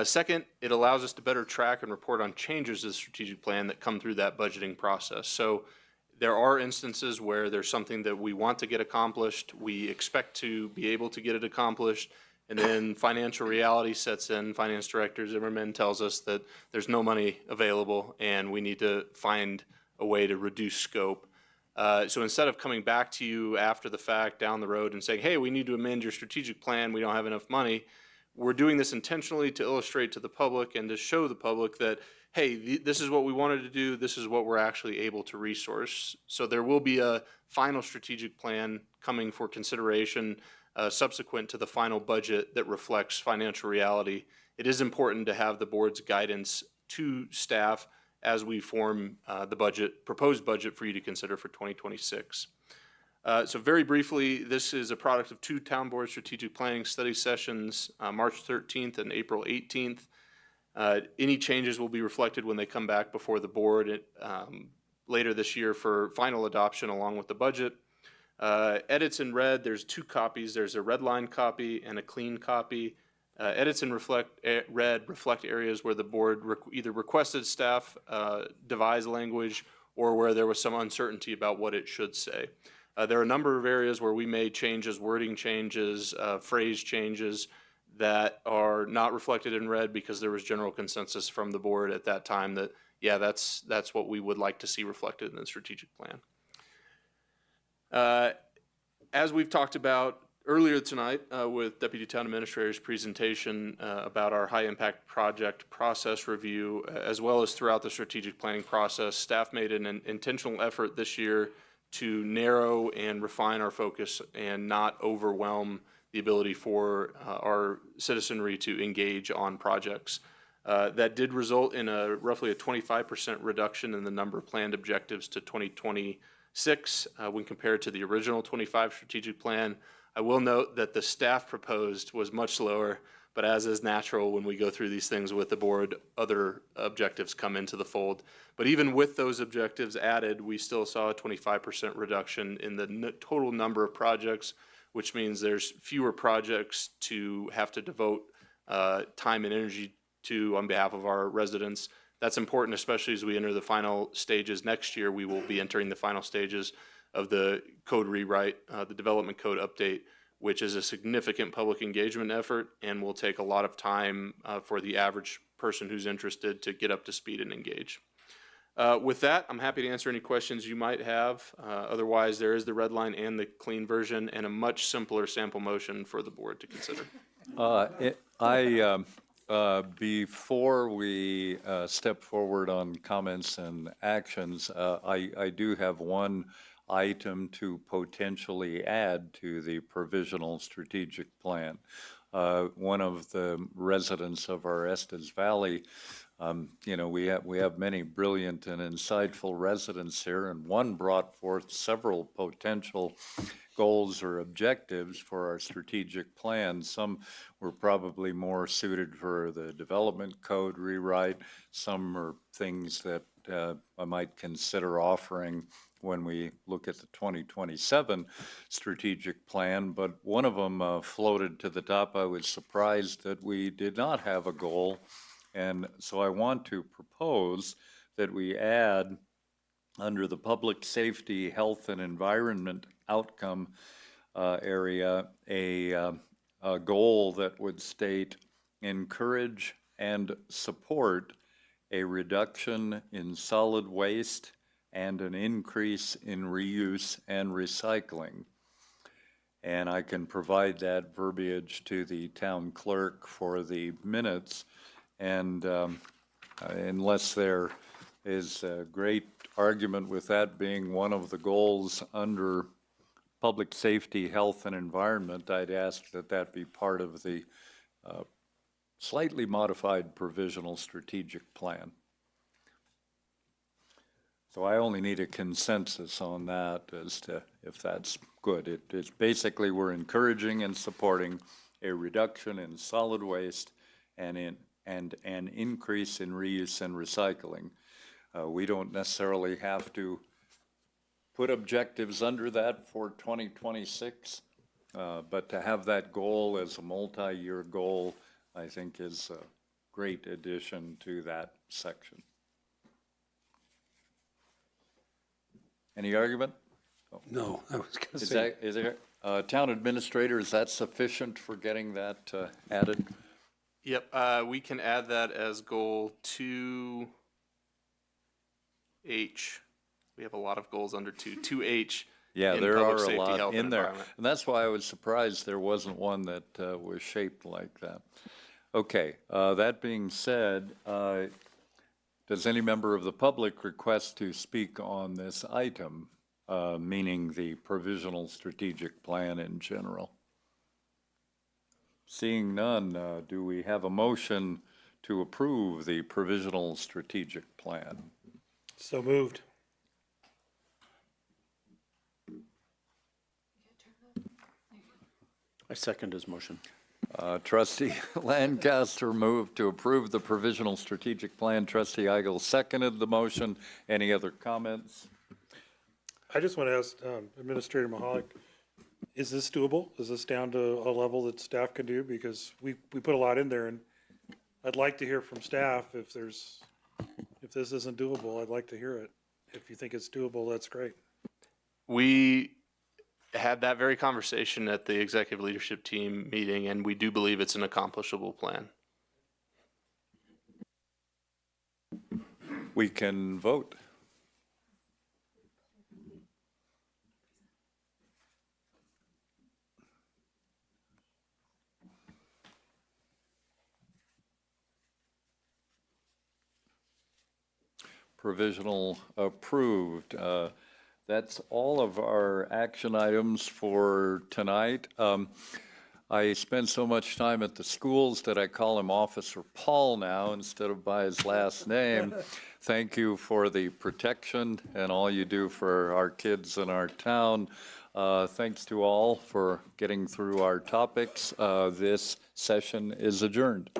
Second, it allows us to better track and report on changes to the strategic plan that come through that budgeting process. So there are instances where there's something that we want to get accomplished, we expect to be able to get it accomplished, and then financial reality sets in. Finance Director Zimmerman tells us that there's no money available and we need to find a way to reduce scope. So instead of coming back to you after the fact down the road and saying, hey, we need to amend your strategic plan, we don't have enough money, we're doing this intentionally to illustrate to the public and to show the public that, hey, this is what we wanted to do, this is what we're actually able to resource. So there will be a final strategic plan coming for consideration subsequent to the final budget that reflects financial reality. It is important to have the board's guidance to staff as we form the budget, proposed budget for you to consider for 2026. So very briefly, this is a product of two town board strategic planning study sessions, March 13th and April 18th. Any changes will be reflected when they come back before the board later this year for final adoption along with the budget. Edits in red, there's two copies. There's a red line copy and a clean copy. Edits in red reflect areas where the board either requested staff devise language or where there was some uncertainty about what it should say. There are a number of areas where we made changes, wording changes, phrase changes that are not reflected in red because there was general consensus from the board at that time that, yeah, that's what we would like to see reflected in the strategic plan. As we've talked about earlier tonight with Deputy Town Administrator's presentation about our high impact project process review, as well as throughout the strategic planning process, staff made an intentional effort this year to narrow and refine our focus and not overwhelm the ability for our citizenry to engage on projects. That did result in roughly a 25% reduction in the number of planned objectives to 2026 when compared to the original 25 strategic plan. I will note that the staff proposed was much lower, but as is natural when we go through these things with the board, other objectives come into the fold. But even with those objectives added, we still saw a 25% reduction in the total number of projects, which means there's fewer projects to have to devote time and energy to on behalf of our residents. That's important, especially as we enter the final stages next year. We will be entering the final stages of the code rewrite, the development code update, which is a significant public engagement effort and will take a lot of time for the average person who's interested to get up to speed and engage. With that, I'm happy to answer any questions you might have. Otherwise, there is the red line and the clean version and a much simpler sample motion for the board to consider. Before we step forward on comments and actions, I do have one item to potentially add to the provisional strategic plan. One of the residents of our Estes Valley, we have many brilliant and insightful residents here, and one brought forth several potential goals or objectives for our strategic plan. Some were probably more suited for the development code rewrite. Some are things that I might consider offering when we look at the 2027 strategic plan, but one of them floated to the top. I was surprised that we did not have a goal, and so I want to propose that we add under the public safety, health, and environment outcome area a goal that would state encourage and support a reduction in solid waste, and an increase in reuse and recycling. And I can provide that verbiage to the town clerk for the minutes. And unless there is a great argument with that being one of the goals under public safety, health, and environment, I'd ask that that be part of the slightly modified provisional strategic plan. So I only need a consensus on that as to if that's good. It's basically we're encouraging and supporting a reduction in solid waste and an increase in reuse and recycling. We don't necessarily have to put objectives under that for 2026, but to have that goal as a multi-year goal, I think is a great addition to that section. Any argument? No, I was going to say. Is there, town administrator, is that sufficient for getting that added? Yep, we can add that as goal 2H. We have a lot of goals under 2H. Yeah, in there public are a safety, lot health, in and there. environment. And that's why I was surprised there wasn't one that was shaped like that. Okay, that being said, does any member of the public request to speak on this item, meaning the provisional strategic plan in general? Seeing none, do we have a motion to approve the provisional strategic plan? So moved. I second his motion. Trustee Lancaster moved to approve the provisional strategic plan. Trustee Eigel seconded the motion. Any other comments? I just want to ask Administrator Mahalik, is this doable? Is this down to a level that staff can do? Because we put a lot in there, and I'd like to hear from staff if this isn't doable, I'd like to hear it. If you think it's doable, that's great. We had that very conversation at the executive leadership team meeting, and we do believe it's an accomplishable plan. We can vote. Provisional approved. That's all of our action items for tonight. I spend so much time at the schools that I call him Officer Paul now instead of by his last name. Thank you for the protection and all you do for our kids in our town. Thanks to all for getting through our topics. This session is adjourned.